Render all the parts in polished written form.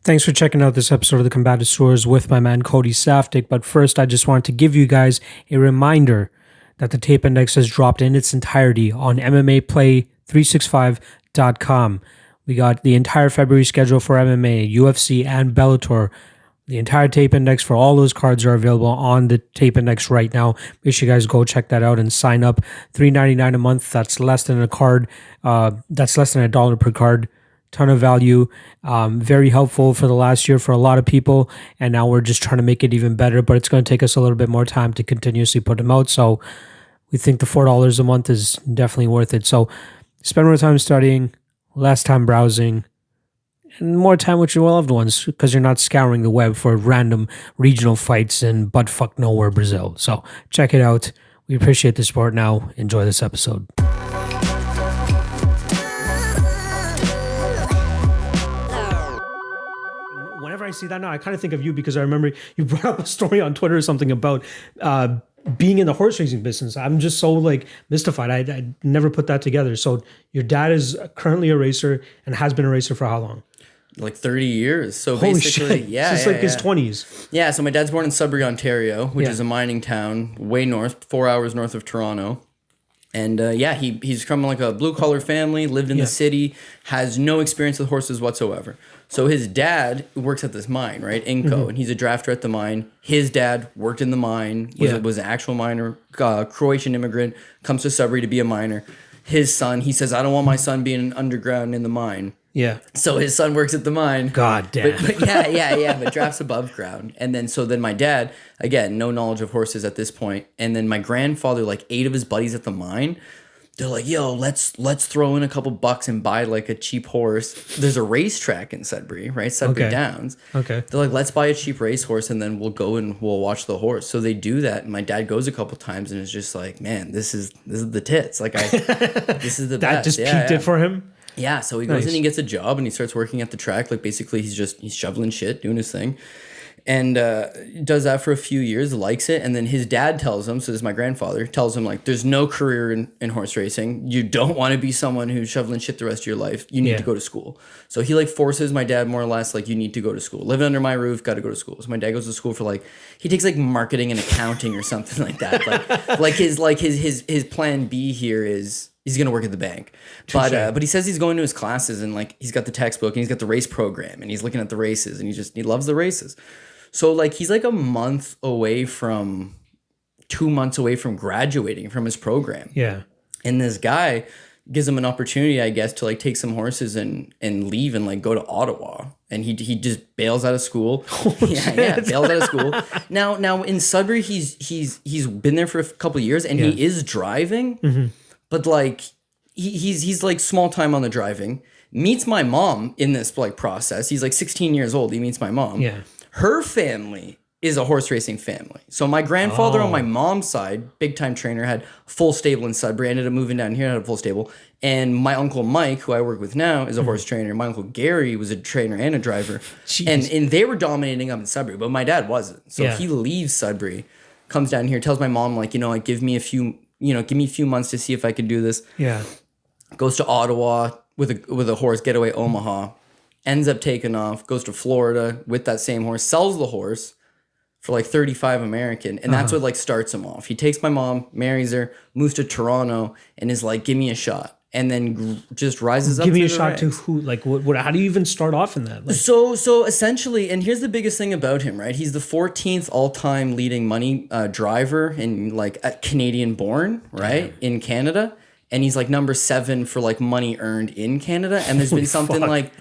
Thanks for checking out this episode of the Combatosseurs with my man Cody Saftic. But first, I just wanted to give you guys a reminder that the tape index has dropped in its entirety on MMAplay365.com. We got the entire February schedule for MMA, UFC, and Bellator. The entire tape index for all those cards are available on the tape index right now. Make sure you guys go check that out and sign up. $3.99 a month. That's less than a card. That's less than $1 per card. Ton of value. Very helpful for the last year for a lot of people. And now we're just trying to make it even better. But it's going to take us a little bit more time to continuously put them out. So we think the $4 a month is definitely worth it. So spend more time studying, less time browsing, and more time with your loved ones because you're not scouring the web for random regional fights in buttfuck nowhere, Brazil. So check it out. We appreciate the support. Now enjoy this episode. Whenever I see that now, I kind of think of you because I remember you brought up a story on Twitter or something about being in the horse racing business. I'm just so mystified. I never put that together. So your dad is currently a racer and has been a racer for how long? Like 30 years. So Holy basically, shit. yeah. Since his 20s. Yeah, so my dad's born in Sudbury, Ontario, which is a mining town way north, 4 hours north of Toronto. And he's from like a blue collar family, lived in the city, has no experience with horses whatsoever. So his dad works at this mine, right? Inco, and he's a drafter at the mine. His dad worked in the mine, was an actual miner, Croatian immigrant, comes to Sudbury to be a miner. His son, he says, I don't want my son being underground in the mine. Yeah. So his son works at the mine. God damn. But drafts above ground. And then my dad, again, no knowledge of horses at this point. And then my grandfather, like 8 of his buddies at the mine, they're like, yo, let's throw in a couple bucks and buy like a cheap horse. There's a racetrack in Sudbury, right? Sudbury Downs. Okay. They're like, let's buy a cheap racehorse and then we'll go and we'll watch the horse. So they do that. And my dad goes a couple times and is just like, man, this is the tits. Like this is the best. That just peaked it for him? Yeah, so he goes and he gets a job and he starts working at the track. Like basically he's shoveling shit, doing his thing. And does that for a few years, likes it. And then his dad tells him, so this is my grandfather, tells him like, there's no career in horse racing. You don't want to be someone who's shoveling shit the rest of your life. You need to go to school. So he like forces my dad more or less, like, you need to go to school. Living under my roof, got to go to school. So my dad goes to school for he takes like marketing and accounting or something like that. His plan B here is he's going to work at the bank. But he says he's going to his classes and like he's got the textbook and he's got the race program and he's looking at the races and he loves the races. So like he's like 2 months away from graduating from his program. Yeah. And this guy gives him an opportunity, I guess, to like take some horses and leave and like go to Ottawa. And he just bails out of school. Bails out of school. Now in Sudbury he's been there for a couple of years and he is driving, but like he's like small time on the driving. Meets my mom in this like process. He's like 16 years old. He meets my mom. Yeah. Her family is a horse racing family. So my grandfather on my mom's side, big time trainer, had a full stable in Sudbury. Ended up moving down here and had a full stable. And my uncle Mike, who I work with now, is a horse trainer. My uncle Gary was a trainer and a driver. And they were dominating up in Sudbury, but my dad wasn't. So he leaves Sudbury, comes down here, tells my mom, like, give me a few months to see if I can do this. Yeah. Goes to Ottawa with a horse, Getaway Omaha. Ends up taking off, goes to Florida with that same horse, sells the horse for like 35 American. And that's what like starts him off. He takes my mom, marries her, moves to Toronto and is like, give me a shot. And then just rises up. Give me a shot to who? Like, what? How do you even start off in that? Like, so essentially, and here's the biggest thing about him, right? He's the 14th all-time leading money driver in like Canadian born, right? In Canada. And he's like number 7 for like money earned in Canada. And there's been something like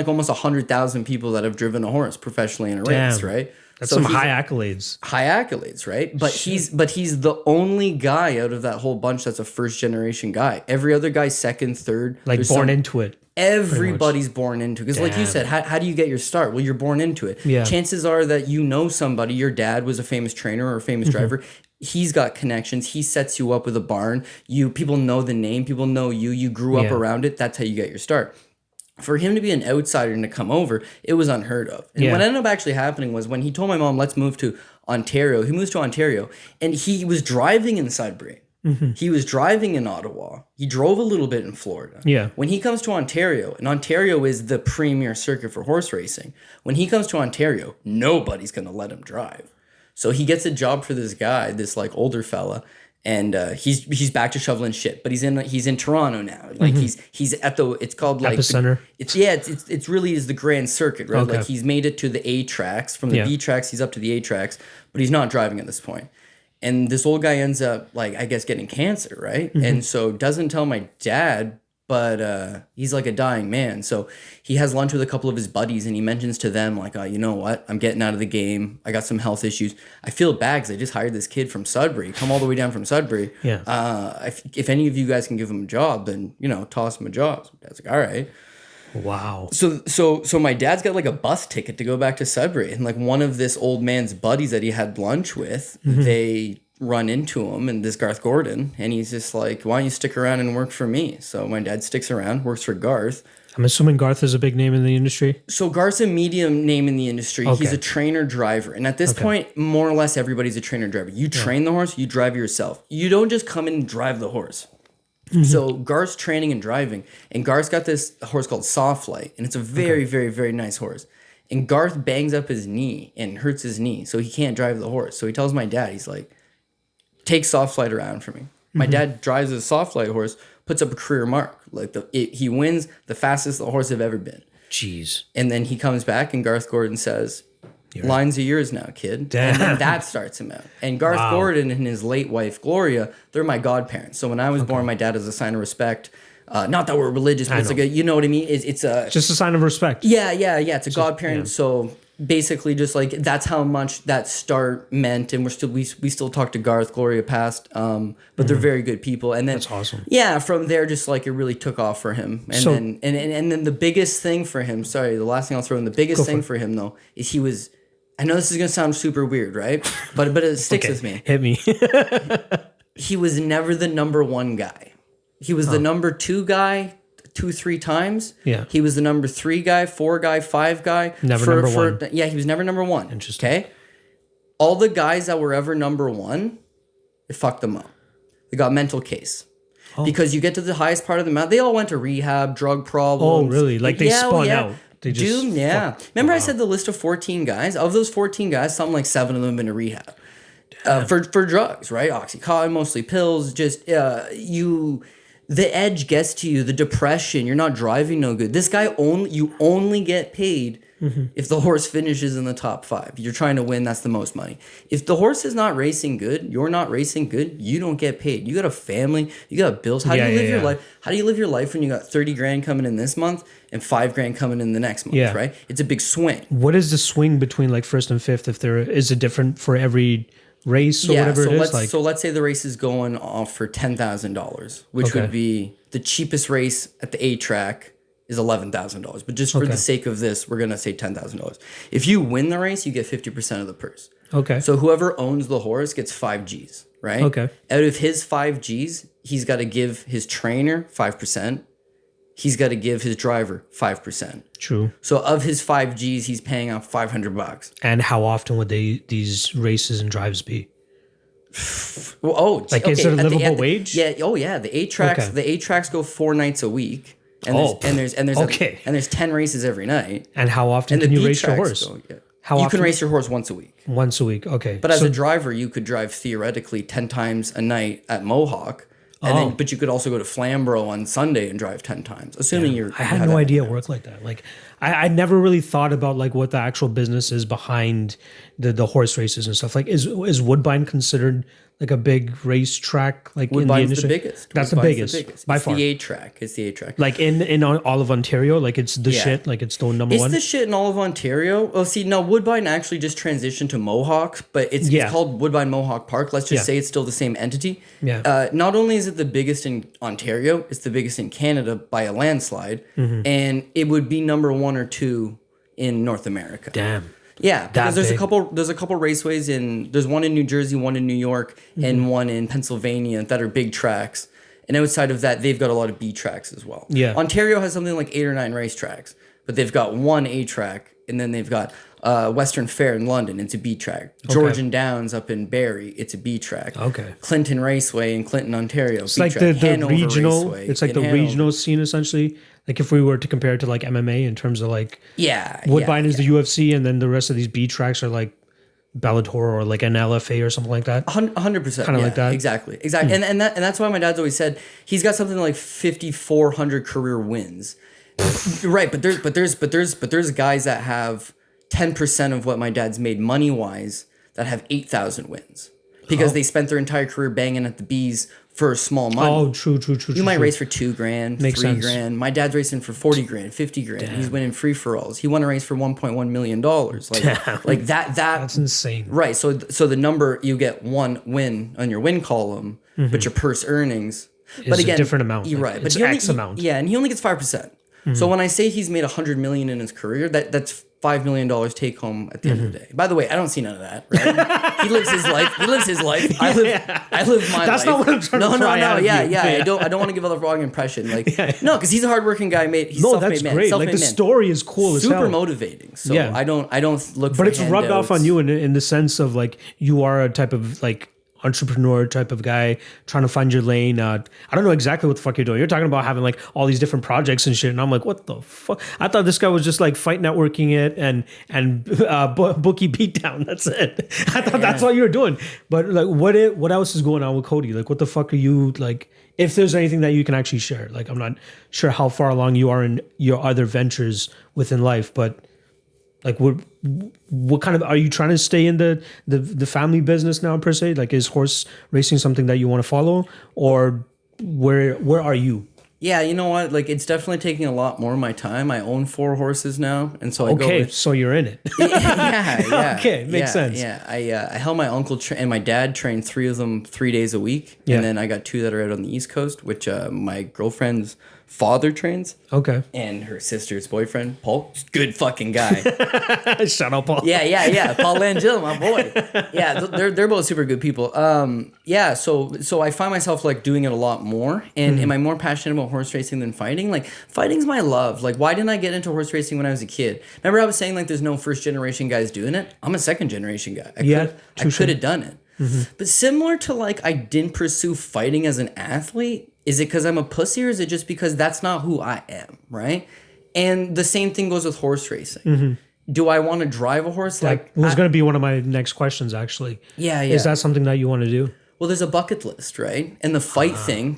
almost 100,000 people that have driven a horse professionally in a race, right? That's so some high accolades. High accolades, right? But he's the only guy out of that whole bunch that's a first generation guy. Every other guy's second, third, like born into it. Everybody's born into it. Because like you said, how do you get your start? Well, you're born into it. Yeah. Chances are that you know somebody, your dad was a famous trainer or a famous driver. He's got connections. He sets you up with a barn. People know the name. People know you. You grew up around it. That's how you get your start. For him to be an outsider and to come over, it was unheard of. And what ended up actually happening was when he told my mom, let's move to Ontario, he moves to Ontario and he was driving in Sudbury. He was driving in Ottawa. He drove a little bit in Florida. Yeah. When he comes to Ontario, and Ontario is the premier circuit for horse racing, when he comes to Ontario, nobody's going to let him drive. So he gets a job for this guy, this like older fella, and he's back to shoveling shit. But he's in Toronto now. Like he's at the, it's called like Epicenter. It's really is the Grand Circuit, right? Okay. Like he's made it to the A tracks. From the B tracks, he's up to the A tracks, but he's not driving at this point. And this old guy ends up, like, I guess, getting cancer, right? And so doesn't tell my dad, but he's like a dying man. So he has lunch with a couple of his buddies, and he mentions to them, like, you know what? I'm getting out of the game. I got some health issues. I feel bad because I just hired this kid from Sudbury, come all the way down from Sudbury. Yeah. If any of you guys can give him a job, then, toss him a job. So Dad's like, all right. Wow. So my dad's got like a bus ticket to go back to Sudbury, and like one of this old man's buddies that he had lunch with, they run into him, and this Garth Gordon, and he's just like, why don't you stick around and work for me? So my dad sticks around, works for Garth. I'm assuming Garth is a big name in the industry. So Garth's a medium name in the industry. Okay. He's a trainer driver, and at this point, more or less everybody's a trainer driver. You train the horse, you drive yourself. You don't just come in and drive the horse. So Garth's training and driving, and Garth's got this horse called Softlight, and it's a very, very, very nice horse. And Garth bangs up his knee and hurts his knee, so he can't drive the horse. So he tells my dad, he's like, take Softlight around for me. My dad drives a Softlight horse, puts up a career mark. Like he wins the fastest the horse have ever been. Jeez. And then he comes back, and Garth Gordon says, lines are yours now, kid. Damn. And then that starts him out. And Garth Gordon and his late wife, Gloria, they're my godparents. So when I was born, my dad, as a sign of respect, not that we're religious, but it's like you know what I mean? It's a... Just a sign of respect. Yeah. It's a godparent. Yeah. So basically just like, that's how much that start meant. And we still talk to Garth, Gloria passed, but they're very good people. And then... That's awesome. Yeah, from there, just like it really took off for him. And then the biggest thing for him, the last thing I'll throw in, the biggest thing for him though, is he was... I know this is going to sound super weird, right? But it sticks with me. Hit me. He was never the number one guy. He was the number two guy 2-3 times. Yeah. He was the number 3 guy, 4 guy, 5 guy. Number one. Yeah, he was never number 1. Interesting. Okay? All the guys that were ever number 1, it fucked them up. They got mental case. Oh. Because you get to the highest part of the mountain, they all went to rehab, drug problems. Oh, really? Like they spun out. They just Remember I said the list of 14 guys? Of those 14 guys, something like 7 of them have been to rehab. For drugs, right? Oxycontin, mostly pills. Just, the edge gets to you, the depression, you're not driving no good. This guy, you only get paid if the horse finishes in the top 5. You're trying to win, that's the most money. If the horse is not racing good, you're not racing good, you don't get paid. You got a family, you got bills. How do you live your life? How do you live your life when you got 30 grand coming in this month and 5 grand coming in the next month, right? It's a big swing. What is the swing between like first and fifth? If there is it different for every race or whatever it is? So let's say the race is going off for $10,000, which would be the cheapest race at the A track is $11,000. But just for the sake of this, we're gonna say $10,000. If you win the race, you get 50% of the purse. Okay. So whoever owns the horse gets 5 G's, right? Okay. Out of his 5 G's, he's got to give his trainer 5%. He's got to give his driver 5%. True. So of his 5 G's, he's paying out $500. And how often would these races and drives be? Is it a livable wage? Yeah. Oh yeah. The 8 tracks. The 8 tracks go 4 nights a week. And there's 10 races every night. And how often can you race your horse? You can race your horse once a week. Once a week. Okay. But as a driver, you could drive theoretically 10 times a night at Mohawk. But you could also go to Flamborough on Sunday and drive 10 times, assuming you're... I had no idea it worked like that. Like, I never really thought about like what the actual business is behind the horse races and stuff. Like, is Woodbine considered like a big racetrack? Like Woodbine's in the industry? The biggest. That's the biggest by far. It's the A track. It's the A track. Like in all of Ontario, like it's the shit. Like it's the number one. It's the shit in all of Ontario. Oh, see, no, Woodbine actually just transitioned to Mohawk, but it's called Woodbine Mohawk Park. Let's just say it's still the same entity. Yeah. Not only is it the biggest in Ontario, it's the biggest in Canada by a landslide, and it would be number 1 or 2 in North America. Damn. Yeah, because there's a couple raceways there's one in New Jersey, one in New York, and one in Pennsylvania that are big tracks. And outside of that, they've got a lot of B tracks as well. Yeah. Ontario has something like 8 or 9 racetracks. but they've got one A track, and then they've got Western Fair in London. It's a B track. Georgian Downs up in Barrie. It's a B track. Okay. Clinton Raceway in Clinton, Ontario. It's B like track. the regional. Raceway It's like in the Hanover. regional scene essentially. Like if we were to compare it to like MMA in terms of like Yeah. Woodbine is the UFC, and then the rest of these B tracks are like Bellator or like an LFA or something like that. 100%. Kind of like that. Exactly. And that's why my dad's always said he's got something like 5,400 career wins. Right, but there's guys that have 10% of what my dad's made money wise that have 8,000 wins because they spent their entire career banging at the B's for small money. Oh, true. You might race for $2,000, Makes $3,000. sense. My dad's racing for $40,000, $50,000. He's winning free for alls. He won a race for $1.1 million. Like that. That's insane. Right. So the number you get one win on your win column, but your purse earnings. But Is again, a different amount. You're Like, right. it's But X amount. Yeah, and he only gets 5%. So when I say he's made $100 million in his career, that's $5 million take home at the end of the day. By the way, I don't see none of that. Right? He lives his life. I live my life. That's not what I'm trying to pry out of you. I don't want to give a wrong impression. No, because he's a hardworking guy. He's No, self-made that's man. great. Self-made Like the man. story is cool as hell. Super motivating. So Yeah. I don't look. But for it's rubbed off handouts. on you in the sense of like you are a type of like entrepreneur type of guy trying to find your lane. I don't know exactly what the fuck you're doing. You're talking about having like all these different projects and shit, and I'm like, what the fuck? I thought this guy was just like fight networking it and bookie beatdown. That's it. I thought that's all you were doing. But like, what else is going on with Cody? Like, what the fuck are you like? If there's anything that you can actually share, like, I'm not sure how far along you are in your other ventures within life, but. Like what kind of are you trying to stay in the family business now per se? Like is horse racing something that you want to follow, or where are you? Yeah, you know what? Like it's definitely taking a lot more of my time. I own 4 horses now, and so I go. Okay, so you're in it. Yeah. Okay, makes sense. Yeah, I held my uncle and my dad trained 3 of them 3 days a week, Yeah. and then I got 2 that are out on the East Coast, which my girlfriend's father trains. Okay. And her sister's boyfriend, Paul, good fucking guy. Shut up, Paul. Yeah. Paul Langell, my boy. Yeah, they're both super good people. Yeah, so I find myself like doing it a lot more. And am I more passionate about horse racing than fighting? Like fighting's my love. Like why didn't I get into horse racing when I was a kid? Remember I was saying like there's no first generation guys doing it? I'm a second generation guy. I could have done it. But similar to like I didn't pursue fighting as an athlete, is it because I'm a pussy or is it just because that's not who I am, right? And the same thing goes with horse racing. Do I want to drive a horse? Like was going to be one of my next questions actually. Yeah. Is that something that you want to do? Well, there's a bucket list, right? And the fight thing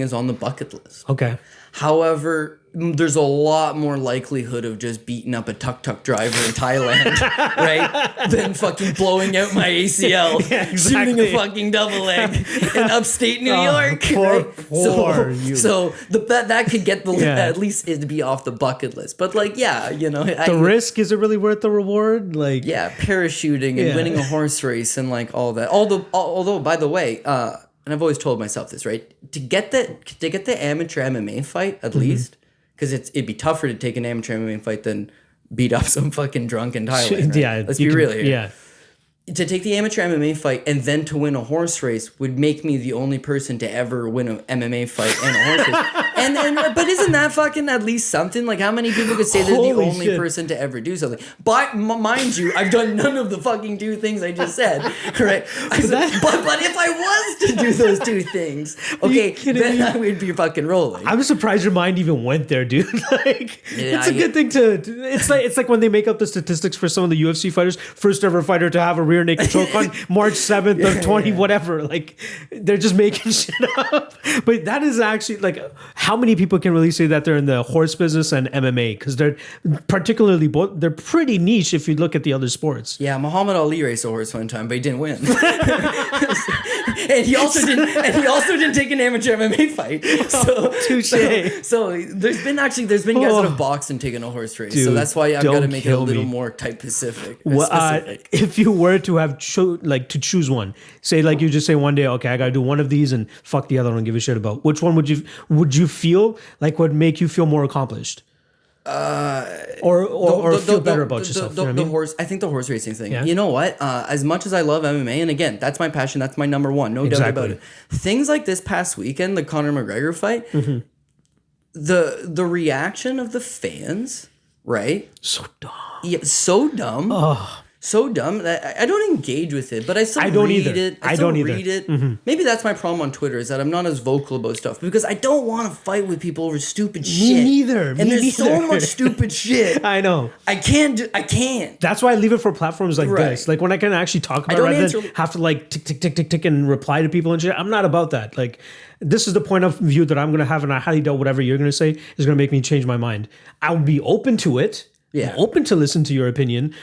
is on the bucket list. Okay. However, there's a lot more likelihood of just beating up a tuk-tuk driver in Thailand, right? Than fucking blowing out my ACL, shooting a fucking double leg in upstate New York. Poor you. So that could get at least it'd be off the bucket list. But like, yeah, you know, the risk, is it really worth the reward? Like, yeah, parachuting and winning a horse race and like all that. Although, by the way, and I've always told myself this, right? To get the amateur MMA fight at least. Because it'd be tougher to take an amateur MMA fight than beat up some fucking drunk in Thailand. Right? Yeah, Let's be real here. Yeah. To take the amateur MMA fight and then to win a horse race would make me the only person to ever win an MMA fight and a horse race. But isn't that fucking at least something? Like how many people could say they're the only person to ever do something? But mind you, I've done none of the fucking 2 things I just said. Right? But if I was to do those 2 things, okay, then I would be fucking rolling. I'm surprised your mind even went there, dude. Like, it's a good thing to. It's like when they make up the statistics for some of the UFC fighters, first ever fighter to have a rear naked choke on March 7th of 20 whatever. Like they're just making shit up. But that is actually like how many people can really say that they're in the horse business and MMA, because they're particularly they're pretty niche if you look at the other sports. Yeah, Muhammad Ali raced a horse one time, but he didn't win. and he also didn't take an amateur MMA fight. So touche. So there's been guys that have boxed and taken a horse race. Dude, so that's why I've got to make it a little me. more type specific. If you were to have to choose one, say like you just say one day, okay, I gotta do one of these and fuck the other one and give a shit about, which one would you feel like would make you feel more accomplished? Or feel better about yourself. I think the horse racing thing. Yeah. You know what? As much as I love MMA, and again, that's my passion. That's my number one. No doubt about it. Things like this past weekend, the Conor McGregor fight, the reaction of the fans right? So dumb. Yeah, so dumb. So dumb that I don't engage with it, but I still read it. I don't read it. Maybe that's my problem on Twitter, is that I'm not as vocal about stuff because I don't want to fight with people over stupid shit. Me neither. And there's so much stupid shit. I know. I can't. That's why I leave it for platforms like this. Like when I can actually talk about it rather than have to like tick, tick, tick, tick, tick and reply to people and shit. I'm not about that. Like this is the point of view that I'm going to have, and I highly doubt whatever you're going to say is going to make me change my mind. I would be open to it. Yeah. I'm open to listen to your opinion,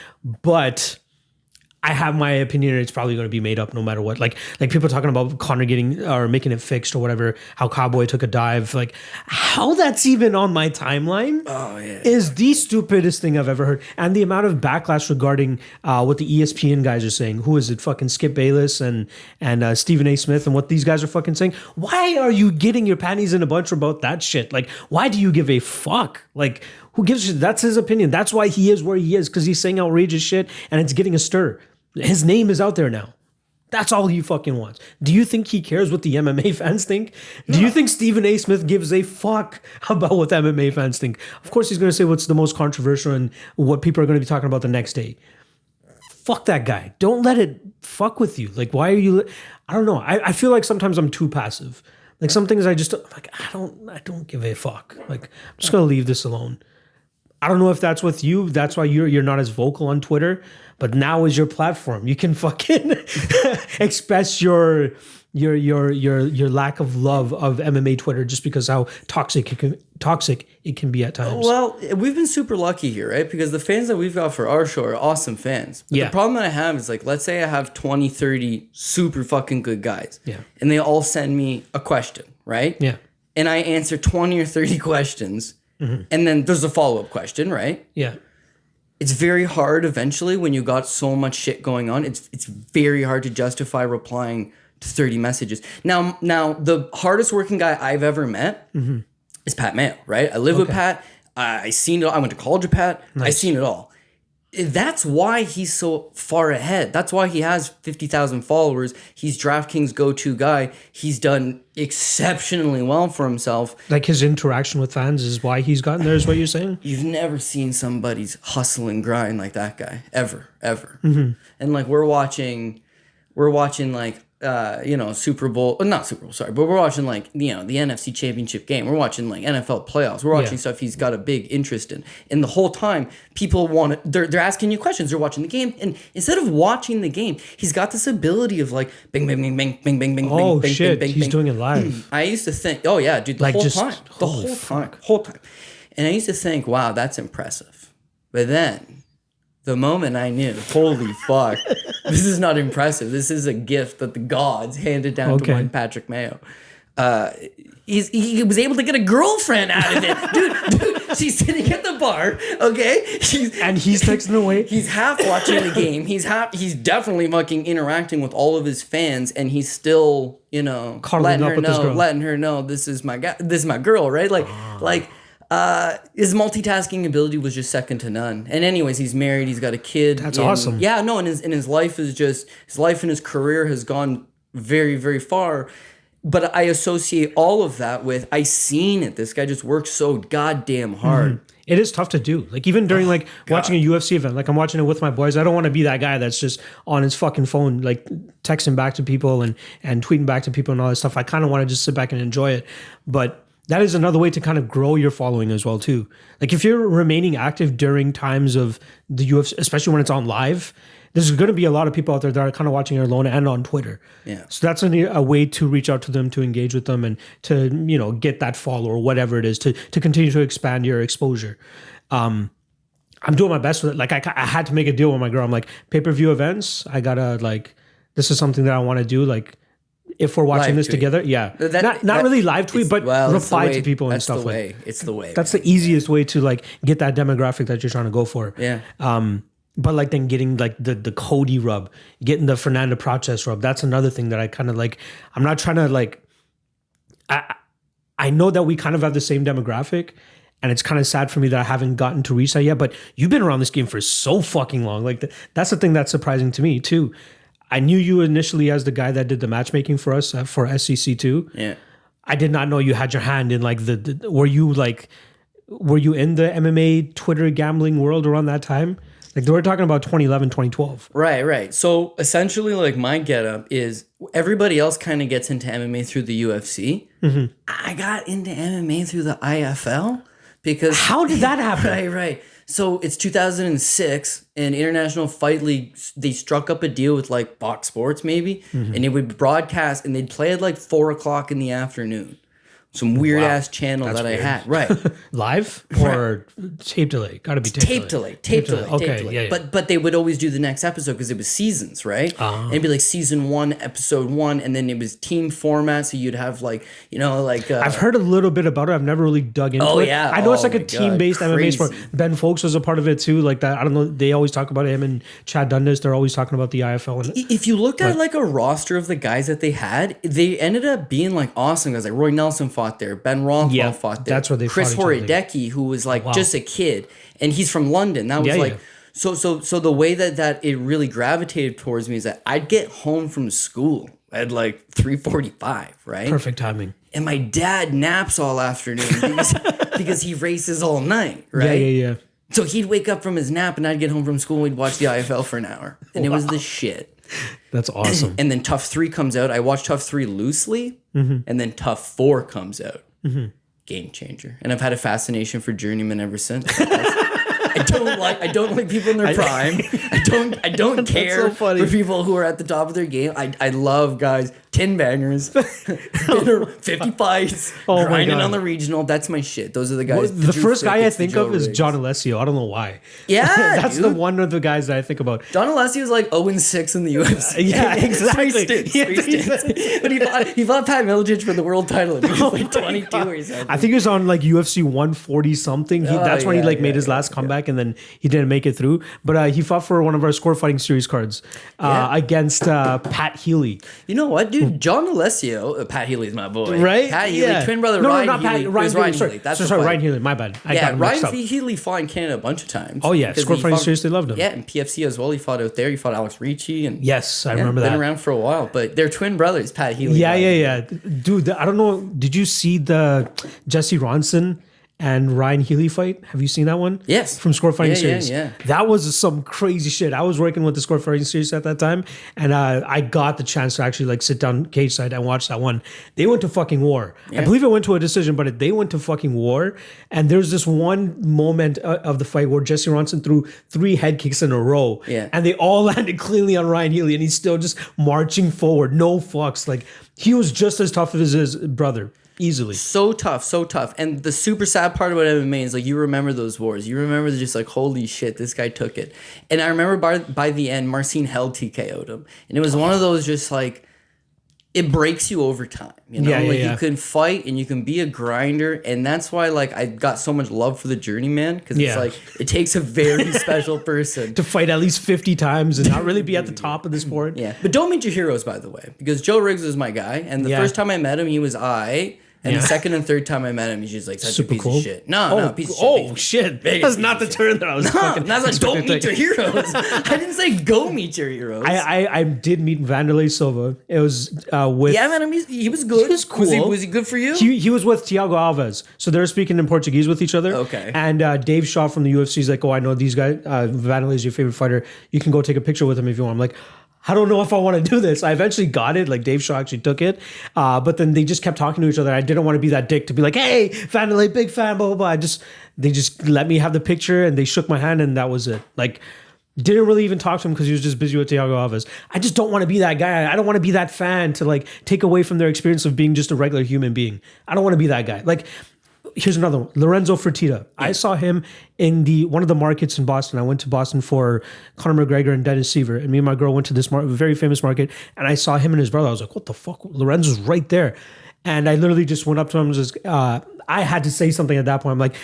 but I have my opinion, and it's probably going to be made up no matter what. Like people talking about Conor getting or making it fixed or whatever, how Cowboy took a dive. Like how that's even on my timeline is the stupidest thing I've ever heard. And the amount of backlash regarding what the ESPN guys are saying. Who is it? Fucking Skip Bayless and Stephen A. Smith and what these guys are fucking saying. Why are you getting your panties in a bunch about that shit? Like, why do you give a fuck? Like, who gives a shit? That's his opinion. That's why he is where he is, because he's saying outrageous shit and it's getting a stir. His name is out there now. That's all he fucking wants. Do you think he cares what the MMA fans think? Do you think Stephen A. Smith gives a fuck about what the MMA fans think? Of course he's going to say what's the most controversial and what people are going to be talking about the next day. Fuck that guy. Don't let it fuck with you. Like, why are you... I don't know. I feel like sometimes I'm too passive. Like, some things I just... Like, I don't give a fuck. Like, I'm just going to leave this alone. I don't know if that's with you. That's why you're not as vocal on Twitter. But now is your platform. You can fucking express your lack of love of MMA Twitter just because how toxic it can be at times. Well, we've been super lucky here, right? Because the fans that we've got for our show are awesome fans. But the problem that I have is, like, let's say I have 20, 30 super fucking good guys. Yeah. And they all send me a question, right? Yeah. And I answer 20 or 30 questions. Mm-hmm. And then there's a follow-up question, right? Yeah. It's very hard eventually when you got so much shit going on. It's very hard to justify replying to 30 messages. Now the hardest working guy I've ever met is Pat Mayo, right? I live with Pat. I seen it all. I went to college with Pat. Nice. I seen it all. That's why he's so far ahead. That's why he has 50,000 followers. He's Draftkings' go-to guy. He's done exceptionally well for himself. Like his interaction with fans is why he's gotten there, is what you're saying? You've never seen somebody's hustle and grind like that guy. Ever. Mm-hmm. And like we're watching like Super Bowl, not Super Bowl, sorry, but we're watching like, the NFC Championship game. We're watching like NFL playoffs. We're watching stuff he's got a big interest in. And the whole time, people they're asking you questions. They're watching the game. And instead of watching the game, he's got this ability of like, bing, bing, bing, bing, bing, bing, bing, oh, bing, shit, bing, he's bing. doing it live. I used to think, oh yeah, dude, the whole time. And I used to think, wow, that's impressive. But then, the moment I knew, holy fuck, this is not impressive. This is a gift that the gods handed down to one Patrick Mayo. He was able to get a girlfriend out of it. Dude, she's sitting at the bar, okay? And he's texting away. He's half watching the game. He's definitely fucking interacting with all of his fans, and he's still, letting her know this is my guy, this is my girl, right? His multitasking ability was just second to none. And anyways, he's married, he's got a kid. That's awesome. Yeah, no, and his life is just, his life and his career has gone very, very far. But I associate all of that with, I seen it. This guy just works so goddamn hard. Mm-hmm. It is tough to do. Like even during watching a UFC event, like I'm watching it with my boys. I don't want to be that guy that's just on his fucking phone, like texting back to people and tweeting back to people and all that stuff. I kind of want to just sit back and enjoy it. But that is another way to kind of grow your following as well too. Like if you're remaining active during times of the UFC, especially when it's on live, there's going to be a lot of people out there that are kind of watching it alone and on Twitter. Yeah. So that's a way to reach out to them, to engage with them, and to get that follow or whatever it is to continue to expand your exposure. I'm doing my best with it. Like I had to make a deal with my girl. I'm like, pay-per-view events, I gotta this is something that I want to do. Like, if we're watching live this tweet together, not really live tweet, but reply to people and stuff like. It's the way. That's the easiest way to get that demographic that you're trying to go for. Yeah. But then getting the Cody rub, getting the Fernando Process rub, that's another thing that I kind of like. I'm not trying to I know that we kind of have the same demographic, and it's kind of sad for me that I haven't gotten to reach that yet. But you've been around this game for so fucking long. That's the thing that's surprising to me too. I knew you initially as the guy that did the matchmaking for us for SEC2. Yeah. I did not know you had your hand in were you were you in the MMA Twitter gambling world around that time? Like they were talking about 2011, 2012. Right. So essentially, like my getup is everybody else kind of gets into MMA through the UFC. I got into MMA through the IFL because How did that happen? Right. So it's 2006, and International Fight League, they struck up a deal with like Fox Sports maybe, and it would broadcast, and they'd play at like 4:00 in the afternoon. Some weird ass channel that I had. Right. Live or tape delay? Got to be tape delay. Tape delay. Okay, yeah. But they would always do the next episode because it was seasons, right? And it'd be like season 1, episode 1, and then it was team format. So you'd have like, I've heard a little bit about it. I've never really dug into it. Oh, yeah. I know it's like a my God, team-based MMA crazy. sport. Ben Folks was a part of it too. Like that. I don't know. They always talk about him and Chad Dundas. They're always talking about the IFL. And If you looked at like a roster of the guys that they had, they ended up being like awesome guys. Like Roy Nelson fought there, Ben Rothwell fought there. that's where they Chris fought each other. Horodecki, who was like just a kid, and he's from London. That was So the way that it really gravitated towards me is that I'd get home from school at like 3:45, right? Perfect timing. And my dad naps all afternoon because he races all night, right? Yeah. So he'd wake up from his nap, and I'd get home from school, and we'd watch the IFL for an hour, and it was the shit. That's awesome. And then Tough 3 comes out. I watch Tough 3 loosely, and then Tough 4 comes out. Game changer. And I've had a fascination for journeyman ever since. I don't like people in their prime. I don't care so funny. for people who are at the top of their game. I love guys, 10 bangers, 50 fights, grinding on the regional. That's my shit. Those are the guys. The first guy I Frickett's, think Joe of is Riggs. John Alessio. I don't know why. Yeah, That's the one of the guys that I think about. John Alessio was like 0-6 in the UFC. Yeah, exactly. Three stints. But he fought Pat Miletich for the world title. And he was like 22 or something. I think he was on like UFC 140 something. That's when he made his last comeback, and then he didn't make it through. But he fought for one of our Score Fighting Series cards against Pat Healy. You know what, dude? John Alessio, Pat Healy's my boy. Right? Pat Healy, twin brother Ryan Healy. Ryan Healy. That's sorry, Ryan Healy. My bad. I got him mixed up. Ryan Healy fought in Canada a bunch of times. Oh, yeah. because Score he Fighting fought- Series, they loved him. Yeah, and PFC as well. He fought out there. He fought Alex Ricci. And Yes, I remember that. Been around for a while, but they're twin brothers, Pat Healy. Yeah. Dude, I don't know. Did you see the Jesse Ronson and Ryan Healy fight? Have you seen that one? Yes. From Score Fighting Series. Yeah. That was some crazy shit. I was working with the Score Fighting Series at that time, and I got the chance to actually like sit down cage side and watch that one. They went to fucking war. I believe it went to a decision, but they went to fucking war. And there's this one moment of the fight where Jesse Ronson threw 3 head kicks in a row. Yeah. And they all landed cleanly on Ryan Healy, and he's still just marching forward. No fucks. Like, he was just as tough as his brother. Easily. So tough. And the super sad part about MMA is like you remember those wars. You remember just like, holy shit, this guy took it. And I remember by the end, Marcin Held TKO'd him. And it was one of those just like, it breaks you over time. You know, you can fight and you can be a grinder. And that's why like I got so much love for the journeyman, because it's like it takes a very special person to fight at least 50 times and not really be at the top of the sport. Yeah. But don't meet your heroes, by the way, because Joe Riggs was my guy. And the first time I met him, he was And the second and third time I met him, he's just like such Super a piece cool. of shit. No, piece of shit. Oh, shit. That's not the turn that I was fucking That's like, don't expecting. meet your heroes. I didn't say go meet your heroes. I did meet Vanderlei Silva. It was with... Yeah, man, he was good. He was cool. Was he good for you? He was with Thiago Alves. So they're speaking in Portuguese with each other. Okay. And Dave Shaw from the UFC is like, oh, I know these guys. Vanderlei's your favorite fighter. You can go take a picture with him if you want. I'm like, I don't know if I want to do this. I eventually got it. Like Dave Shaw actually took it. But then they just kept talking to each other. I didn't want to be that dick to be like, hey, Vanderlei, big fan, blah, blah, blah. They just let me have the picture and they shook my hand and that was it. Like, didn't really even talk to him because he was just busy with Thiago Alves. I just don't want to be that guy. I don't want to be that fan to like take away from their experience of being just a regular human being. I don't want to be that guy. Like, here's another one. Lorenzo Fertitta. Yeah. I saw him in one of the markets in Boston. I went to Boston for Conor McGregor and Dennis Seaver. And me and my girl went to this very famous market. And I saw him and his brother. I was like, what the fuck? Lorenzo's right there. And I literally just went up to him and just... I had to say something at that point. I'm like,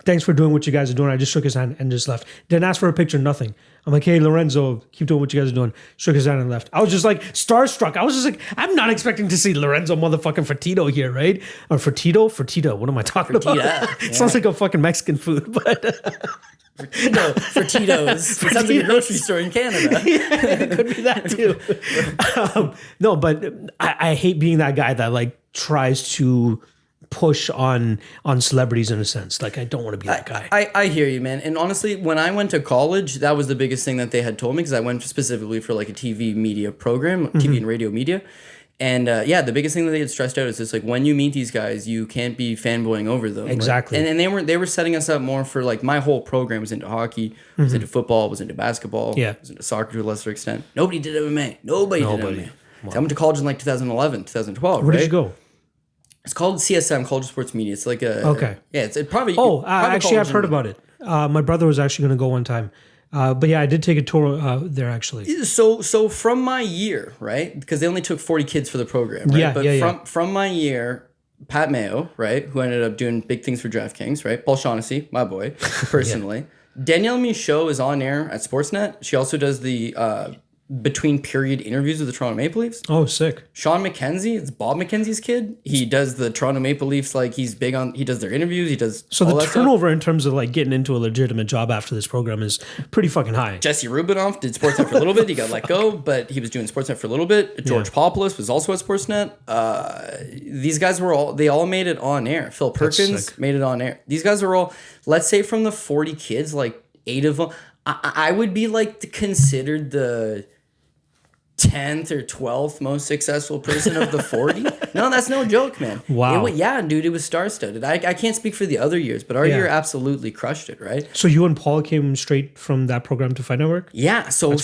thanks for doing what you guys are doing. I just shook his hand and just left. Didn't ask for a picture, nothing. I'm like, hey, Lorenzo, keep doing what you guys are doing. Shook his hand and left. I was just like starstruck. I was just like, I'm not expecting to see Lorenzo motherfucking Fertitta here, right? Or Fertitta? What am I talking about? Yeah. Sounds like a fucking Mexican food, but... Fertitos. It sounds like a grocery store in Canada. Yeah, it could be that too. No, but I hate being that guy that like tries to push on celebrities in a sense. Like I don't want to be that guy. I hear you, man. And honestly, when I went to college, that was the biggest thing that they had told me, because I went specifically for like a TV media program, TV and radio media. And the biggest thing that they had stressed out is just like, when you meet these guys, you can't be fanboying over them. Exactly. Like, and they were setting us up more for like, my whole program was into hockey, was into football, was into basketball, was into soccer to a lesser extent. Nobody did MMA. Nobody did MMA. Wow. I went to college in like 2011, 2012. Where did you go? It's called CSM, College of Sports Media. It's like a it's probably actually I've heard about it. My brother was actually going to go one time. But yeah, I did take a tour there actually. So from my year, right? Because they only took 40 kids for the program, right? Yeah, but from my year, Pat Mayo, right, who ended up doing big things for DraftKings, right? Paul Shaughnessy, my boy, personally. Danielle Michaud is on air at Sportsnet. She also does the between period interviews with the Toronto Maple Leafs. Oh, sick. Sean McKenzie, it's Bob McKenzie's kid. He does the Toronto Maple Leafs, like he does their interviews, he does so the turnover in terms of like getting into a legitimate job after this program is pretty fucking high. Jesse Rubinoff did Sportsnet for a little bit. He got let go, but he was doing Sportsnet for a little bit. George Popoulos was also at Sportsnet. These guys they all made it on air. Phil Perkins made it on air. These guys are all, let's say from the 40 kids, like 8 of them, I would be like considered the 10th or 12th most successful person of the 40. No, that's no joke, man. Wow. Dude, it was star-studded. I can't speak for the other years, but our year absolutely crushed it, right? So you and Paul came straight from that program to Fight Network? Yeah, so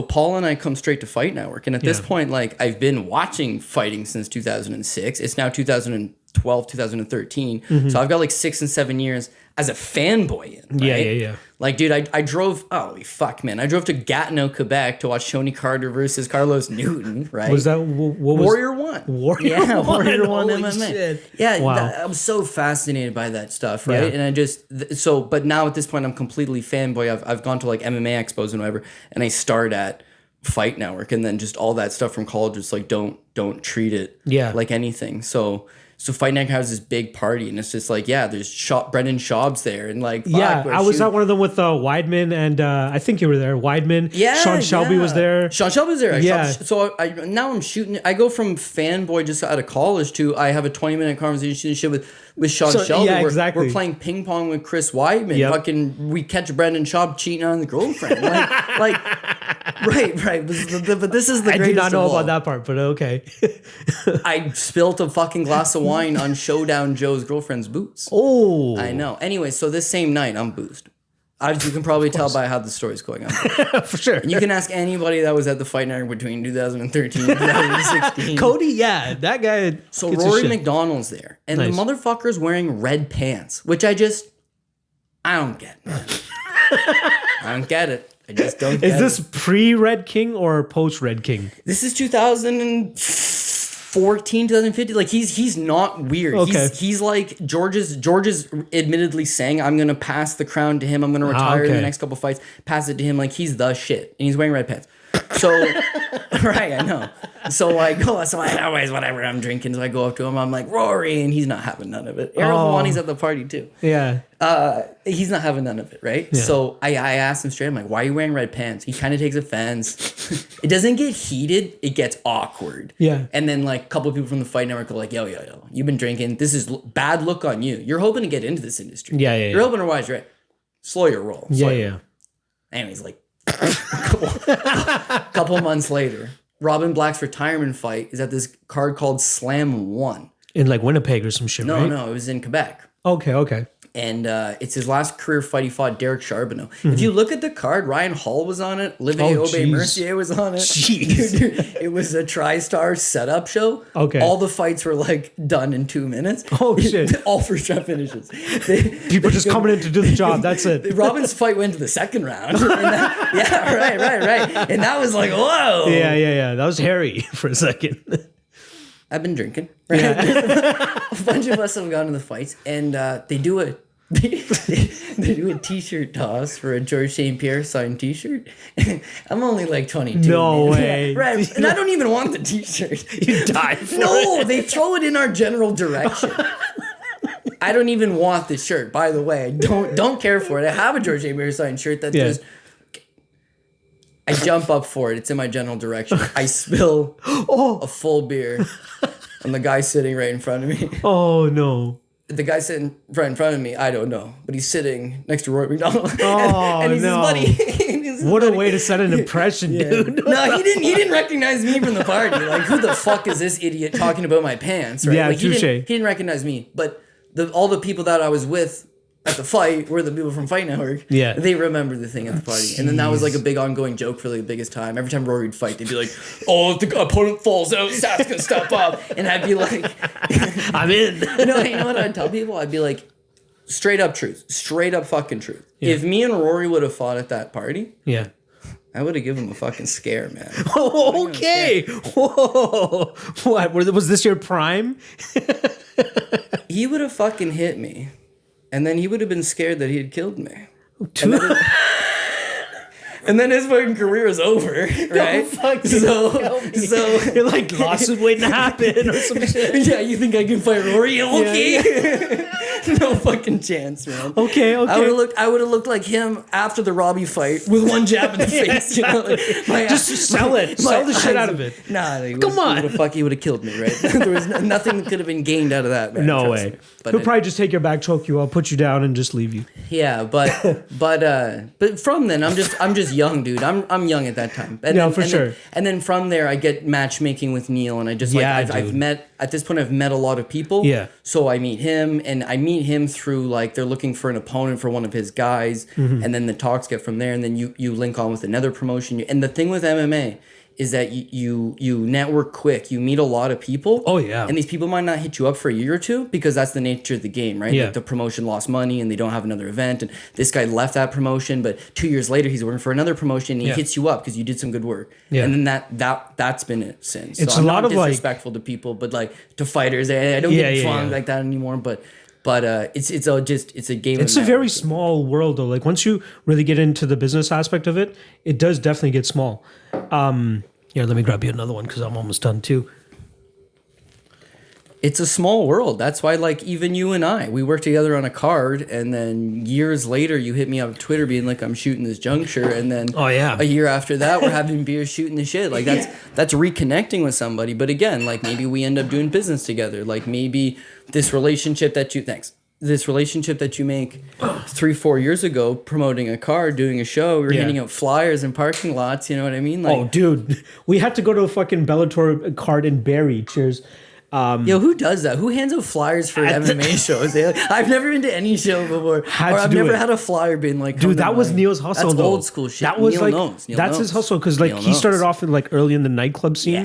Paul and I come straight to Fight Network, and at this point, like, I've been watching fighting since 2006. It's now 2012, 2013. So I've got like 6 and 7 years as a fanboy in, right? Yeah. Like, dude, I drove, holy fuck, man. I drove to Gatineau, Quebec to watch Tony Carter versus Carlos Newton, right? Was that, what was? Warrior One. Warrior One MMA. Shit. Yeah, wow. I'm so fascinated by that stuff, right? Yeah. And I just, but now at this point, I'm completely fanboy. I've gone to like MMA expos and whatever, and I start at Fight Network, and then just all that stuff from college, it's like, don't treat it like anything. So Fight Night has this big party, and it's just like, there's Brendan Schaub's there, and like, I was at one of them with Weidman, and I think you were there. Weidman, Sean Shelby was there. Sean Shelby was there. Yeah. So now I'm shooting. I go from fanboy just out of college to I have a 20-minute conversation with Sean Shelby. Yeah, exactly. We're playing ping pong with Chris Weidman. Yep. Fucking, we catch Brendan Schaub cheating on the girlfriend. Right. But this is the greatest. I did not know of all. about that part, but okay. I spilt a fucking glass of wine on Showdown Joe's girlfriend's boots. Oh, I know. Anyway, so this same night, I'm boozed. As you can probably tell by how the story's going on. For sure. And you can ask anybody that was at the Fight Night between 2013 and 2016. Cody, that guy. So Rory MacDonald's there. And the motherfucker's wearing red pants, which I don't get, man. I don't get it. I just don't get it. Is this pre-Red King or post-Red King? This is 2014, 2015. Like, he's not weird. Okay. He's like, George is admittedly saying, I'm going to pass the crown to him. I'm going to retire in the next couple fights. Pass it to him. Like, he's the shit. And he's wearing red pants. So, right, I know. So I go, anyways, whatever, I'm drinking. So I go up to him. I'm like, Rory. And he's not having none of it. Aaron Hawani's at the party, too. Yeah. He's not having none of it, right? Yeah. So I asked him straight, I'm like, why are you wearing red pants? He kind of takes offense. It doesn't get heated. It gets awkward. Yeah. And then like a couple of people from the Fight Network are like, yo, you've been drinking. This is bad look on you. You're hoping to get into this industry. Yeah. You're hoping to rise, right? Slow your roll. Yeah. Anyways, like a couple months later, Robin Black's retirement fight is at this card called Slam 1. In like Winnipeg or some shit, right? No, it was in Quebec. Okay. And it's his last career fight. He fought Derek Charbonneau. If you look at the card, Ryan Hall was on it. Olivier Aubé-Mercier was on it. Jeez. Dude, it was a TriStar setup show. Okay. All the fights were like done in 2 minutes. Oh, shit. All first round finishes. People just coming in to do the job. That's it. Robin's fight went to the second round. Right. And that was like, whoa. Yeah. That was hairy for a second. I've been drinking. Right? Yeah. A bunch of us have gone to the fights, and they do a t-shirt toss for a George St. Pierre signed t-shirt. I'm only like 22. No way. Right. And I don't even want the t-shirt. You die for it. They throw it in our general direction. I don't even want the shirt, by the way. I don't care for it. I have a George St. Pierre signed shirt that just... I jump up for it. It's in my general direction. I spill a full beer. And the guy sitting right in front of me. Oh no. The guy sitting right in front of me, I don't know, but he's sitting next to Rory MacDonald. Oh, and he's no. his buddy. What a way to set an impression, dude. No, he didn't recognize me from the party. Like, who the fuck is this idiot talking about my pants, right? Yeah, like, touche. He didn't recognize me, but all the people that I was with at the fight were the people from Fight Network. Yeah. They remember the thing at the party. And then that was like a big ongoing joke for like the biggest time. Every time Rory would fight, they'd be like, oh, if the opponent falls out, Saf's gonna step up. And I'd be like, I'm in. you know what I'd tell people? I'd be like, straight up truth. Straight up fucking truth. Yeah. If me and Rory would have fought at that party, Yeah. I would have given him a fucking scare, man. Oh, okay. Whoa. What? Was this your prime? He would have fucking hit me. And then he would have been scared that he had killed me. And then his fucking career is over, right? So You're like lawsuit waiting to happen or some shit. yeah, you think I can fight Rory? Okay. Yeah. No fucking chance, man. Okay. I would have looked like him after the Robbie fight with one jab in the face. You know, like, Just sell it. Sell the shit out of it. Nah, Come on. He would have killed me, right? There was nothing that could have been gained out of that, man. No trust way. me. But He'll probably just take your back, choke you, I'll put you down, and just leave you. yeah, but from then I'm just young, dude. I'm young at that time. And Yeah, then, for sure. And then from there I get matchmaking with Neil, and I just Yeah, I've dude. met at this point I've met a lot of people. Yeah. So I meet him, and I meet him through like they're looking for an opponent for one of his guys, Mm-hmm. and then the talks get from there, and then you link on with another promotion. And the thing with MMA is that you network quick. You meet a lot of people. Oh, yeah. And these people might not hit you up for a year or two because that's the nature of the game, right? Yeah. Like the promotion lost money and they don't have another event. And this guy left that promotion, but 2 years later he's working for another promotion and he Yeah. hits you up because you did some good work. Yeah. And then that's been it since. It's so I'm a lot not of, like- disrespectful to people, but like to fighters, I don't Yeah, get yeah, drunk yeah. like that anymore. But it's a game. It's of a very networking. small world, though. Like, once you really get into the business aspect of it, it does definitely get small. Here, let me grab you another one because I'm almost done, too. It's a small world. That's why, like, even you and I, we worked together on a card, and then years later, you hit me up on Twitter being like, "I'm shooting this juncture," and then Oh, yeah. a year after that, we're having beers, shooting the shit. Like that's reconnecting with somebody. But again, like maybe we end up doing business together. Like maybe this relationship that you make 3-4 years ago, promoting a card, doing a show, we were Yeah. handing out flyers in parking lots. You know what I mean? Like, Oh, dude. We had to go to a fucking Bellator card in Barrie. Cheers. yo, who does that? Who hands out flyers for MMA shows? I've never been to any show before. I've do never it. had a flyer being like, Dude, that was Neil's hustle, That's though. old school shit. That was Neil like, knows. Neil that's knows. his hustle, because like Neil he started knows. off in like early in the nightclub scene,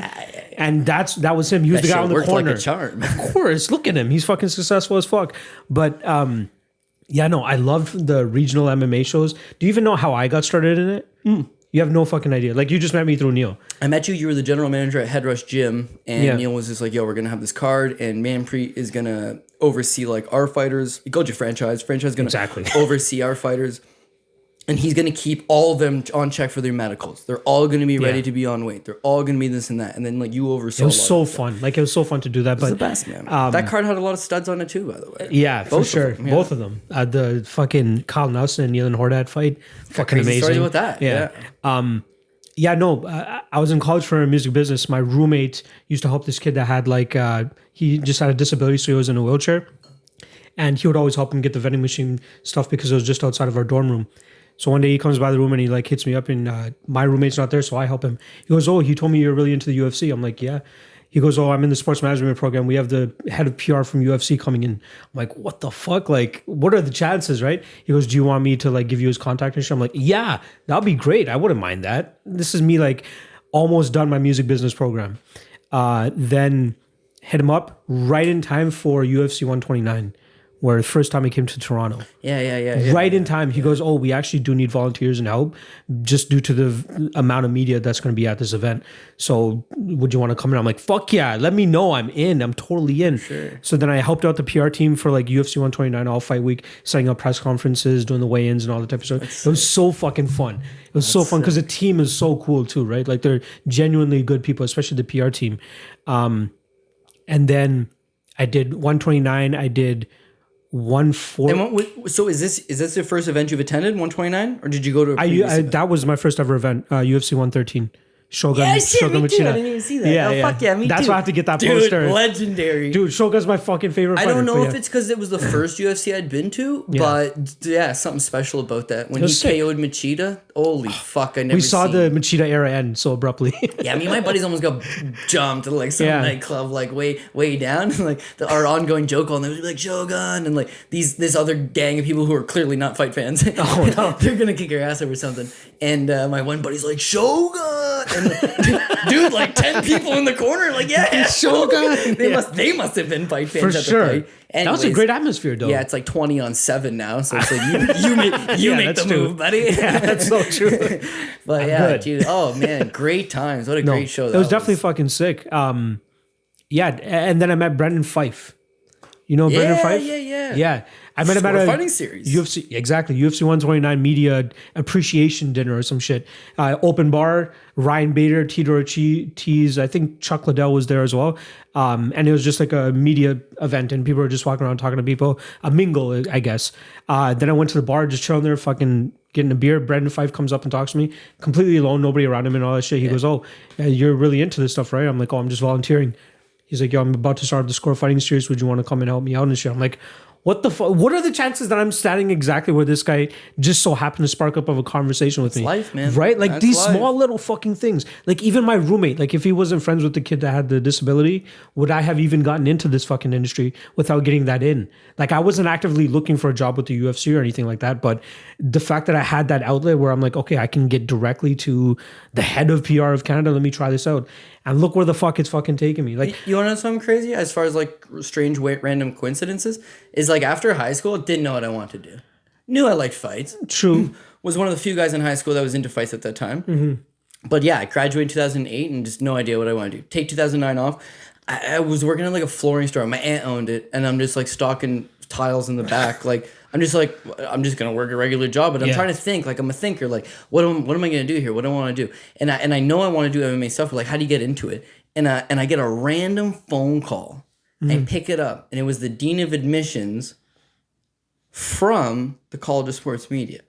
and that was him. He was That the guy shit on the worked corner. like a charm. Of course, look at him. He's fucking successful as fuck. But yeah, no, I love the regional MMA shows. Do you even know how I got started in it? You have no fucking idea. Like, you just met me through Neil. I met you. You were the general manager at Head Rush Gym, and Yeah. Neil was just like, "Yo, we're gonna have this card, and Manpreet is gonna oversee like our fighters. Goju franchise is gonna Exactly. oversee our fighters, and he's gonna keep all of them on check for their medicals. They're all gonna be ready Yeah. to be on weight. They're all gonna be this and that. And then like you oversaw. It was a lot so of stuff. fun. Like, it was so fun to do that. It was But the best, man. That card had a lot of studs on it too, by the way. yeah, for Both of sure. them, yeah. Both of them. The fucking Kyle Nelson and Neil Hordat fight. Fucking Crazy amazing. stories about that. Yeah. Yeah, no, I was in college for music business. My roommate used to help this kid that had like, he just had a disability, so he was in a wheelchair. And he would always help him get the vending machine stuff because it was just outside of our dorm room. So one day he comes by the room and he like hits me up, and my roommate's not there, so I help him. He goes, "Oh, he told me you're really into the UFC." I'm like, "Yeah." He goes, "Oh, I'm in the sports management program. We have the head of PR from UFC coming in." I'm like, "What the fuck? Like, what are the chances, right?" He goes, "Do you want me to like give you his contact and shit?" I'm like, "Yeah, that'll be great. I wouldn't mind that." This is me like almost done my music business program. Then hit him up right in time for UFC 129, where the first time he came to Toronto. Yeah. Right in time. He goes, "Oh, we actually do need volunteers and help just due to the amount of media that's going to be at this event. So would you want to come in?" I'm like, "Fuck yeah, let me know. I'm in. I'm totally in." Sure. So then I helped out the PR team for like UFC 129 All Fight Week, setting up press conferences, doing the weigh-ins and all that type of stuff. It was so fucking fun. It was so fun because the team is so cool too, right? Like, they're genuinely good people, especially the PR team. And then I did 129. I did 140. And so is this the first event you've attended, 129, or did you go to a previous event? That was my first ever event, UFC 113. Shogun. Yeah, shit, Shogun me too. I Machida. didn't even see that. Yeah, Oh, yeah. fuck yeah, me That's too. why I have to get that Dude, poster. legendary. Dude, Shogun's my fucking favorite I fighter. don't know but if yeah. it's because it was the first UFC I'd been to, but yeah, something special about that. When he sick. KO'd Machida, holy fuck, I never We saw seen. the Machida era end so abruptly. Yeah, me and my buddies almost got jumped to like some Yeah. nightclub, like way down. Like our ongoing joke all night was like Shogun, and like this other gang of people who are clearly not fight fans. Oh no, they're gonna kick your ass over something. And my one buddy's like Shogun, and dude, like 10 people in the corner, like yeah, Shogun. They must have been fight fans For at sure. the fight. That was a great atmosphere, though. Yeah, it's like 20-7 now, so it's like you make the true. move, buddy. Yeah, that's so true. But yeah, good. dude. Oh man, great times. What a great show that It was definitely fucking sick. Yeah, and then I met Brendan Fife. You know Brendan Fife? Yeah. I met him at a fighting series. UFC, exactly. UFC 129 media appreciation dinner or some shit. Open bar, Ryan Bader, Tito Tees, I think Chuck Liddell was there as well. And it was just like a media event and people were just walking around talking to people. A mingle, I guess. Then I went to the bar, just chilling there, fucking getting a beer. Brendan Fife comes up and talks to me, completely alone, nobody around him and all that shit. He goes, "Oh, you're really into this stuff, right?" I'm like, "Oh, I'm just volunteering." He's like, "Yo, I'm about to start the Score Fighting Series. Would you want to come and help me out and shit?" I'm like, what the fuck? What are the chances that I'm standing exactly where this guy just so happened to spark up of a conversation with me? Life, man. Right? Like That's these life. small little fucking things. Like even my roommate, like if he wasn't friends with the kid that had the disability, would I have even gotten into this fucking industry without getting that in? Like I wasn't actively looking for a job with the UFC or anything like that, but the fact that I had that outlet where I'm like, okay, I can get directly to the head of PR of Canada. Let me try this out. And look where the fuck it's fucking taking me. Like, You want to know something crazy? As far as like strange, random coincidences, is like after high school, didn't know what I wanted to do. Knew I liked fights. true. Was one of the few guys in high school that was into fights at that time. But yeah, I graduated in 2008 and just no idea what I want to do. Take 2009 off. I was working at like a flooring store. My aunt owned it, and I'm just like stocking tiles in the back. Like I'm just gonna work a regular job, but I'm trying to think. Like I'm a thinker. Like what am I gonna do here? What do I want to do? And I know I want to do MMA stuff. But like how do you get into it? And I get a random phone call. I pick it up, and it was the dean of admissions from the College of Sports Media.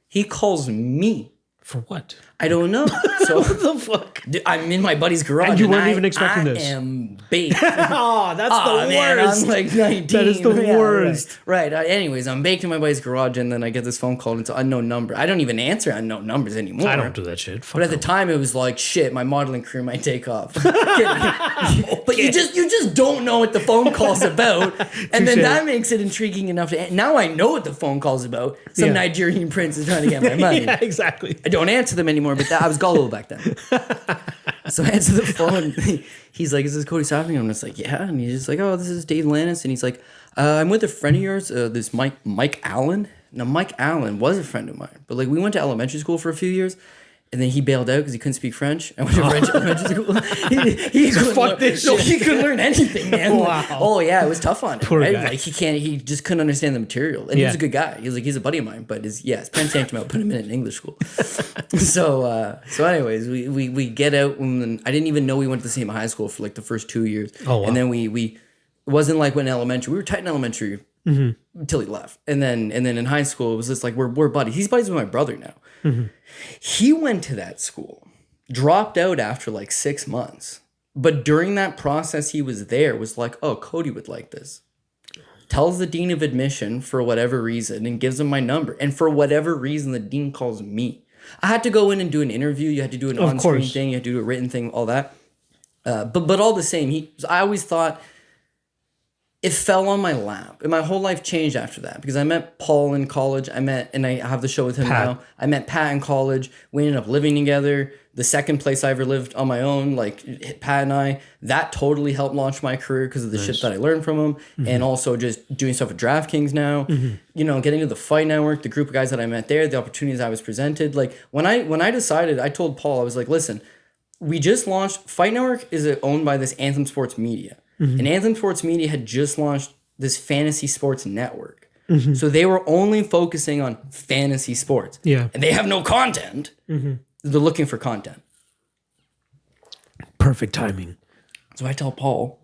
He calls me. For what? I don't know. So What the fuck? dude, I'm in my buddy's garage. And you weren't even expecting this. I am baked. Oh, that's the Man, worst. I'm like 19. That is the worst. Right. Anyways, I'm baked in my buddy's garage, and then I get this phone call into unknown number. I don't even answer unknown numbers anymore. I don't do that shit. Fuck But at the no. time, it was like, shit, my modeling career might take off. But you just don't know what the phone call's about. And then Touche. that makes it intriguing enough to... Now I know what the phone call's about. Some Yeah. Nigerian prince is trying to get my money. Yeah, exactly. I don't answer them anymore, but I was gullible back then. So I answer the phone. He's like, "Is this Cody Saftic?" I'm just like, "Yeah." And he's just like, "Oh, this is Dave Lannis." And he's like, "I'm with a friend of yours, this Mike Allen." Now, Mike Allen was a friend of mine, but like we went to elementary school for a few years. And then he bailed out because he couldn't speak French. I went to French elementary school. He couldn't Fuck this shit. he couldn't learn anything, man. Wow. Oh yeah, it was tough on him. Poor right? guy. Like he just couldn't understand the material. And he was a good guy. He's a buddy of mine, but his parents yanked him out, put him in an English school. So anyways, we get out and I didn't even know we went to the same high school for like the first 2 years. Oh, wow. And then we it wasn't like when elementary. We were tight in elementary until he left. And then in high school it was just like we're buddies. He's buddies with my brother now. He went to that school, dropped out after like 6 months. But during that process he was there, was like, "Oh, Cody would like this." Tells the dean of admission for whatever reason and gives him my number. And for whatever reason, the dean calls me. I had to go in and do an interview. You had to do an on-screen thing. You had to do a written thing, all that. But all the same, I always thought it fell on my lap. And my whole life changed after that because I met Paul in college. And I have the show with him now. I met Pat in college. We ended up living together. The second place I ever lived on my own, like Pat and I, that totally helped launch my career because of the shit that I learned from him. And also just doing stuff with Draftkings now, you know, getting to the Fight Network, the group of guys that I met there, the opportunities I was presented. Like when I decided, I told Paul, I was like, "Listen, we just launched, Fight Network is owned by this Anthem Sports Media. And Anthem Sports Media had just launched this fantasy sports network. So they were only focusing on fantasy sports. Yeah. And they have no content. They're looking for content. Perfect timing. So I tell Paul.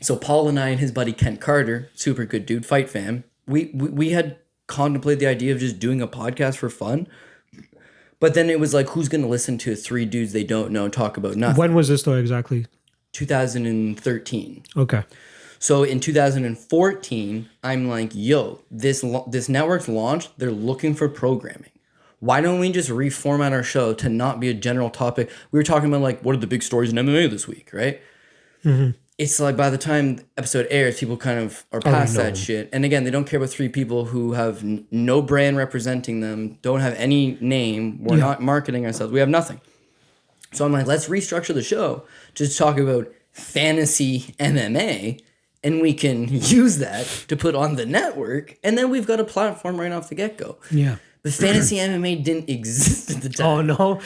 So Paul and I and his buddy Kent Carter, super good dude, fight fan, we had contemplated the idea of just doing a podcast for fun. But then it was like, who's going to listen to three dudes they don't know talk about nothing? When was this though exactly? 2013. Okay. So in 2014, I'm like, yo, this network's launched. They're looking for programming. Why don't we just reformat our show to not be a general topic? We were talking about like, what are the big stories in MMA this week, right? Mm-hmm. It's like by the time the episode airs, people kind of are past that shit. And again, they don't care about three people who have no brand representing them, don't have any name. We're not marketing ourselves. We have nothing. So I'm like, let's restructure the show. Just talk about fantasy MMA, and we can use that to put on the network. And then we've got a platform right off the get-go. Yeah. But fantasy MMA didn't exist at the time. Oh, no.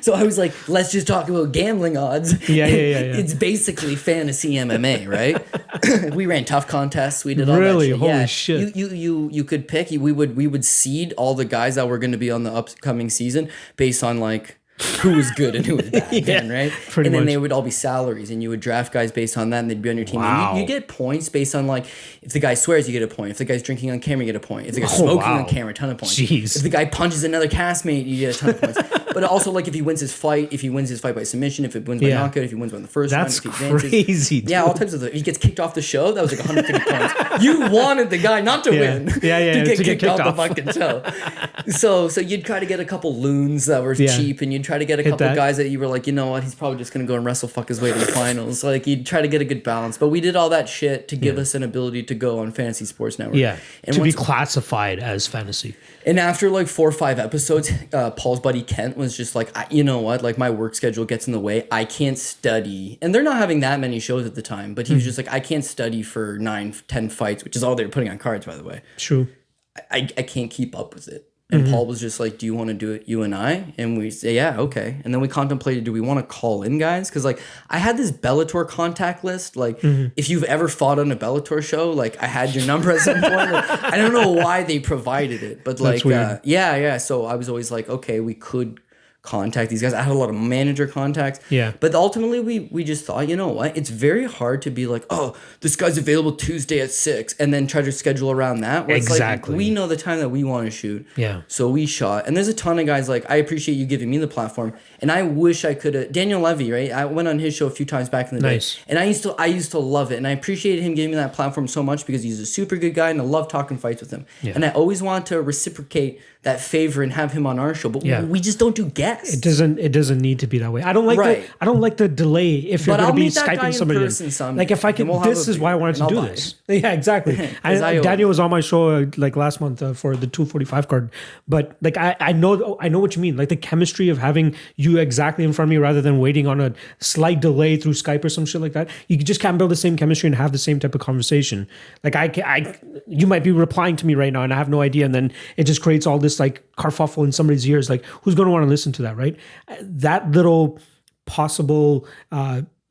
So I was like, let's just talk about gambling odds. Yeah. It's basically fantasy MMA, right? We ran tough contests. We did all that shit. Holy shit. You could pick. We would seed all the guys that were going to be on the upcoming season based on like who was good and who was bad, then, right? And then they would all be salaries, and you would draft guys based on that, and they'd be on your team. Wow. And you get points based on like if the guy swears, you get a point. If the guy's drinking on camera, you get a point. If the guy's smoking on camera, a ton of points. Jeez. If the guy punches another castmate, you get a ton of points. But also like if he wins his fight by submission, if it wins by knockout, if he wins by the first round, if he advances. Crazy. Dude. Yeah, all types of. If he gets kicked off the show, that was like 150 points. You wanted the guy not to win. To get kicked off the fucking show. So you'd try to get a couple loons that were cheap, and you'd try to get a couple guys that you were like, you know what, he's probably just gonna go and wrestle fuck his way to the finals. Like you'd try to get a good balance. But we did all that shit to give us an ability to go on Fantasy Sports Network. Yeah. And to be classified as fantasy. And after like 4 or 5 episodes, Paul's buddy Kent was just like, you know what, like my work schedule gets in the way. I can't study. And they're not having that many shows at the time, but he was just like, I can't study for 9-10 fights, which is all they were putting on cards, by the way. True. I can't keep up with it. And Paul was just like, do you want to do it, you and I? And we say, yeah, okay. And then we contemplated, do we want to call in guys? Because like I had this Bellator contact list. Like if you've ever fought on a Bellator show, like I had your number at some point. Like, I don't know why they provided it, but like, yeah. So I was always like, okay, we could contact these guys. I had a lot of manager contacts. Yeah. But ultimately we just thought, you know what? It's very hard to be like, oh, this guy's available Tuesday at 6 and then try to schedule around that. Where exactly. It's like, we know the time that we want to shoot. Yeah. So we shot. And there's a ton of guys like, I appreciate you giving me the platform. And I wish I could have. Daniel Levy, right? I went on his show a few times back in the day. And I used to love it. And I appreciated him giving me that platform so much because he's a super good guy and I love talking fights with him. Yeah. And I always want to reciprocate that favor and have him on our show. But we just don't do guests. It doesn't need to be that way. I don't like the delay if you're going to be Skyping somebody. Like if I can, this is why I wanted to do this. Yeah, exactly. Daniel was on my show like last month for the 245 card. But like I know what you mean. Like the chemistry of having you exactly in front of me rather than waiting on a slight delay through Skype or some shit like that. You just can't build the same chemistry and have the same type of conversation. Like you might be replying to me right now and I have no idea, and then it just creates all this like kerfuffle in somebody's ears. Like who's going to want to listen to that, right? That little possible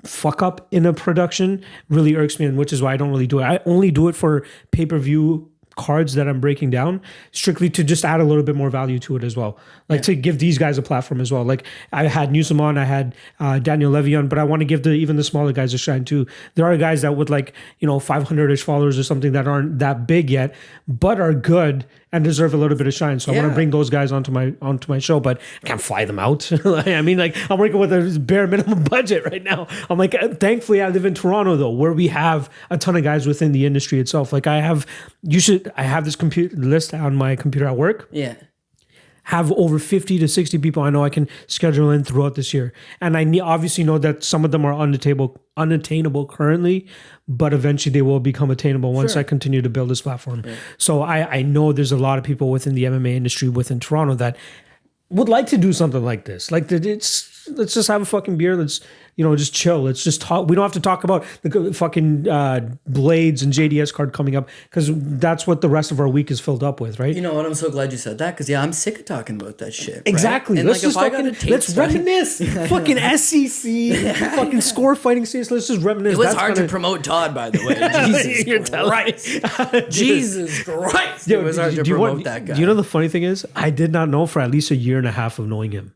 fuck up in a production really irks me, and which is why I don't really do it. I only do it for pay-per-view cards that I'm breaking down, strictly to just add a little bit more value to it as well. Like to give these guys a platform as well. Like I had Newsom on, I had Daniel Levy on, but I want to give even the smaller guys a shine too. There are guys that would 500-ish followers or something that aren't that big yet, but are good and deserve a little bit of shine. So I want to bring those guys onto my show, but I can't fly them out. I mean, like I'm working with a bare minimum budget right now. I'm like, thankfully I live in Toronto though, where we have a ton of guys within the industry itself. Like I have this computer list on my computer at work. Yeah. Have over 50 to 60 people I know I can schedule in throughout this year. And I obviously know that some of them are unattainable currently, but eventually they will become attainable once I continue to build this platform. Yeah. So I know there's a lot of people within the MMA industry within Toronto that would like to do something like this. Like let's just have a fucking beer. Let's just chill. Let's just talk. We don't have to talk about the fucking Blades and JDS card coming up, because that's what the rest of our week is filled up with, right? You know what? I'm so glad you said that, because I'm sick of talking about that shit. Exactly. Right? Let's let's reminisce. Fucking SEC, fucking score fighting series. Let's just reminisce. It was hard to promote Todd, by the way. Jesus Christ. Jesus Christ. It was hard to promote that guy. Do you know the funny thing is, I did not know for at least a year and a half of knowing him.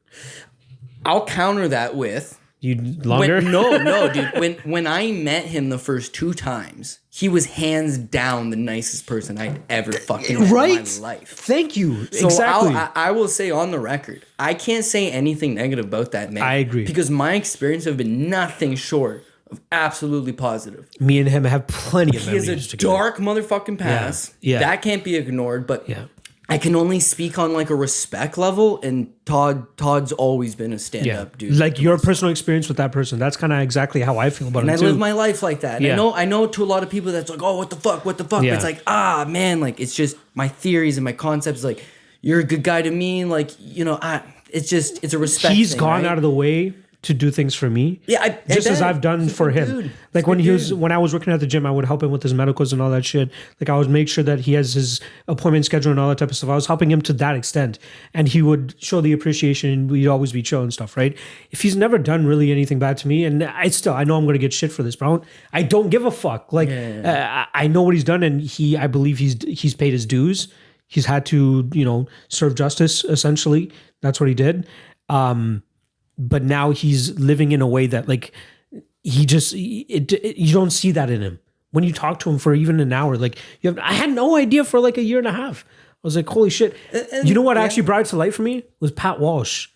I'll counter that with, You longer? No, dude. When I met him the first 2 times, he was hands down the nicest person I'd ever fucking met in my life. Thank you. So exactly. I will say on the record, I can't say anything negative about that man. I agree. Because my experience have been nothing short of absolutely positive. Me and him have plenty of memories He has a together. dark motherfucking past. Yeah. That can't be ignored, but Yeah. I can only speak on like a respect level, and Todd's always been a stand-up dude. Like your personal experience with that person. That's kind of exactly how I feel about And it I too. live my life like that. And Yeah. I know to a lot of people that's like, oh, what the fuck? But Yeah. it's like, man, like it's just my theories and my concepts. Like, you're a good guy to me. Like, it's a respect. He's thing, gone right? out of the way to do things for me. Yeah, just as I've done for him. Dude. Like when I was working at the gym, I would help him with his medicals and all that shit. Like I would make sure that he has his appointment schedule and all that type of stuff. I was helping him to that extent, and he would show the appreciation, and we'd always be chill and stuff, right? If he's never done really anything bad to me, and I know I'm going to get shit for this, but I don't give a fuck. Like I know what he's done, and I believe he's paid his dues. He's had to serve justice essentially. That's what he did. But now he's living in a way that like you don't see that in him when you talk to him for even an hour. Like I had no idea for like a year and a half. I was like, holy shit. You know what actually brought it to life for me was Pat Walsh.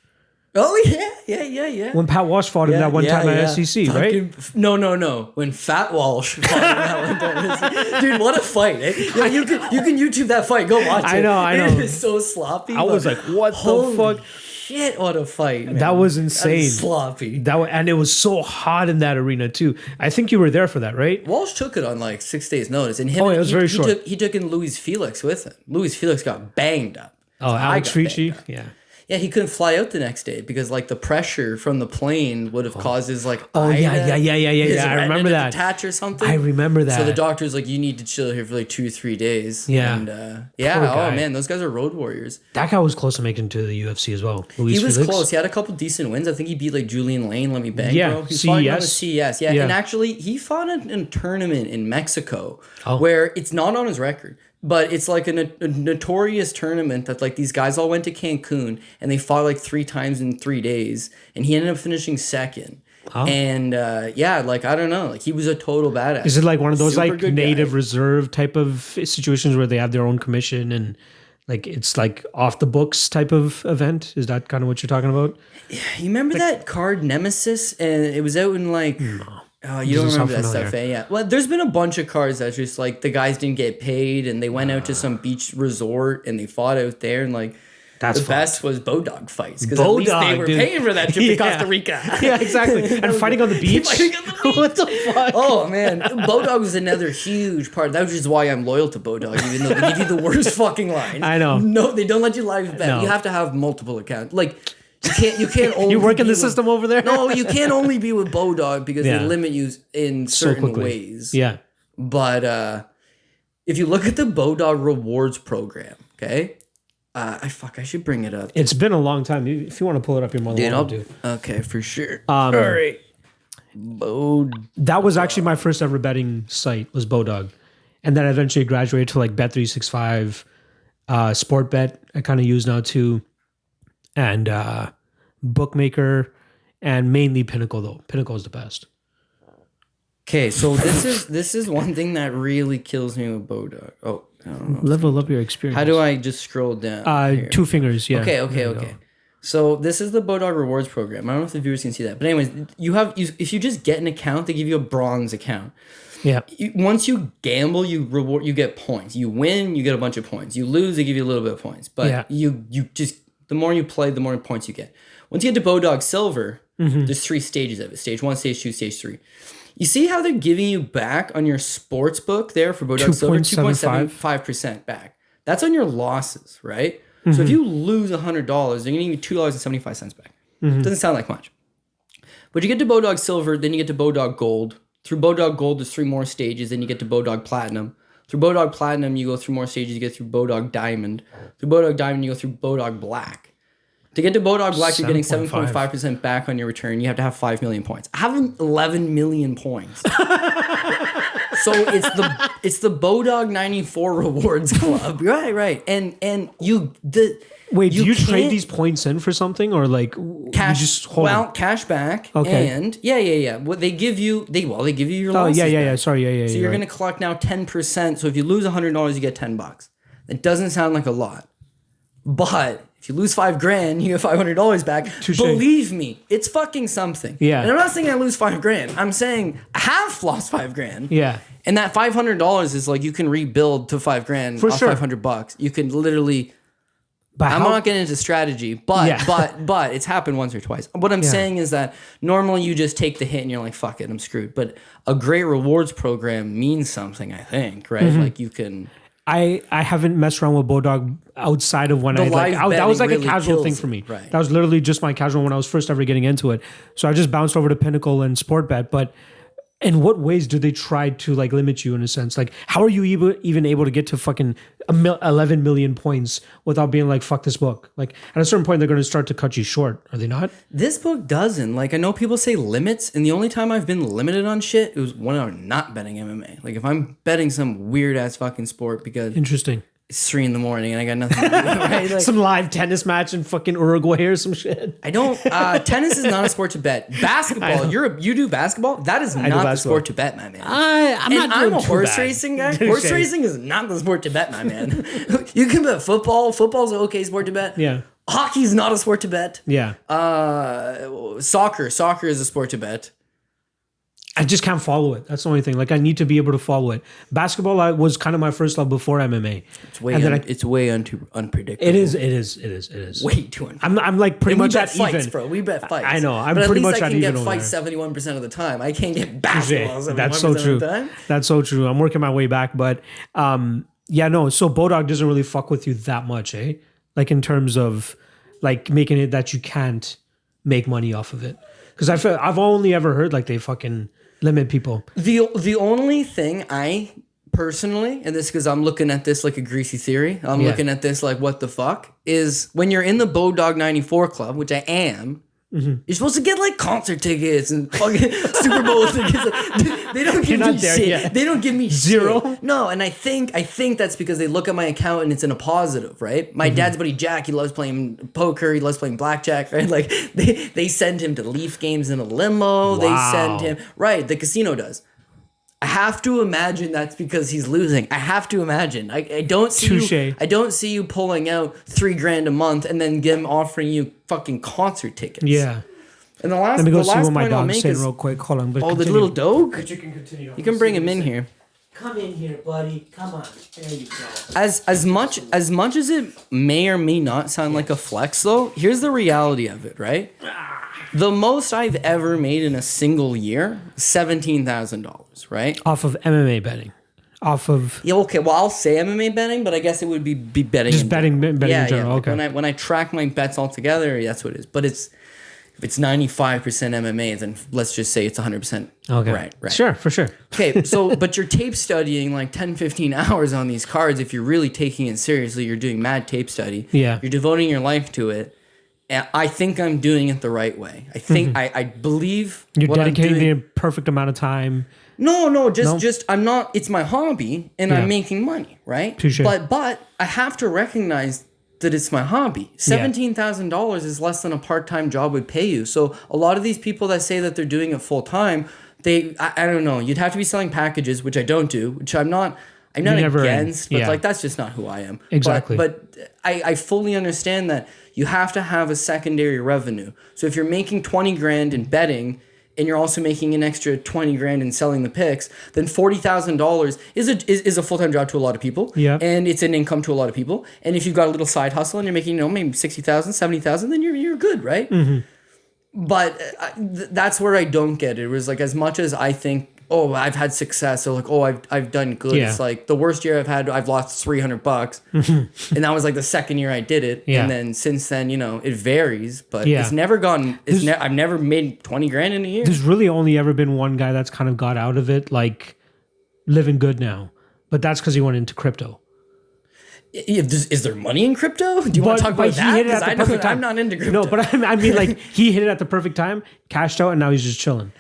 Oh yeah. When Pat Walsh fought him that one time at SEC, right? No. When Fat Walsh fought him that one, dude, what a fight! Eh? You can YouTube that fight. Go watch it. I know. It is so sloppy. I was like, what the fuck? Shit, what a fight, man. That was insane. That sloppy. And it was so hot in that arena too. I think you were there for that, right? Walsh took it on like 6 days notice. And it was very short. He took in Luis Felix with him. Luis Felix got banged up. Oh, Alex Ricci? Yeah. Yeah, he couldn't fly out the next day because like the pressure from the plane would have caused his like I remember that. Detach or something. I remember that. So the doctor's like, you need to chill here for like 2-3 days. Yeah. And oh man, those guys are road warriors. That guy was close to making it to the UFC as well. He was close. He had a couple decent wins. I think he beat like Julian Lane. Let me bang, bro. He fought on the CES. Yeah. And actually, he fought in a tournament in Mexico where it's not on his record. But it's like a notorious tournament that like these guys all went to Cancun and they fought like 3 times in 3 days, and he ended up finishing second. And like I don't know, like he was a total badass. Is it like one of those like native reserve type of situations where they have their own commission and like it's like off the books type of event? Is that kind of what you're talking about? Yeah, you remember that card Nemesis, and it was out in like. No. Oh, you don't remember that stuff, eh? Yeah. Well, there's been a bunch of cards that's just like the guys didn't get paid and they went out to some beach resort and they fought out there, and like the best was Bodog fights because at least they were paying for that trip to Costa Rica. Yeah, exactly. And fighting on the beach. What the fuck? Oh man, Bodog was another huge part. That was just why I'm loyal to Bodog, even though they give you the worst fucking line. I know. No, they don't let you live bet. No. You have to have multiple accounts. Like. You can't only. You work in the system over there? No, you can't only be with Bodog because they limit you in certain ways. Yeah. But if you look at the Bodog rewards program, okay? I should bring it up. It's been a long time. If you want to pull it up, you're more than welcome to. Okay, for sure. All right. That was actually my first ever betting site was Bodog. And then I eventually graduated to like Bet365, Sportbet I kind of use now too. And Bookmaker, and mainly Pinnacle though. Pinnacle is the best. Okay, so this is one thing that really kills me with Bodog. Oh, I don't know. Level up your experience. How do I just scroll down? 2 fingers, yeah. Okay. So this is the Bodog rewards program. I don't know if the viewers can see that, but anyways, if you just get an account, they give you a bronze account. Yeah. Once you gamble, you get points. You win, you get a bunch of points. You lose, they give you a little bit of points. But you just the more you play, the more points you get. Once you get to Bodog Silver, there's 3 stages of it. Stage 1, Stage 2, Stage 3. You see how they're giving you back on your sports book there for Bodog Silver? 2.75% back. That's on your losses, right? So if you lose $100, they're going to give you $2.75 back. Doesn't sound like much. But you get to Bodog Silver, then you get to Bodog Gold. Through Bodog Gold, there's 3 more stages. Then you get to Bodog Platinum. Through Bodog Platinum, you go through more stages. You get through Bodog Diamond. Through Bodog Diamond, you go through Bodog Black. To get to Bodog Black, you're getting 7.5% back on your return. You have to have 5 million points. I have 11 million points. So it's the Bodog 94 Rewards Club. Right. And Wait, do you trade can't- these points in for something, or like cash? you just hold them? Cash back. Okay. And yeah. What they give you, they give you your Oh losses. yeah. back. Sorry, yeah. So you're gonna collect now 10%. So if you lose $100, you get $10. It doesn't sound like a lot, but if you lose $5,000, you get $500 back. Touché. Believe me, it's fucking something. Yeah. And I'm not saying I lose $5,000. I'm saying I have lost $5,000. Yeah. And that $500 is like you can rebuild to $5,000 For off sure. $500. You can literally. But I'm not getting into strategy, but but it's happened once or twice. What I'm saying is that normally you just take the hit and you're like, fuck it, I'm screwed. But a great rewards program means something, I think, right? Mm-hmm. Like you can. I haven't messed around with Bodog outside of when The I like live that was like betting a casual really thing kills for me. it, right. That was literally just my casual when I was first ever getting into it. So I just bounced over to Pinnacle and Sportbet. But in what ways do they try to like limit you in a sense? Like how are you even able to get to fucking 11 million points without being like fuck this book? Like at a certain point they're going to start to cut you short. Are they not? This book doesn't. Like I know people say limits, and the only time I've been limited on shit it was when I'm not betting MMA. Like if I'm betting some weird ass fucking sport because Interesting. it's 3 a.m. and I got nothing to do, right? Like, Some live tennis match in fucking Uruguay or some shit. I don't. Tennis is not a sport to bet. Basketball, you do basketball. That is not the basketball. sport to bet, my man. I'm And not I'm doing a too horse bad. racing guy. Horse racing is not the sport to bet, my man. You can bet football. Football's an okay sport to bet. Yeah. Hockey's not a sport to bet. Yeah. Soccer is a sport to bet. I just can't follow it. That's the only thing. Like I need to be able to follow it. Basketball was kind of my first love before MMA. It's way unpredictable. It is. Way too unpredictable. I'm like pretty And we much bet at fights, even. bro. We bet fights. I know. I'm but pretty at much least I at can even get over fights there. 71% of the time. I can't get basketball 71% That's so true. of the time. That's so true. I'm working my way back, but yeah, no. So Bodog doesn't really fuck with you that much, eh? Like in terms of like making it that you can't make money off of it. Because I've only ever heard like they fucking limit people. The only thing I personally, and this because I'm looking at this like a greasy theory, I'm looking at this like what the fuck, is when you're in the Bodog 94 club, which I am, you're supposed to get like concert tickets and fucking Super Bowl tickets. Like, they don't give me shit. Yet. They don't give me Zero? shit. No, and I think that's because they look at my account and it's in a positive, right? My dad's buddy Jack, he loves playing poker, he loves playing blackjack, right? Like they send him to Leaf games in a limo. Wow. They send him right. The casino does. I have to imagine that's because he's losing. I have to imagine. I don't see Touche. you. I don't see you pulling out $3,000 a month and then them offering you fucking concert tickets. Yeah. And the last, Let me go see what my point I'll dog's make saying is real quick. Hold on. But the continue. little dog. You can continue. You can bring him in here. Come in here, buddy. Come on. There you go. As much as it may or may not sound like a flex, though, here's the reality of it, right? The most I've ever made in a single year, $17,000, right? Off of MMA betting. Off of Yeah, okay. Well, I'll say MMA betting, but I guess it would be betting. just in betting in general. Like Okay. when I track my bets all together, that's what it is. But if it's 95% MMA, then let's just say it's 100%. Okay. Right. Sure, for sure. Okay, so but you're tape studying like 10, 15 hours on these cards. If you're really taking it seriously, you're doing mad tape study. Yeah. You're devoting your life to it. And I think I'm doing it the right way. I think I believe You're what I'm dedicating doing. the perfect amount of time. No, just I'm not. It's my hobby, and Yeah. I'm making money, right? Touché. But I have to recognize that it's my hobby. $17,000 is less than a part-time job would pay you. So a lot of these people that say that they're doing it full time, I don't know. You'd have to be selling packages, which I don't do, which I'm not never against, but yeah. like that's just not who I am. Exactly. But I fully understand that you have to have a secondary revenue. So if you're making $20,000 in betting and you're also making an extra $20,000 in selling the picks, then $40,000 is a full-time job to a lot of people. Yeah. And it's an income to a lot of people. And if you've got a little side hustle and you're making, maybe $60,000, $70,000, then you're good, right? Mm-hmm. But that's where I don't get it. It was like as much as I think, oh, I've had success, or like, oh, I've done good. Yeah. It's like the worst year I've had, I've lost $300, and that was like the second year I did it. Yeah. And then since then, it varies, but Yeah. it's never gone. I've never made $20,000 in a year. There's really only ever been one guy that's kind of got out of it, like living good now. But that's because he went into crypto. Is there money in crypto? Do you want to talk about that? Because I know that I'm not into crypto. No, but I mean, like, he hit it at the perfect time, cashed out, and now he's just chilling.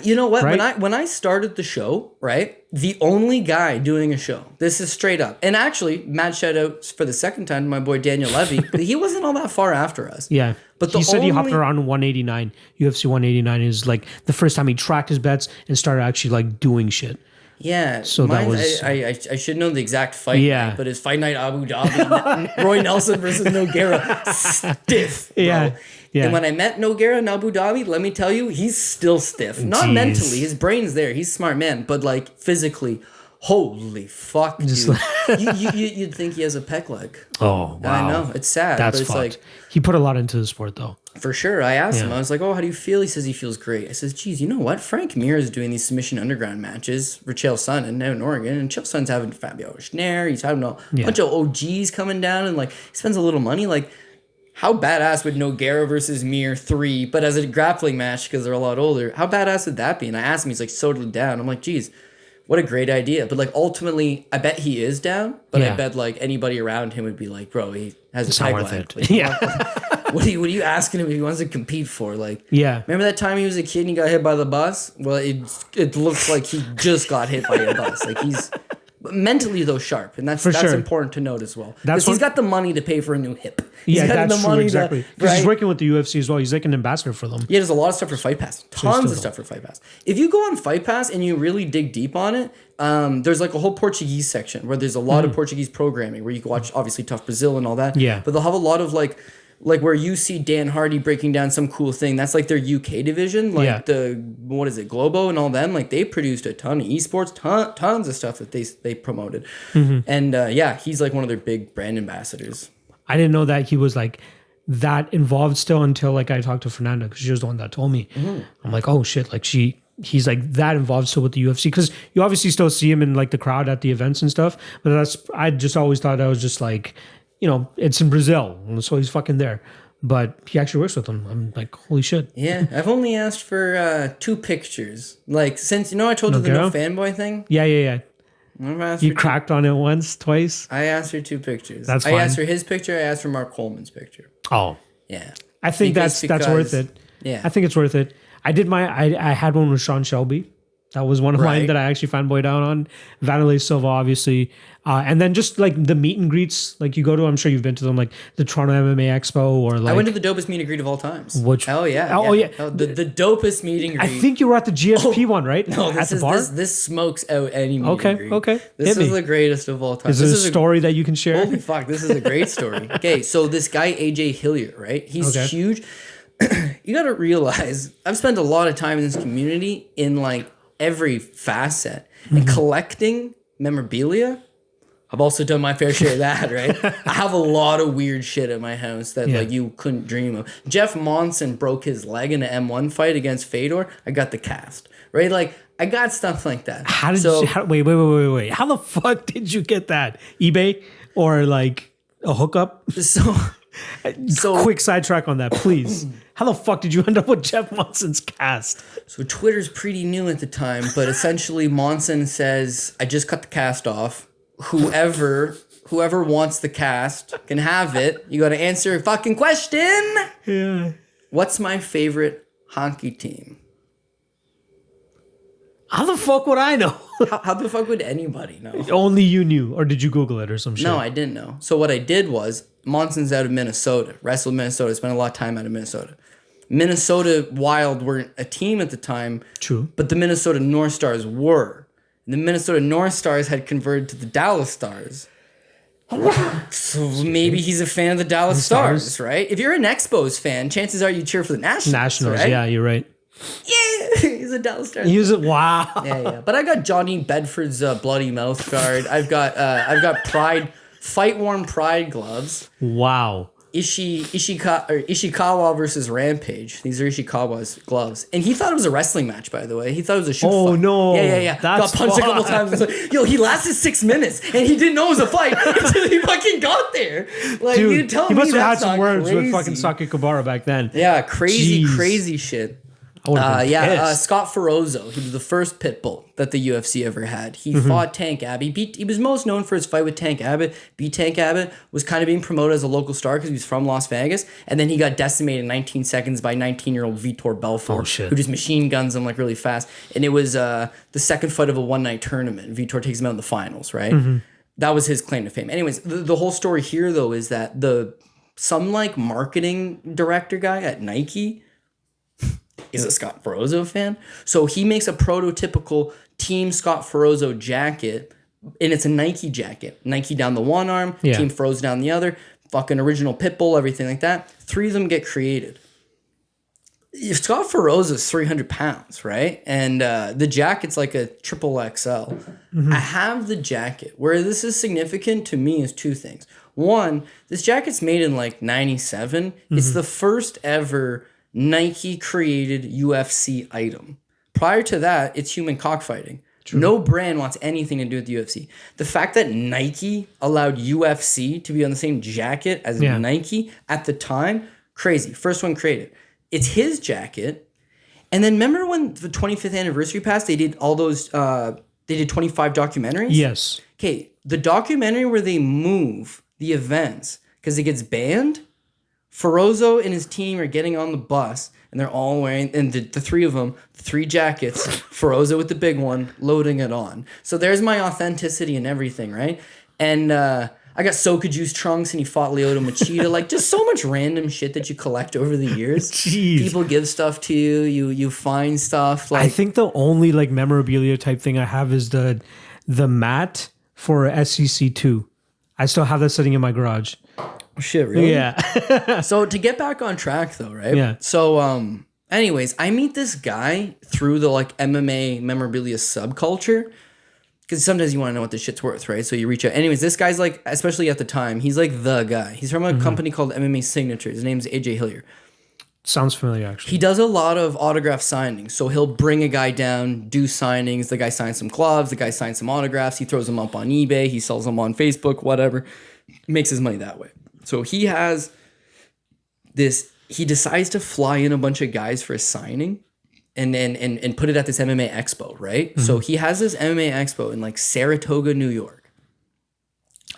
You know what? Right? When I started the show, right, the only guy doing a show, this is straight up, and actually, mad shout out for the second time to my boy Daniel Levy, but he wasn't all that far after us. Yeah. But he said he hopped around 189. UFC 189 is like the first time he tracked his bets and started actually like doing shit. Yeah, so that was I should know the exact fight night, but his fight night Abu Dhabi, Roy Nelson versus Nogueira, stiff, bro. Yeah. And when I met Nogueira in Abu Dhabi, let me tell you, he's still stiff. Not mentally, his brain's there. He's a smart man, but like physically, holy fuck, dude. You'd think he has a pec leg. Oh, wow. I know, it's sad. That's but it's fucked. like, he put a lot into the sport, though. For sure. I asked him, I was like, oh, how do you feel? He says he feels great. I says, geez, you know what? Frank Mir is doing these Submission Underground matches for Chael Sonnen now in Oregon, and Chael Sonnen's having Fabio Schneer. He's having a bunch of OGs coming down, and like he spends a little money. Like, how badass would Nogueira versus Mir 3, but as a grappling match because they're a lot older? How badass would that be? And I asked him, he's like, totally down. I'm like, geez, what a great idea. But like ultimately, I bet he is down, but I bet like anybody around him would be like, bro, he has a peg leg. Like, what are you asking him if he wants to compete for? Like, remember that time he was a kid and he got hit by the bus? Well, it looks like he just got hit by a bus. Like he's mentally though sharp, and that's important to note as well. Because he's got the money to pay for a new hip. He's got that's the money true, exactly. Because he's working with the UFC as well. He's like an ambassador for them. Yeah, there's a lot of stuff for Fight Pass. Tons of stuff for Fight Pass. If you go on Fight Pass and you really dig deep on it, there's like a whole Portuguese section where there's a lot of Portuguese programming where you can watch obviously Tough Brazil and all that. Yeah. But they'll have a lot of like where you see Dan Hardy breaking down some cool thing. That's like their UK division, like what is it, Globo and all them. Like they produced a ton of esports, tons of stuff that they promoted. And he's like one of their big brand ambassadors. I didn't know that he was like that involved still until like I talked to Fernanda because she was the one that told me. I'm like, oh shit, like he's like that involved still with the UFC because you obviously still see him in like the crowd at the events and stuff. But I just always thought that was just like, you know, it's in Brazil, so he's fucking there. But he actually works with them. I'm like, holy shit. Yeah, I've only asked for 2 pictures. Like, since, you know, I told you the no fanboy thing? Yeah. You cracked on it once, twice? I asked for 2 pictures. That's fine. I asked for his picture. I asked for Mark Coleman's picture. Oh. Yeah. I think that's worth it. Yeah. I think it's worth it. I had one with Sean Shelby. That was one of mine that I actually fanboyed out on. Vanderlei Silva, obviously. And then just like the meet and greets, like you go to, I'm sure you've been to them, like the Toronto MMA Expo or like. I went to the dopest meet and greet of all times. Which? Oh, yeah. Oh, the dopest meet and greet. I think you were at the GSP one, right? No, this smokes out any meet and greet. Okay. This is the greatest of all time. Is this a story that you can share? Holy fuck, this is a great story. Okay, so this guy, AJ Hillier, right? He's huge. You got to realize, I've spent a lot of time in this community in like every facet and collecting memorabilia. I've also done my fair share of that, right? I have a lot of weird shit at my house that like you couldn't dream of. Jeff Monson broke his leg in an M1 fight against Fedor. I got the cast, right? Like I got stuff like that. Wait. How the fuck did you get that? eBay or like a hookup? So quick sidetrack on that, please. How the fuck did you end up with Jeff Monson's cast? So Twitter's pretty new at the time, but essentially Monson says, I just cut the cast off. Whoever wants the cast can have it. You got to answer a fucking question. Yeah. What's my favorite hockey team? How the fuck would I know? How the fuck would anybody know? Only you knew, or did you Google it or some shit? No, I didn't know. So what I did was, Monson's out of Minnesota, wrestled Minnesota, spent a lot of time out of Minnesota. Minnesota Wild weren't a team at the time. True. But the Minnesota North Stars were. And the Minnesota North Stars had converted to the Dallas Stars. So maybe he's a fan of the Dallas Stars, right? If you're an Expos fan, chances are you cheer for the Nationals, right? Yeah, you're right. Yeah, he's a Dallas Stars. Wow. Yeah. But I got Johnny Bedford's bloody mouth guard. I've got Pride, fight worn Pride gloves. Wow. Ishikawa versus Rampage. These are Ishikawa's gloves. And he thought it was a wrestling match, by the way. He thought it was a shoot fight. Oh, no. Yeah. Got punched a couple times. He's like, yo, he lasted 6 minutes, and he didn't know it was a fight until he fucking got there. Like, dude, you tell me he must have had that's some words crazy. with fucking Saki Kabara back then. Yeah, crazy shit. I would have been pissed. Scott Ferozzo. He was the first pit bull that the UFC ever had. He fought Tank Abbott. He was most known for his fight with Tank Abbott. Beat Tank Abbott, was kind of being promoted as a local star because he was from Las Vegas. And then he got decimated in 19 seconds by 19-year-old Vitor Belfort, who just machine guns him like really fast. And it was the second fight of a one-night tournament. Vitor takes him out in the finals, right? That was his claim to fame. Anyways, the whole story here, though, is that some like marketing director guy at Nike is a Scott Ferozzo fan. So he makes a prototypical Team Scott Ferozzo jacket, and it's a Nike jacket. Nike down the one arm, Team Ferozzo down the other, fucking original Pitbull, everything like that. 3 of them get created. Scott Ferozzo is 300 pounds, right? And the jacket's like a triple XL. I have the jacket. Where this is significant to me is 2 things. One, this jacket's made in like 97. It's the first ever Nike created UFC item. Prior to that, it's human cockfighting. True. No brand wants anything to do with the UFC. The fact that Nike allowed UFC to be on the same jacket as Nike at the time, crazy. First one created. It's his jacket. And then remember when the 25th anniversary passed, they did all those, they did 25 documentaries? Yes. Okay, the documentary where they move the events because it gets banned, Ferozzo and his team are getting on the bus, and they're all wearing, and the 3 of them, 3 jackets, Ferozzo with the big one, loading it on. So there's my authenticity and everything, right? And I got Soka Juice trunks, and he fought Lyoto Machida. Like, just so much random shit that you collect over the years. Jeez. People give stuff to you. You find stuff. Like, I think the only like memorabilia type thing I have is the mat for SEC2. I still have that sitting in my garage. Shit, really? Yeah. So to get back on track though, right? Yeah. So anyways, I meet this guy through the like MMA memorabilia subculture. Because sometimes you want to know what this shit's worth, right? So you reach out. Anyways, this guy's like, especially at the time, he's like the guy. He's from a company called MMA Signatures. His name's AJ Hillier. Sounds familiar, actually. He does a lot of autograph signings. So he'll bring a guy down, do signings. The guy signs some gloves. The guy signs some autographs. He throws them up on eBay. He sells them on Facebook, whatever. Makes his money that way. So he has this, he decides to fly in a bunch of guys for a signing and put it at this MMA expo, right? So he has this MMA expo in like Saratoga, New York.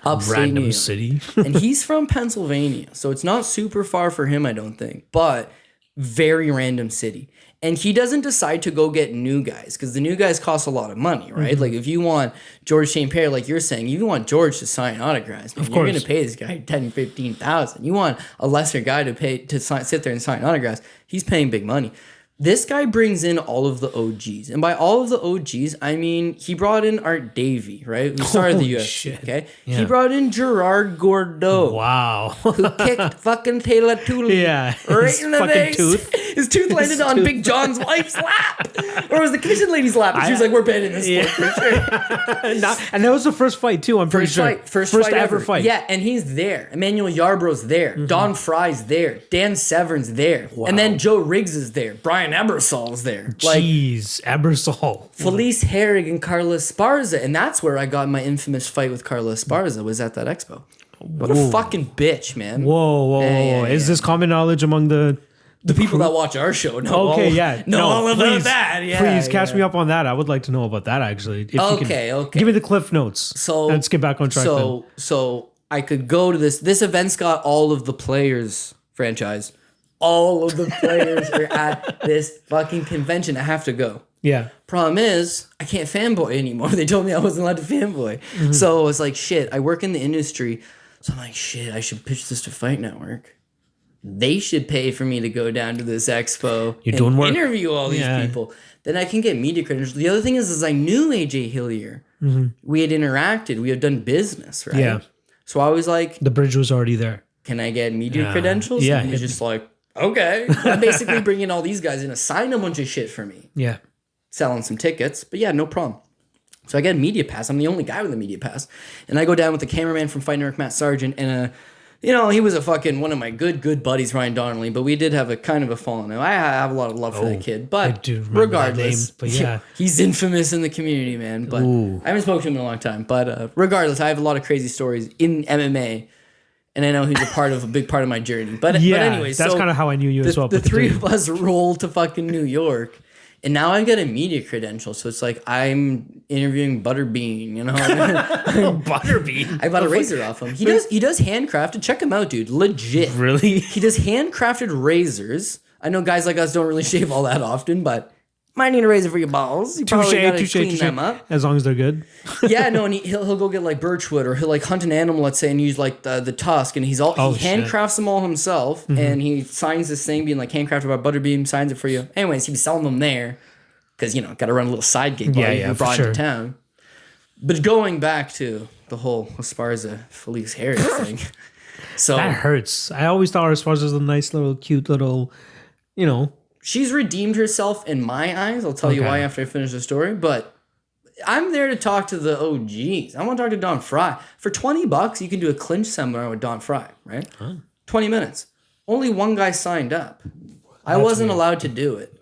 Upstate Random New York. city. And he's from Pennsylvania. So it's not super far for him, I don't think. But very random city. And he doesn't decide to go get new guys because the new guys cost a lot of money, right? Like if you want George St. Pierre, like you're saying, you want George to sign autographs, man, you're going to pay this guy 10, 15,000. You want a lesser guy to pay to sit there and sign autographs. He's paying big money. This guy brings in all of the OGs. And by all of the OGs, I mean, he brought in Art Davey, right? Who started the UFC, shit. okay? Yeah. He brought in Gerard Gordeau. Wow. Who kicked fucking Taylor Tooley right in the face. His tooth landed on Big John's wife's lap. Or it was the kitchen lady's lap. And she was like, we're banning this sport for sure. And that was the first fight, too, I'm pretty sure. First fight ever fight. Yeah, and he's there. Emmanuel Yarbrough's there. Don Fry's there. Dan Severn's there. Wow. And then Joe Riggs is there. Brian Ebersol's there. Like, Jeez, Ebersol. Felice Herrig and Carla Esparza. And that's where I got my infamous fight with Carla Esparza, was at that expo. What a fucking bitch, man. Whoa. Is this common knowledge among the people that watch our show? Know okay, all about that. Yeah, please catch me up on that. I would like to know about that, actually. If okay. Give me the cliff notes. So let's get back on track then. So I could go to this. This event's got all of the players franchise. All of the players are at this fucking convention. I have to go. Yeah. Problem is, I can't fanboy anymore. They told me I wasn't allowed to fanboy. So I was like, shit, I work in the industry. So I'm like, shit, I should pitch this to Fight Network. They should pay for me to go down to this expo and interview all these people. Then I can get media credentials. The other thing is I knew AJ Hillier. We had interacted. We had done business, right? Yeah. So I was like, the bridge was already there. Can I get media credentials? Yeah. And he's just like, okay. I'm basically bringing all these guys in to sign a bunch of shit for me. Yeah. Selling some tickets. But yeah, no problem. So I get a media pass. I'm the only guy with a media pass. And I go down with the cameraman from Fight Network, Matt Sargent, and he was a fucking one of my good buddies, Ryan Donnelly, but we did have a kind of a falling out. I have a lot of love for that kid. But regardless, but yeah. He's infamous in the community, man. But I haven't spoken to him in a long time. But regardless, I have a lot of crazy stories in MMA. And I know he's a big part of my journey. But anyways, that's kind of how I knew you as well. The three of us rolled to fucking New York. And now I've got a media credential, so it's like I'm interviewing Butterbean, you know? Butterbean? I bought a razor off him. He does handcrafted. Check him out, dude. Legit. Really? He does handcrafted razors. I know guys like us don't really shave all that often, but might need a razor for your balls. You probably gotta clean them up. As long as they're good. Yeah, no, and he'll go get like birchwood, or he'll like hunt an animal, let's say, and use like the tusk, and he handcrafts them all himself, and he signs this thing being like handcrafted by Butterbean, signs it for you. Anyways, he'd be selling them there because got to run a little side gig while you brought into town. But going back to the whole Esparza Felice Harris thing, so that hurts. I always thought Esparza was a nice little, cute little, She's redeemed herself in my eyes. I'll tell you why after I finish the story. But I'm there to talk to the OGs. I want to talk to Don Fry. For $20, you can do a clinch seminar with Don Fry, right? Huh. 20 minutes. Only one guy signed up. I wasn't allowed to do it.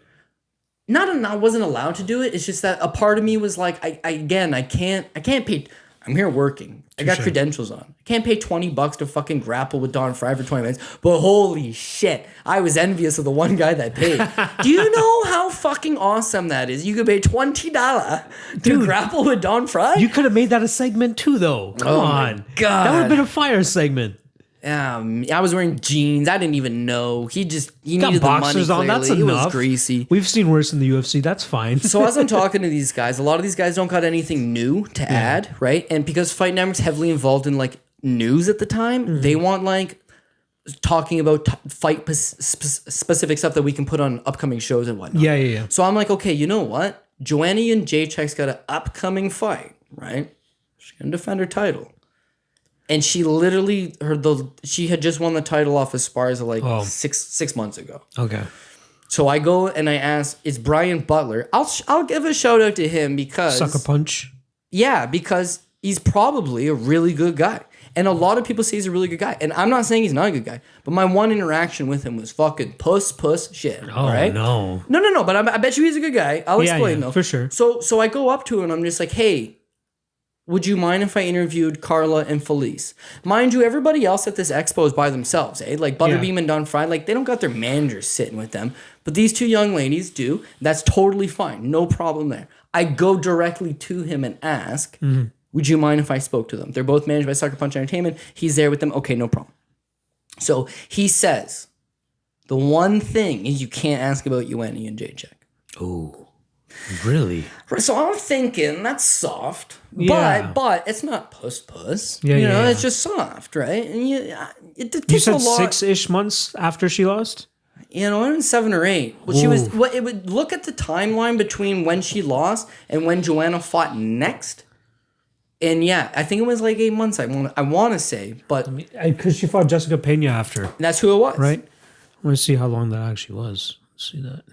I wasn't allowed to do it. It's just that a part of me was like, I can't pay. I'm here working. I got credentials on. I can't pay $20 to fucking grapple with Don Fry for 20 minutes. But holy shit, I was envious of the one guy that paid. Do you know how fucking awesome that is? You could pay $20 to grapple with Don Fry? You could have made that a segment too, though. Come on. God. That would have been a fire segment. I was wearing jeans. I didn't even know. He needed the money. Clearly. That's he enough. Was greasy. We've seen worse in the UFC. That's fine. So as I'm talking to these guys, a lot of these guys don't got anything new to add, right? And because Fight Network's heavily involved in like news at the time, they want like talking about fight specific stuff that we can put on upcoming shows and whatnot. Yeah. So I'm like, okay, you know what? Joanna and Jacek's got an upcoming fight, right? She's gonna defend her title. And she literally she had just won the title off of Esparza like six months ago. Okay. So I go and I ask, it's Brian Butler. I'll give a shout out to him because Sucker Punch. Yeah, because he's probably a really good guy. And a lot of people say he's a really good guy. And I'm not saying he's not a good guy, but my one interaction with him was fucking puss shit. Oh, right? No. No, but I bet you he's a good guy. I'll explain though. For sure. So I go up to him and I'm just like, hey, would you mind if I interviewed Carla and Felice? Mind you, everybody else at this expo is by themselves, eh? Like Butterbean and Don Fry, like they don't got their managers sitting with them. But these two young ladies do. That's totally fine. No problem there. I go directly to him and ask, would you mind if I spoke to them? They're both managed by Sucker Punch Entertainment. He's there with them. Okay, no problem. So he says, the one thing is you can't ask about Ueni and Jacek. Oh. Really? So I'm thinking that's soft, but it's not puss. Yeah, it's just soft, right? And it takes you said a lot. 6-ish months after she lost. 7 or 8. Well, she was. What it would look at the timeline between when she lost and when Joanna fought next. And I think it was like 8 months. I want to say, but because she fought Jessica Pena after. That's who it was, right? I want to see how long that actually was. Let's see that.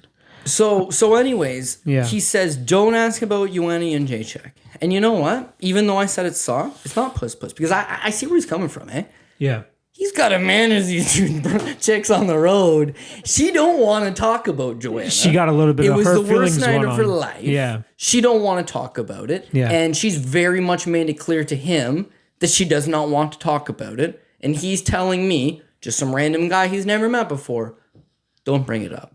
So anyways, he says, don't ask about Ueni and Jacek. And you know what? Even though I said it's soft, it's not puss. Because I see where he's coming from, eh? Yeah. He's got to manage these two chicks on the road. She don't want to talk about Joanna. She got a little bit of her feelings. It was the worst night of her life. Yeah. She don't want to talk about it. Yeah. And she's very much made it clear to him that she does not want to talk about it. And he's telling me, just some random guy he's never met before, don't bring it up.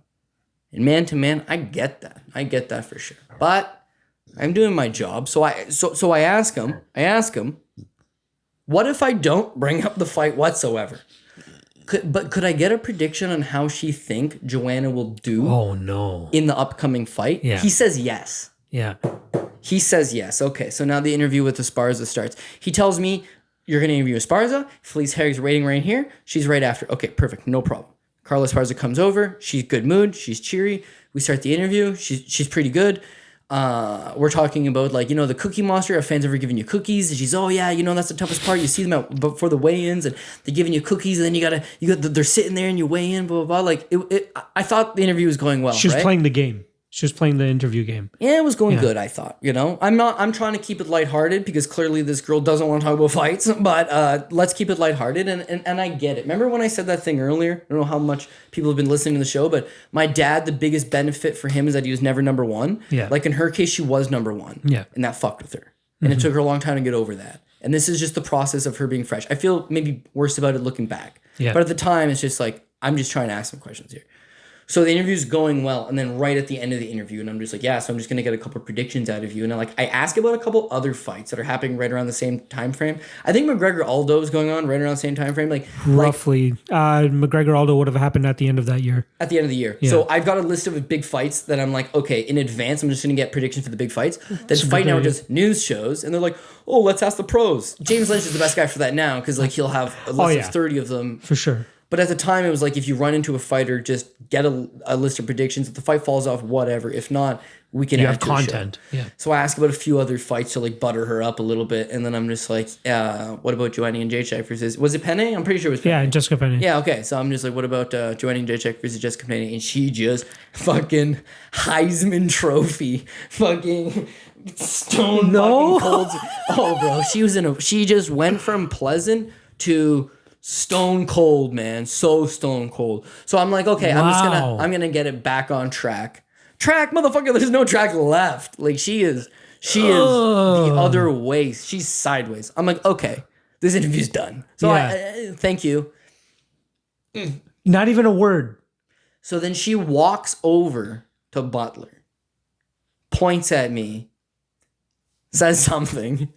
And man to man, I get that. I get that for sure. But I'm doing my job. So I ask him, what if I don't bring up the fight whatsoever? Could I get a prediction on how she think Joanna will do? Oh no. In the upcoming fight? Yeah. He says yes. Yeah. He says yes. Okay, so now the interview with Esparza starts. He tells me, you're going to interview Esparza. Felice Harris waiting right here. She's right after. Okay, perfect. No problem. Carla Esparza comes over. She's good mood. She's cheery. We start the interview. She's pretty good. We're talking about the Cookie Monster. Have fans ever given you cookies? And she's, that's the toughest part. You see them out before the weigh-ins, and they're giving you cookies, and then they're sitting there and you weigh in, blah blah blah. I thought the interview was going well. She was playing the game. She was playing the interview game. Yeah, it was going good, I thought. I'm trying to keep it lighthearted because clearly this girl doesn't want to talk about fights, but let's keep it lighthearted, and I get it. Remember when I said that thing earlier? I don't know how much people have been listening to the show, but my dad, the biggest benefit for him is that he was never #1. Yeah. Like in her case, she was #1. Yeah. And that fucked with her. And it took her a long time to get over that. And this is just the process of her being fresh. I feel maybe worse about it looking back. Yeah. But at the time, it's just like, I'm just trying to ask some questions here. So the interview's going well, and then right at the end of the interview, and I'm just like, yeah, so I'm just gonna get a couple of predictions out of you. And I ask about a couple other fights that are happening right around the same time frame. I think McGregor Aldo is going on right around the same time frame. Roughly. McGregor Aldo would have happened at the end of that year. At the end of the year. Yeah. So I've got a list of big fights that I'm like, okay, in advance, I'm just gonna get predictions for the big fights. Then Fight Now just news shows, and they're like, oh, let's ask the pros. James Lynch is the best guy for that now, because he'll have a list of 30 of them. For sure. But at the time, it was like, if you run into a fighter, just get a list of predictions. If the fight falls off, whatever. If not, we can have content. Yeah. So I ask about a few other fights to butter her up a little bit, and then I'm just like, what about Joanne and Jacek versus? Was it Penne? I'm pretty sure it was Penne. Yeah, Jessica Penne. Yeah, okay. So I'm just like, what about Joanne and Jacek versus Jessica Penne? And she just fucking Heisman Trophy, fucking stone fucking cold. Oh, bro, she just went from pleasant to stone cold, man. So stone cold. So I'm like, okay, I'm gonna get it back on track. Track, motherfucker, there's no track left. She is the other way. She's sideways. I'm like, okay, this interview's done. So I thank you. Not even a word. So then she walks over to Butler, points at me, says something.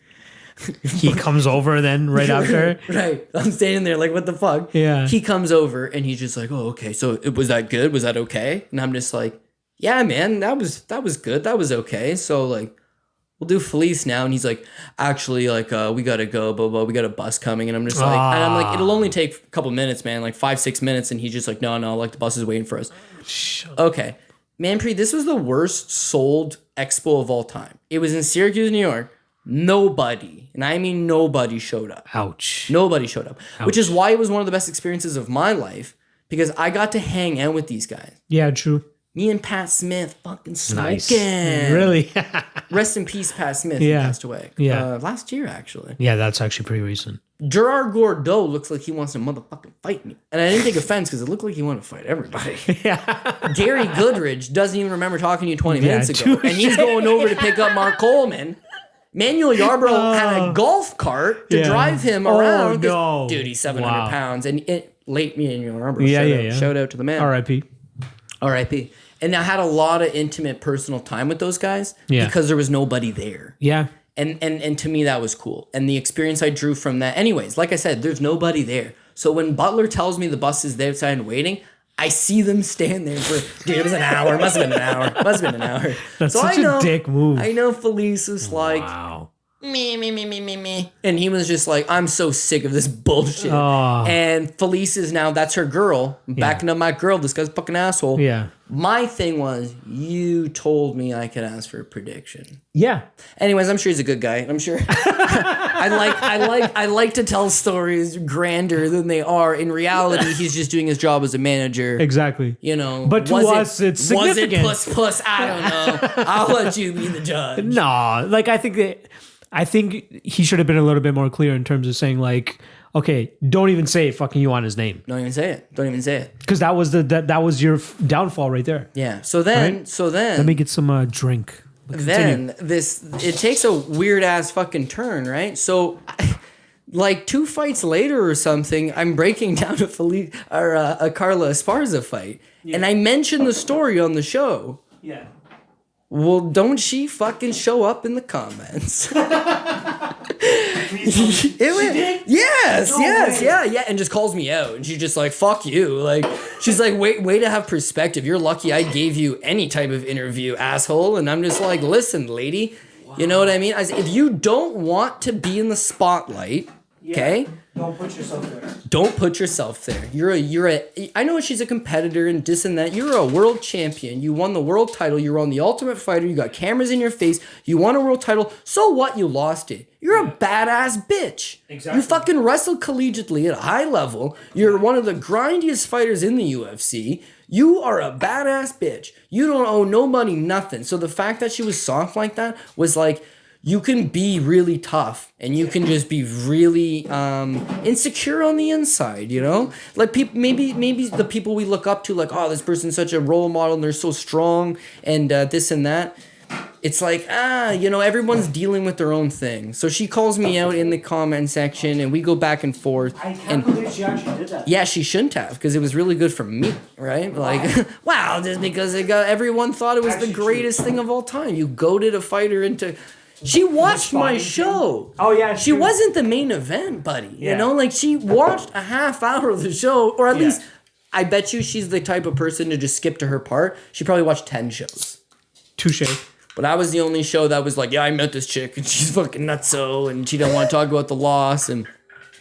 He comes over then right after. Right. I'm standing there like, what the fuck? Yeah. He comes over and he's just like, oh, okay. So was that good? Was that okay? And I'm just like, yeah, man, that was good. That was okay. So we'll do Felice now. And he's like, actually, we gotta go, blah, blah, we got a bus coming. And I'm just like, and I'm like, it'll only take a couple minutes, man, 5-6 minutes. And he's just like, no, the bus is waiting for us. Okay. Manpreet, this was the worst sold expo of all time. It was in Syracuse, New York. Nobody, and I mean nobody, showed up. Ouch. Nobody showed up. Ouch. Which is why it was one of the best experiences of my life, because I got to hang out with these guys. Yeah, true. Me and Pat Smith fucking smoking. Nice. Really? Rest in peace, Pat Smith. Yeah. He passed away. Yeah. Last year, actually. Yeah, that's actually pretty recent. Gerard Gordeau looks like he wants to motherfucking fight me. And I didn't take offense because it looked like he wanted to fight everybody. Yeah. Gary Goodridge doesn't even remember talking to you 20 minutes ago. And he's going over to pick up Mark Coleman. Manuel Yarbrough had a golf cart to drive him around. Oh, no. Dude, he's 700 pounds. And late Manuel Yarbrough. Shout out to the man. R.I.P. R.I.P. And I had a lot of intimate personal time with those guys because there was nobody there. Yeah. And to me, that was cool. And the experience I drew from that. Anyways, like I said, there's nobody there. So when Butler tells me the bus is there outside and waiting, I see them stand there for, dude, it was an hour. Must have been an hour. That's so such a dick move. I know Felice was like, me. And he was just like, I'm so sick of this bullshit. Oh. And Felice is now, that's her girl. I'm backing up my girl. This guy's a fucking asshole. Yeah. My thing was, you told me I could ask for a prediction. Yeah. Anyways, I'm sure he's a good guy. I'm sure. I like to tell stories grander than they are. In reality, he's just doing his job as a manager. Exactly. But to us, it's significant. Was it puss? I don't know. I'll let you be the judge. No, I think he should have been a little bit more clear in terms of saying okay, don't even say fucking you on his name. Don't even say it. Because that was your downfall right there. Yeah. So then, let me get some drink. Then it takes a weird ass fucking turn, right? So, 2 fights later or something, I'm breaking down a Carla Esparza fight, and I mentioned the story on the show. Yeah. Well, don't she fucking show up in the comments? Yes, and just calls me out, and she's just like, fuck you. She's like, way to have perspective. You're lucky I gave you any type of interview, asshole. And I'm just like, listen, lady, you know what I mean? If you don't want to be in the spotlight, okay? Don't put yourself there. Don't put yourself there. I know she's a competitor and this and that. You're a world champion. You won the world title. You were on The Ultimate Fighter. You got cameras in your face. You won a world title. So what? You lost it. You're a badass bitch. Exactly. You fucking wrestle collegiately at a high level. You're one of the grindiest fighters in the UFC. You are a badass bitch. You don't owe no money, nothing. So the fact that she was soft like that was like, you can be really tough and you can just be really insecure on the inside, you know? People, maybe the people we look up to, oh, this person's such a role model and they're so strong and this and that. it's like, everyone's dealing with their own thing. So she calls me out in the comment section and we go back and forth. I can't believe she actually did that. Yeah, she shouldn't have, because it was really good for me, right? Like, wow, just because everyone thought it was the greatest thing of all time. You goaded a fighter into... She watched my show. Oh, yeah. She wasn't the main event, buddy. You know, like she watched a half hour of the show, or at least I bet you she's the type of person to just skip to her part. She probably watched 10 shows. Touche. But I was the only show that was like, yeah, I met this chick and she's fucking nutso and she don't want to talk about the loss. And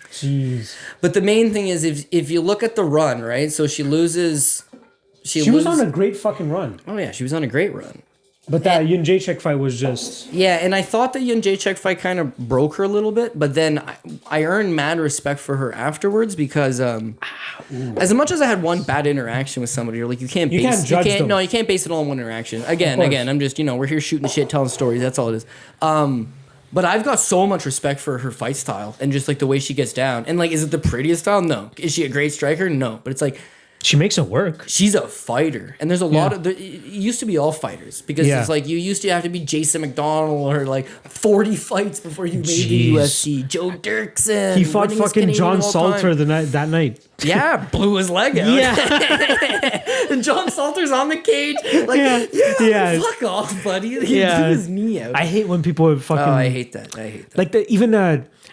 jeez. But the main thing is if you look at the run, right? So she loses. She was on a great fucking run. Oh, yeah, she was on a great run. But that Jędrzejczyk fight was just... Yeah, and I thought the Jędrzejczyk fight kind of broke her a little bit, but then I earned mad respect for her afterwards because as much as I had one bad interaction with somebody, you're like, you can't base it all on one interaction. Again, I'm just, we're here shooting shit, telling stories, that's all it is. But I've got so much respect for her fight style and just like the way she gets down. And like, is it the prettiest style? No. Is she a great striker? No. But it's like... She makes it work. She's a fighter. And there's a lot of... It used to be all fighters. Because it's like, you used to have to be Jason McDonald or like 40 fights before you made the UFC. Joe Dirksen. He fought fucking John Salter that night. Yeah, blew his leg out. Yeah. And John Salter's on the cage. Like, fuck off, buddy. He blew his knee out. I hate when people are fucking... Oh, I hate that. Like,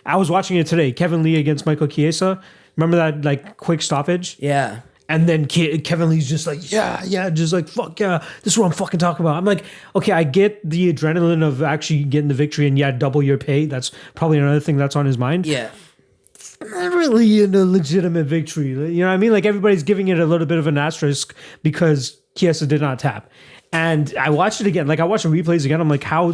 I was watching it today. Kevin Lee against Michael Chiesa. Remember that, like, quick stoppage? Yeah. And then Kevin Lee's just like, just like, fuck yeah, this is what I'm fucking talking about. I'm like, okay, I get the adrenaline of actually getting the victory and double your pay. That's probably another thing that's on his mind. Yeah. Not really in a legitimate victory. You know what I mean? Like everybody's giving it a little bit of an asterisk because Chiesa did not tap. And I watched it again. Like I watched the replays again. I'm like, how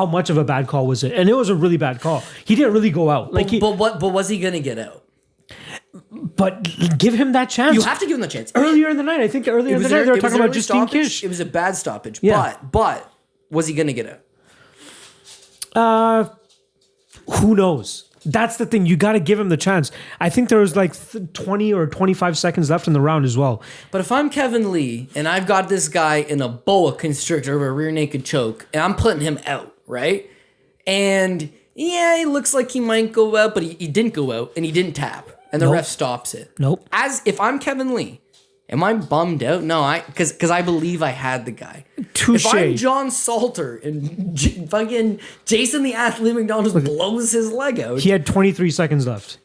much of a bad call was it? And it was a really bad call. He didn't really go out. Like, but was he gonna get out? But give him that chance. You have to give him the chance. Earlier in the night, I think they were talking about Justine Kish. It was a bad stoppage. Yeah. But was he going to get out? Who knows? That's the thing. You got to give him the chance. I think there was like 20 or 25 seconds left in the round as well. But if I'm Kevin Lee and I've got this guy in a boa constrictor or a rear naked choke and I'm putting him out, right? And yeah, it looks like he might go out, but he didn't go out and he didn't tap. And the ref stops it. Nope. As if I'm Kevin Lee, am I bummed out? No, because I believe I had the guy. Touche. If I'm John Salter and fucking Jason the Athlete McDonald blows his leg out. He had 23 seconds left.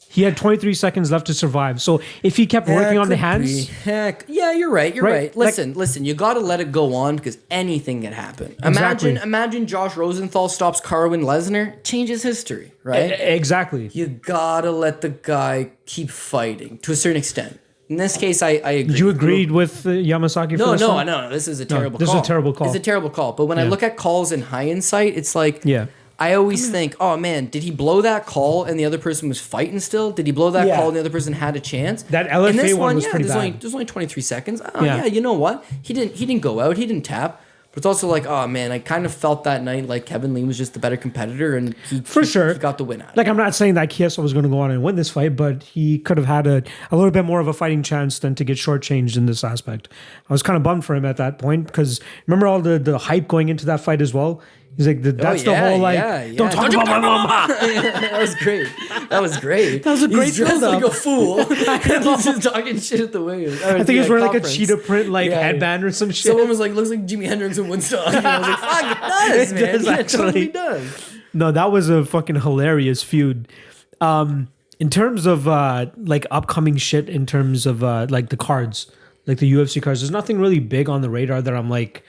He had 23 seconds left to survive. So if he kept working on the hands... Heck, yeah, you're right. You're right. Listen, you got to let it go on because anything can happen. Imagine Josh Rosenthal stops Carwin Lesnar, changes history, right? Exactly. You got to let the guy keep fighting to a certain extent. In this case, I agree. You agreed with Yamasaki for this one? No. This is a terrible call. This is a terrible call. It's a terrible call. But when I look at calls in hindsight, it's like... Yeah. I always think, oh man, did he blow that call and the other person was fighting still? Did he blow that call and the other person had a chance? That LFA one was pretty bad. There's only 23 seconds. Oh yeah, you know what? He didn't go out. He didn't tap. But it's also like, oh man, I kind of felt that night like Kevin Lee was just the better competitor and he got the win out. Like I'm not saying that Chiesa was going to go on and win this fight, but he could have had a little bit more of a fighting chance than to get shortchanged in this aspect. I was kind of bummed for him at that point because remember all the hype going into that fight as well? He's like, that's the whole don't talk about my mama. That was great. That was a great He's dressed like a fool. And he's just talking shit at the weigh-in. I think he was wearing like a cheetah print headband or some shit. Someone was like, looks like Jimi Hendrix and Woodstock. And I was like, fuck, it does, man. It totally does. No, that was a fucking hilarious feud. In terms of like upcoming shit, in terms of like the cards, like the UFC cards, there's nothing really big on the radar that I'm like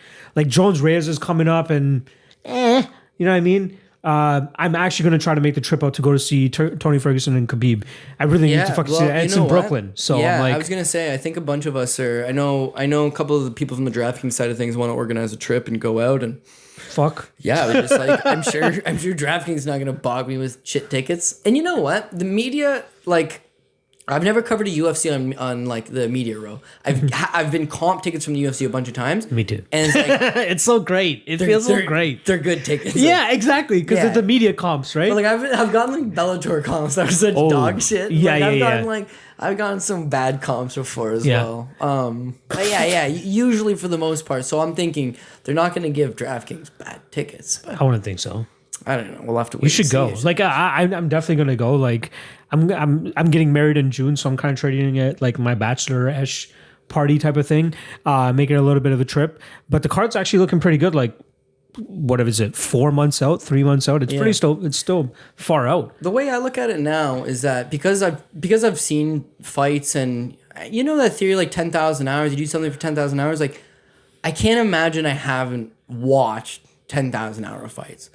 Jones Reyes is coming up and you know what I mean? I'm actually going to try to make the trip out to go to see Tony Ferguson and Khabib. I really need to fucking see it. It's in Brooklyn. So yeah, I'm like, I was going to say, I think a bunch of us are, I know a couple of the people from the Draftkings side of things want to organize a trip and go out and fuck. Yeah, I was just like, I'm sure Draftkings is not going to bog me with shit tickets. And you know what? The media, like, I've never covered a UFC on like the media row. I've been comp tickets from the UFC a bunch of times. Me too. And it's like it's so great. It feels so great. They're good tickets. Yeah, exactly. Because it's the media comps, right? But like I've gotten like Bellator comps that are such dog shit. Yeah, I've gotten some bad comps before as well. But usually for the most part. So I'm thinking they're not going to give DraftKings bad tickets. But I wouldn't think so. I don't know. We'll have to wait. You should go. Like I'm definitely gonna go. Like I'm getting married in June, so I'm kind of treating it like my bachelor-ish party type of thing. Make it a little bit of a trip. But the card's actually looking pretty good. Like what is it? 4 months out, 3 months out. It's still far out. The way I look at it now is that because I've seen fights and you know that theory like 10,000 hours. You do something for 10,000 hours. Like I can't imagine I haven't watched 10,000 hour fights.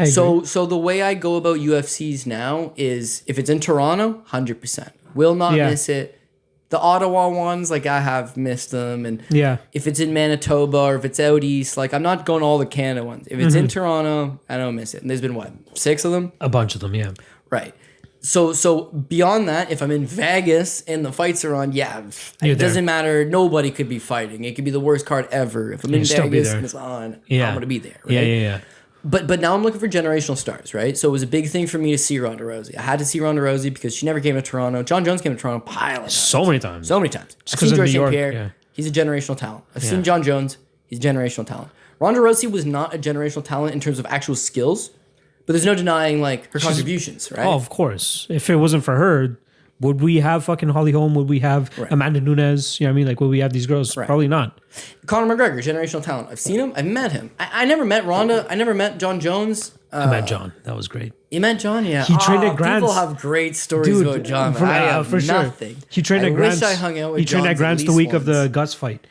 So the way I go about UFCs now is if it's in Toronto, 100%. Will not miss it. The Ottawa ones, like I have missed them. And if it's in Manitoba or if it's out east, like I'm not going to all the Canada ones. If it's in Toronto, I don't miss it. And there's been what, 6 of them? A bunch of them, yeah. Right. So beyond that, if I'm in Vegas and the fights are on, it doesn't matter. Nobody could be fighting. It could be the worst card ever. If I'm in Vegas and it's on, I'm going to be there. Right? Yeah. But now I'm looking for generational stars, right? So it was a big thing for me to see Ronda Rousey. I had to see Ronda Rousey because she never came to Toronto. John Jones came to Toronto so many times. I've seen George St. Pierre. He's a generational talent. I've seen John Jones. He's a generational talent. Ronda Rousey was not a generational talent in terms of actual skills, but there's no denying like her contributions, right? Oh, of course. If it wasn't for her, would we have fucking Holly Holm? Would we have Amanda Nunes? You know what I mean? Like, would we have these girls? Right. Probably not. Conor McGregor, generational talent. I've seen him. I've met him. I never met Ronda. I never met John Jones. I met John. That was great. You met John? Yeah. He trained at Grants. People have great stories about John. I have for nothing. He trained at Grants. I wish I hung out with He trained at Grants the week of the Gus fight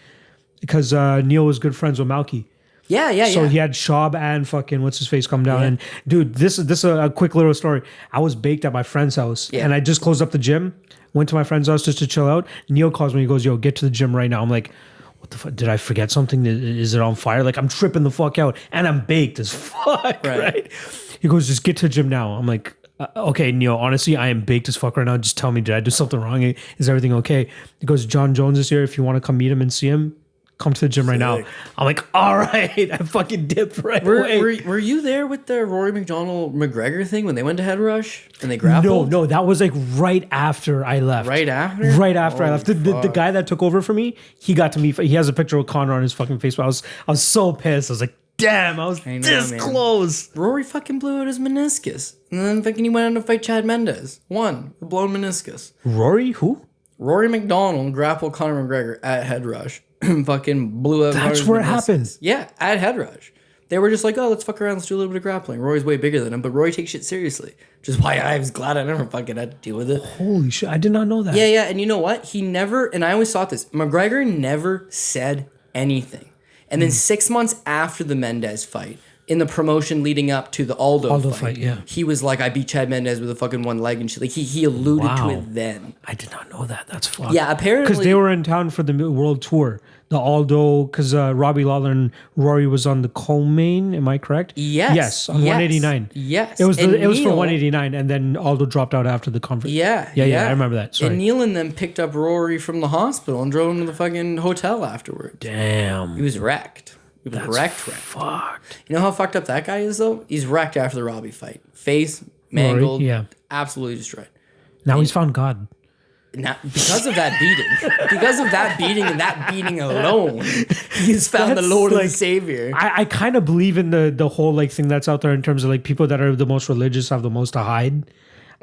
because Neil was good friends with Malky. Yeah. So he had Schaub and fucking what's his face come down and dude, this is a quick little story. I was baked at my friend's house and I just closed up the gym, went to my friend's house just to chill out. Neil calls me, he goes, "Yo, get to the gym right now." I'm like, "What the fuck? Did I forget something? Is it on fire?" Like I'm tripping the fuck out and I'm baked as fuck, right? He goes, "Just get to the gym now." I'm like, "Okay, Neil, honestly, I am baked as fuck right now. Just tell me, did I do something wrong? Is everything okay?" He goes, "John Jones is here. If you want to come meet him and see him, come to the gym right now." I'm like, all right. I fucking dipped right away. Were you there with the Rory MacDonald McGregor thing when they went to Head Rush and they grappled? No, that was like right after I left. Right after? Right after I left. The guy that took over for me, he got to me. He has a picture of Conor on his fucking Facebook. I was so pissed. I was like, damn, I was this close. Rory fucking blew out his meniscus. And then fucking he went on to fight Chad Mendes. Won. A blown meniscus. Rory? Who? Rory MacDonald grappled Conor McGregor at Head Rush. Fucking blew up. That's where it happened. Yeah, at Head Rush. They were just like, "Oh, let's fuck around. Let's do a little bit of grappling." Rory's way bigger than him, but Rory takes shit seriously, which is why I was glad I never fucking had to deal with it. Holy shit, I did not know that. Yeah, and you know what? He never, and I always thought this, McGregor never said anything. And then 6 months after the Mendes fight, in the promotion leading up to the Aldo fight, he was like, "I beat Chad Mendes with a fucking one leg and shit." Like he alluded to it then. I did not know that. That's fucked. Yeah, apparently because they were in town for the world tour. The Aldo, because Robbie Lawler and Rory was on the co-main. Am I correct? Yes. On 189. Yes. It was for 189, and then Aldo dropped out after the conference. Yeah. I remember that. Sorry. And Neil and them picked up Rory from the hospital and drove him to the fucking hotel afterwards. Damn. He was wrecked. That's wrecked. Fucked. You know how fucked up that guy is though? He's wrecked after the Robbie fight. Face mangled. Rory, absolutely destroyed. Now he's found God. Now, because of that beating, and that beating alone, he's found the Lord and Savior. I kind of believe in the whole like thing that's out there in terms of like people that are the most religious have the most to hide.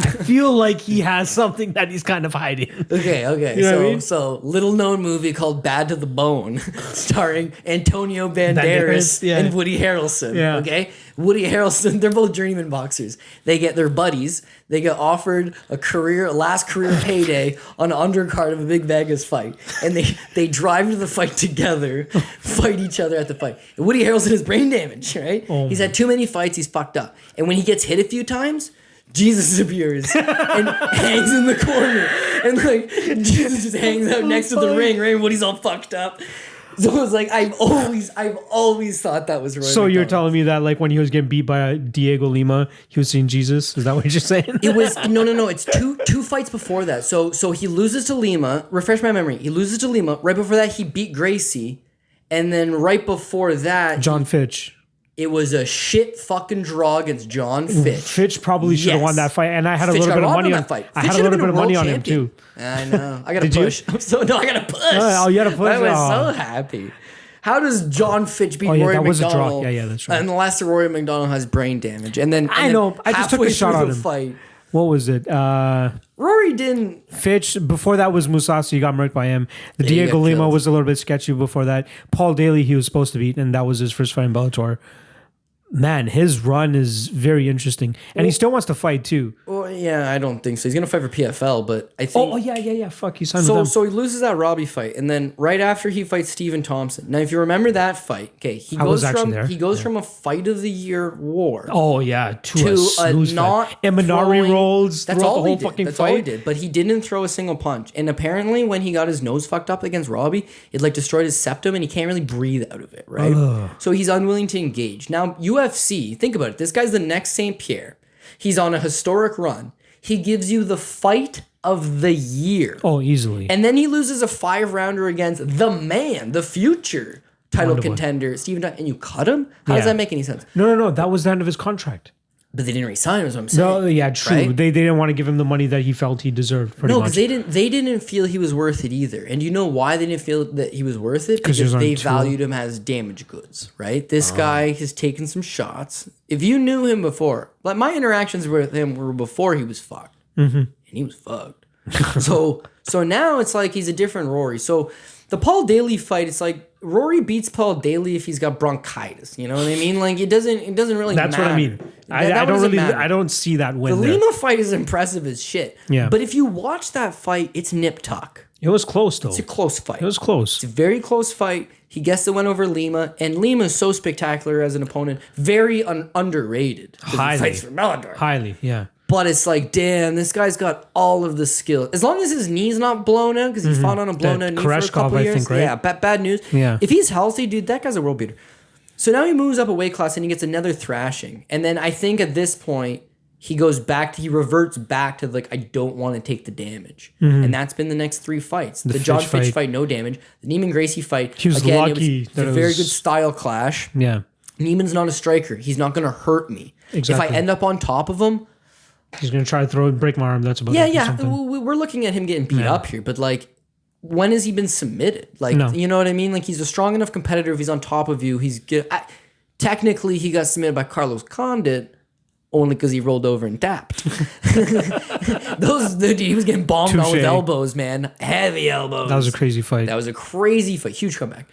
I feel like he has something that he's kind of hiding. Okay. You know what I mean? So little known movie called Bad to the Bone, starring Antonio Banderas and Woody Harrelson. Yeah. Okay, Woody Harrelson. They're both journeyman boxers. They get their buddies. They get offered a last career payday on an undercard of a big Vegas fight, and they drive to the fight together, fight each other at the fight. And Woody Harrelson has brain damage. Right? He's had too many fights. He's fucked up. And when he gets hit a few times, Jesus appears and hangs in the corner, and like Jesus just hangs out next to the ring, right? Woody's all fucked up. So it was like I've always thought that was Rory. So you're MacDonald. telling me that like when he was getting beat by Diego Lima, he was seeing Jesus? Is that what you're saying? It was no. It's two fights before that. So he loses to Lima. Refresh my memory. He loses to Lima. Right before that, he beat Gracie, and then right before that, John Fitch. it was a shit fucking draw against John Fitch. Fitch probably should have Yes. won that fight, and I had a Fitch little got bit of robbed money in on that fight. I Fitch had a should have little been bit of a money world on him champion. too. I know. I gotta Did you? push. I gotta push. You had to push? I was Oh. so happy. How does John Fitch beat Oh, yeah, Rory that was a draw. MacDonald? Yeah, that's right. Unless Rory MacDonald has brain damage, and then I know. I just took a halfway shot through on the him. fight, What was it? Rory didn't. Fitch. Before that was Musasi. He got murked by him. The Yeah, he Diego got Lima killed. was a little bit sketchy before that. Paul Daly he was supposed to beat, and that was his first fight in Bellator. Man, his run is very interesting, and he still wants to fight too. Well, yeah, I don't think so. He's gonna fight for PFL, but I think. Oh yeah. Fuck, he signed So, with them. so he loses that Robbie fight, and then right after he fights Stephen Thompson. Now, if you remember that fight, okay, he was goes actually from there. from a fight of the year war Oh yeah, to to a snooze not fight. And Minari throwing- rolls That's throughout all the whole he did. fucking That's fight. all he did. But he didn't throw a single punch. And apparently, when he got his nose fucked up against Robbie, it like destroyed his septum, and he can't really breathe out of it. Right. So he's unwilling to engage. Now UFC, think about it. This guy's the next St. Pierre. He's on a historic run. He gives you the fight of the year. Oh, easily. And then he loses a 5-rounder against the man, the future title Wonderful. contender, Stephen Thompson, and you cut him? How does Yeah. that make any sense? No. That was the end of his contract. But they didn't resign him, is what I'm saying. No, yeah, true. Right? They didn't want to give him the money that he felt he deserved. Pretty No, much. because they didn't feel he was worth it either. And you know why they didn't feel that he was worth it? 'Cause he was Because on they tour. valued him as damaged goods, right? This guy has taken some shots. If you knew him before, like my interactions with him were before he was fucked. And he was fucked. so now it's like he's a different Rory. So the Paul Daly fight, it's like Rory beats Paul Daly if he's got bronchitis. You know what I mean? Like it doesn't really That's matter. what I mean. That I don't doesn't really. matter. I don't see that The win there. Lima fight is impressive as shit. Yeah. But if you watch that fight, it's nip tuck. It was close though. It's a close fight. It was close. It's a very close fight. He gets the win over Lima, and Lima is so spectacular as an opponent. Very underrated. 'Cause he Highly. fights for Bellator. Highly, yeah. But it's like, damn, this guy's got all of the skill. As long as his knee's not blown out, because he fought on a blown out knee for a Koreshkov, couple I years. think, right? Yeah, bad news. Yeah. If he's healthy, dude, that guy's a world beater. So now he moves up a weight class and he gets another thrashing. And then I think at this point, he reverts back to like, I don't want to take the damage. And that's been the next 3 fights. The John Fitch Fitch fight, no damage. The Neiman Gracie fight, He was again, lucky it was that a it very was- good style clash. Yeah. Neiman's not a striker. He's not going to hurt me. Exactly. If I end up on top of him, He's gonna try to break my arm. That's about it. or yeah. something. We're looking at him getting beat up here, but like, when has he been submitted? Like, No. you know what I mean? Like, he's a strong enough competitor. If he's on top of you, he's good. Technically, he got submitted by Carlos Condit only because he rolled over and dapped. Dude, he was getting bombed on with Touché. elbows, man. Heavy elbows. That was a crazy fight. That was a crazy fight. Huge comeback.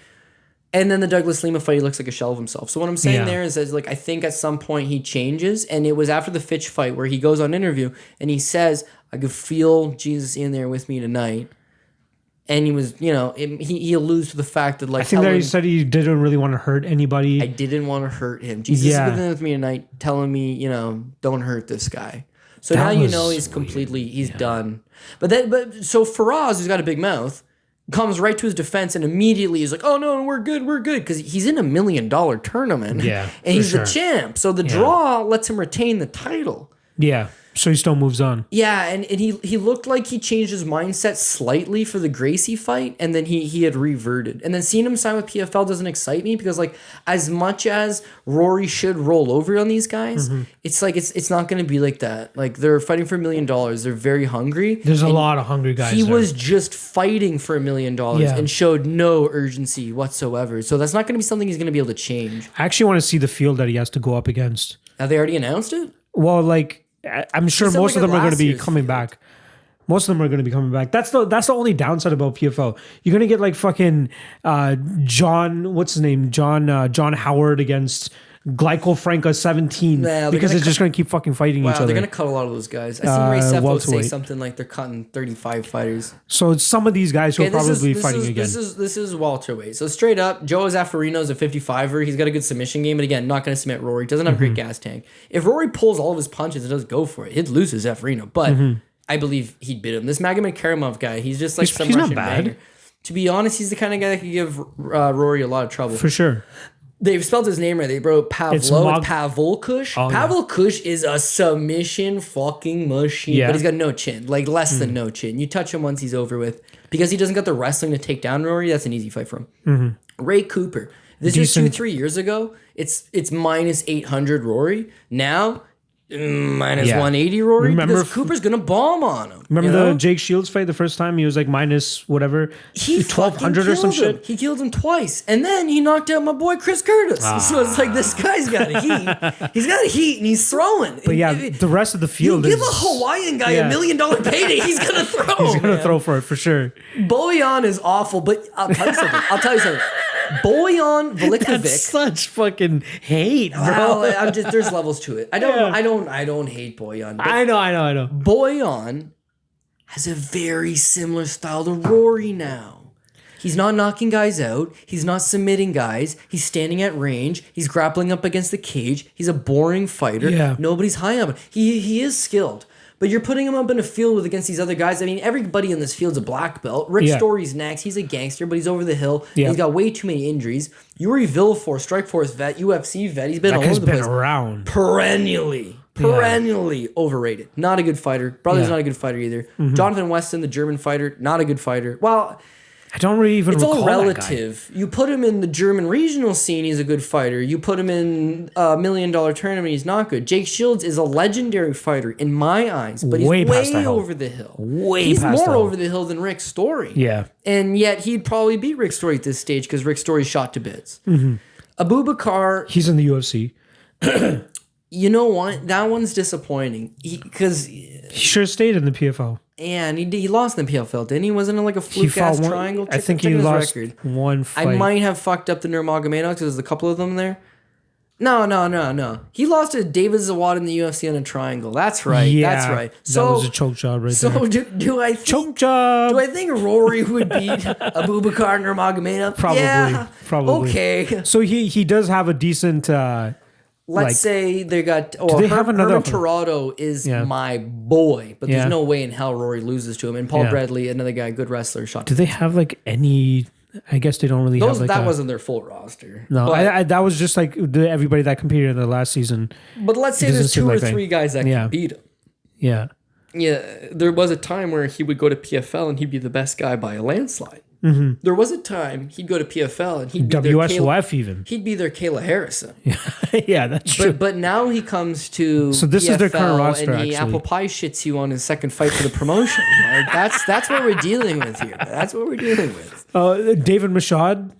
And then the Douglas Lima fight, he looks like a shell of himself. So what I'm saying Yeah. there is like, I think at some point he changes. And it was after the Fitch fight where he goes on interview and he says, I could feel Jesus in there with me tonight. And he was, he alludes to the fact that like, I think that he said he didn't really want to hurt anybody. I didn't want to hurt him. Jesus Yeah. is with me tonight telling me, don't hurt this guy. So That now you was know he's weird. completely, he's done. But so Faraz, who's got a big mouth, comes right to his defense and immediately is like, oh no, we're good. Because he's in $1 million tournament. Yeah, And he's for the sure. champ. So the draw lets him retain the title. Yeah. So he still moves on. Yeah, and he looked like he changed his mindset slightly for the Gracie fight, and then he had reverted. And then seeing him sign with PFL doesn't excite me because like as much as Rory should roll over on these guys, it's like it's not going to be like that. Like they're fighting for $1 million. They're very hungry. There's a lot of hungry guys. He there. was just fighting for $1 million Yeah. and showed no urgency whatsoever. So that's not going to be something he's going to be able to change. I actually want to see the field that he has to go up against. Have they already announced it? Well, like I'm sure sound most like of them a are going to last be year's coming field. back. Most of them are going to be coming back. That's the only downside about PFL. You're going to get like fucking John, what's his name? John Howard against Glyco Franca 17 they're because gonna they're just going to keep fucking fighting each Wow, other. they're going to cut a lot of those guys. I seen Ray Sefo say welterweight. something like they're cutting 35 fighters. So some of these guys who are probably fighting again. This is welterweight. So straight up, Joe Zaffarino is a 55er. He's got a good submission game, and again, not going to submit Rory. Doesn't have a great gas tank. If Rory pulls all of his punches and does go for it, he'd lose to Zaffarino. But I believe he'd beat him. This Magomed Karamov guy, he's just like some he's not Russian bad. banger. to be honest, he's the kind of guy that could give Rory a lot of trouble. For sure. They've spelled his name right. They wrote Pavlo. Pavelkush. Oh, Pavelkush is a submission fucking machine, but he's got no chin, like less than no chin. You touch him once, he's over with. Because he doesn't got the wrestling to take down Rory, that's an easy fight for him. Ray Cooper. This was 2-3 years ago. It's minus 800 Rory. Now, minus 180 Rory. Because Cooper's going to bomb on him. Remember the Jake Shields fight the first time? He was like minus whatever, he 1,200 or some shit? He killed him twice. And then he knocked out my boy Chris Curtis. So it's like, this guy's got a heat. He's got a heat and he's throwing. But yeah, the rest of the field give a Hawaiian guy $1 million payday. He's going to throw. He's going to throw for it, for sure. Bojan is awful, but I'll tell you something. Bojan Velikkovic. That's such fucking hate, bro. Well, there's levels to it. I don't hate Bojan. I know. Bojan has a very similar style to Rory now. He's not knocking guys out. He's not submitting guys. He's standing at range. He's grappling up against the cage. He's a boring fighter. Yeah. Nobody's high on him. He is skilled. But you're putting him up in a field against these other guys. I mean, everybody in this field's a black belt. Rick Story's next. He's a gangster, but he's over the hill. Yeah. He's got way too many injuries. Yuri Villafort, Strikeforce vet, UFC vet. He's been all over the place. Around. Perennially overrated. Not a good fighter. Brother's not a good fighter either. Jonathan Weston, the German fighter, not a good fighter. Well, I don't really even recall it's all relative. You put him in the German regional scene, he's a good fighter. You put him in a $1 million tournament, he's not good. Jake Shields is a legendary fighter in my eyes, but he's way over the hill. He's more over the hill than Rick Story. Yeah. And yet he'd probably beat Rick Story at this stage because Rick Story's shot to bits. Abubakar. He's in the UFC. You know what? That one's disappointing. Because he sure stayed in the PFL. And he lost in the PFL, didn't he? Wasn't it like a fluke-ass triangle? I think he lost one fight. I might have fucked up the Nurmagomedov because there's a couple of them there. No. He lost to David Zawad in the UFC on a triangle. That's right. Yeah, that's right. So, that was a choke job right there. So do I think... Choke job! Do I think Rory would beat Abubakar Nurmagomedov? Probably. Yeah, probably. Okay. So he does have a decent... Let's say they got... Oh, they have another... Herman Torado is my boy, but there's no way in hell Rory loses to him. And Paul Bradley, another guy, good wrestler, shot. Do they have like any... I guess they don't really have like that wasn't their full roster. No, that was just like everybody that competed in the last season. But let's say there's two or three guys that can beat him. Yeah. Yeah, there was a time where he would go to PFL and he'd be the best guy by a landslide. There was a time he'd go to PFL and he'd be WSOF even. He'd be their Kayla Harrison. Yeah, that's true. But now he comes to so this PFL is their current roster, and he apple pie shits you on his second fight for the promotion. Like, that's what we're dealing with here. That's what we're dealing with. David Mashad.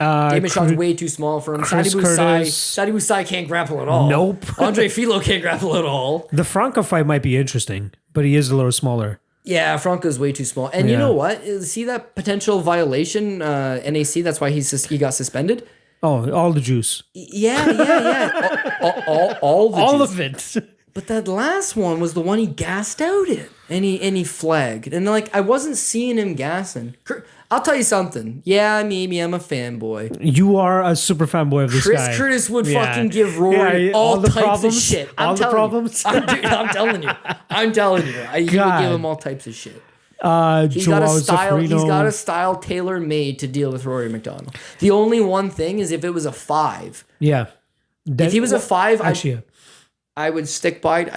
David Mashad's way too small for him. Sadi Busai can't grapple at all. Nope. Andre Filo can't grapple at all. The Franca fight might be interesting, but he is a little smaller. Yeah, Franco's way too small. And you know what? See that potential violation, NAC? That's why he got suspended? Oh, all the juice. Yeah. all the all juice. of it. But that last one was the one he gassed out in. And he flagged. And like, I wasn't seeing him gassing. I'll tell you something. Yeah, maybe I'm a fanboy. You are a super fanboy of this guy. Chris Curtis would fucking give Rory all the types of shit. I'm telling you. I'm telling you. He would give him all types of shit. He's got a style tailor-made to deal with Rory MacDonald. The only one thing is if it was a 5. Yeah. If he was a 5, actually, I would stick by it.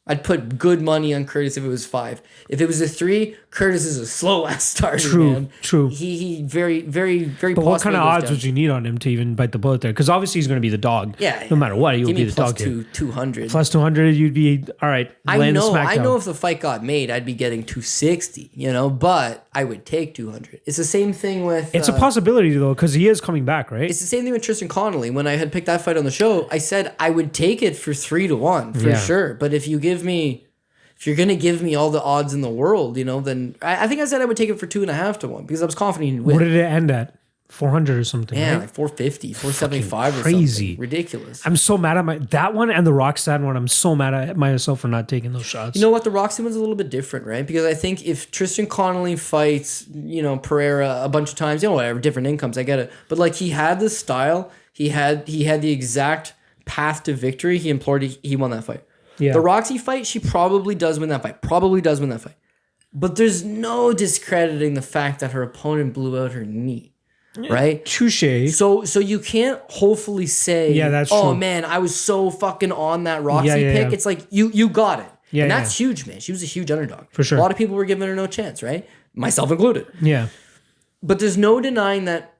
I'd put good money on Curtis if it was 5. If it was a 3, Curtis is a slow ass starter. Man. True. He very, very, very. But what kind of odds would you need on him to even bite the bullet there? Because obviously he's going to be the dog. Yeah. No matter what, he would be the dog. 200. Plus 200, you'd be all right. I know if the fight got made, I'd be getting 260. But I would take 200. It's the same thing with. It's a possibility though, because he is coming back, right? It's the same thing with Tristan Connolly. When I had picked that fight on the show, I said I would take it for 3-1 for sure. But if you're going to give me all the odds in the world, then I think I said I would take it for 2.5-1 because I was confident he'd win. What did it end at? 400 or something, yeah, right? Like 450, 475 or crazy. Something. Ridiculous. I'm so mad at that one and the Roxanne one. I'm so mad at myself for not taking those shots. You know what? The Roxanne one's a little bit different, right? Because I think if Tristan Connolly fights, Pereira a bunch of times, whatever, different incomes, I get it. But like he had the style, he had the exact path to victory. He won that fight. Yeah. The Roxy fight, she probably does win that fight. But there's no discrediting the fact that her opponent blew out her knee. Right? Touche. So you can't hopefully say, that's oh true. man, I was so fucking on that Roxy pick. Yeah. It's like you got it. Yeah, and that's huge, man. She was a huge underdog. For sure. A lot of people were giving her no chance, right? Myself included. Yeah. But there's no denying that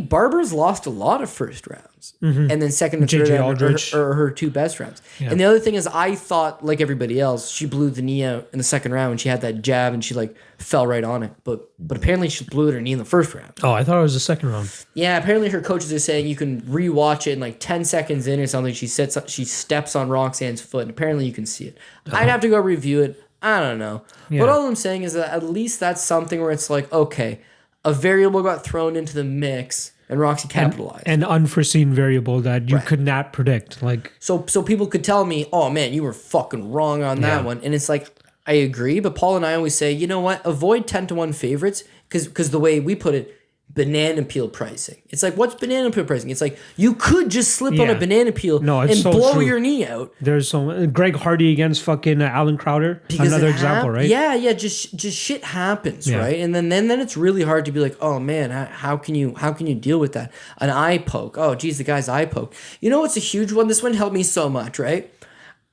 Barber's lost a lot of first rounds. And then second and third round are her two best rounds. Yeah. And the other thing is I thought, like everybody else, she blew the knee out in the second round when she had that jab and she like fell right on it. But apparently she blew her knee in the first round. Oh, I thought it was the second round. Yeah, apparently her coaches are saying you can rewatch it and like 10 seconds in or something. She steps on Roxanne's foot and apparently you can see it. I'd have to go review it. I don't know. Yeah. But all I'm saying is that at least that's something where it's like, okay, a variable got thrown into the mix and Roxy capitalized. An unforeseen variable that you could not predict. Like so people could tell me, oh man, you were fucking wrong on that one. And it's like, I agree, but Paul and I always say, you know what? Avoid 10-1 favorites because the way we put it, banana peel pricing. It's like, what's banana peel pricing? It's like, you could just slip on a banana peel and so blow your knee out. There's some Greg Hardy against fucking Alan Crowder. Because another example, right? Yeah. Just shit happens, right? And then it's really hard to be like, oh man, how can you deal with that? An eye poke. Oh geez, the guy's eye poke. You know what's a huge one? This one helped me so much, right?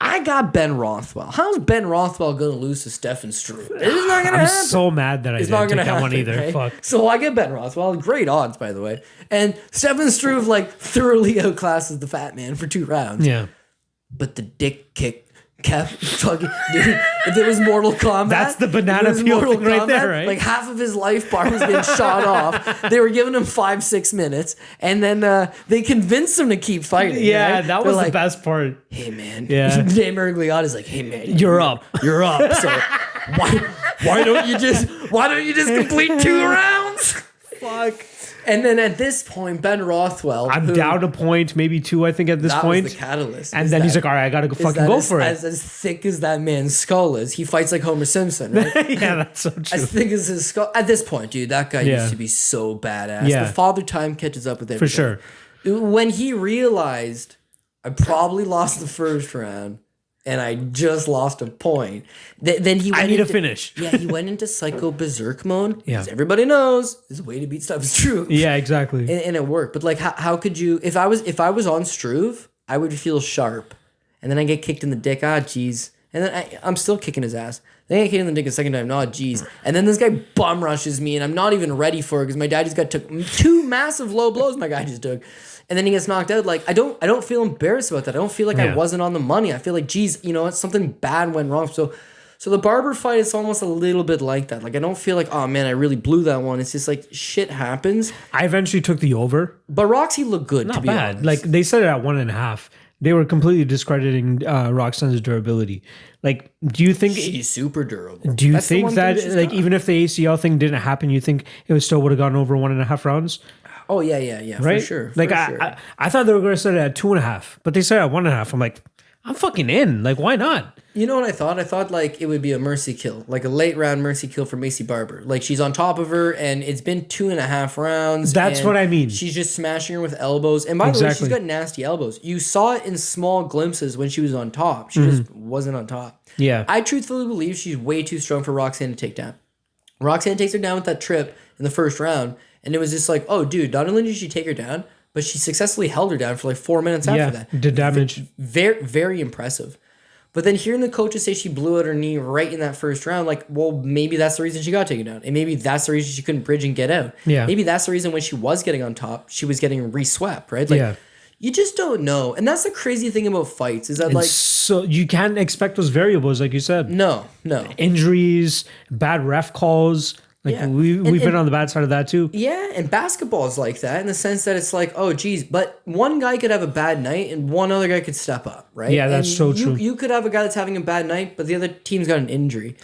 I got Ben Rothwell. How's Ben Rothwell going to lose to Stefan Struve? It's not going to happen. I'm so mad that I didn't take that one either. Right? Fuck. So I get Ben Rothwell. Great odds, by the way. And Stefan Struve like thoroughly outclasses the fat man for 2 rounds. Yeah. But the dick kick kept fucking... Dude, if it was Mortal Kombat... That's the banana peel thing right there, right? Like half of his life bar was getting shot off. They were giving him 5-6 minutes. And then they convinced him to keep fighting. Yeah, right? that was the best part. Hey, man. Yeah. Dan Miragliotta's like, hey, man. You're up. You're up. So why don't you just complete 2 rounds? Fuck. And then at this point, Ben Rothwell... I'm down a point, maybe 2, I think, at this point. That was the catalyst. And then he's like, all right, I got to fucking go for it. As thick as that man's skull is, he fights like Homer Simpson, right? Yeah, that's so true. As thick as his skull. At this point, dude, that guy used to be so badass. Yeah. The Father Time catches up with everything. For sure. When he realized, I probably lost the first round, and I just lost a point. Then he went to finish. Yeah, he went into Psycho Berserk mode. Yeah. Because everybody knows his way to beat stuff is Struve. Yeah, exactly. And it worked. But like, how could you? If I was on Struve, I would feel sharp, and then I get kicked in the dick. Ah, jeez. And then I'm still kicking his ass. Then I get kicked in the dick a second time. Oh, jeez. And then this guy bum rushes me, and I'm not even ready for it because my dad just took 2 massive low blows. My guy just took. And then he gets knocked out. Like, I don't feel embarrassed about that. I don't feel like I wasn't on the money. I feel like, geez, you know, something bad went wrong. So the Barber fight is almost a little bit like that. Like, I don't feel like, oh man, I really blew that one. It's just like shit happens. I eventually took the over. But Roxy looked good. Not to be bad. honest. Like they said it at 1.5. They were completely discrediting Roxanne's durability. Like, do you think she's super durable? Do you think that like even if the ACL thing didn't happen, you think it would still would have gone over 1.5 rounds? Oh yeah, right? For sure. Like I thought they were going to set it at 2.5, but they said at 1.5. I'm like, I'm fucking in. Like, why not? You know what I thought? I thought like it would be a mercy kill, like a late round mercy kill for Macy Barber. Like she's on top of her, and it's been 2.5 rounds. That's what I mean. She's just smashing her with elbows, and by the way, she's got nasty elbows. You saw it in small glimpses when she was on top. She just wasn't on top. Yeah, I truthfully believe she's way too strong for Roxanne to take down. Roxanne takes her down with that trip in the first round, and it was just like, oh, dude, not only did she take her down, but she successfully held her down for like 4 minutes after that. Did damage. Very, very impressive. But then hearing the coaches say she blew out her knee right in that first round, like, well, maybe that's the reason she got taken down. And maybe that's the reason she couldn't bridge and get out. Yeah. Maybe that's the reason when she was getting on top, she was getting re-swept, right? Like, you just don't know. And that's the crazy thing about fights is that, like... So you can't expect those variables, like you said. No. Injuries, bad ref calls... Like we've been on the bad side of that too. Yeah, and basketball is like that in the sense that it's like, oh geez, but one guy could have a bad night and one other guy could step up, right? Yeah, that's so true. You could have a guy that's having a bad night, but the other team's got an injury.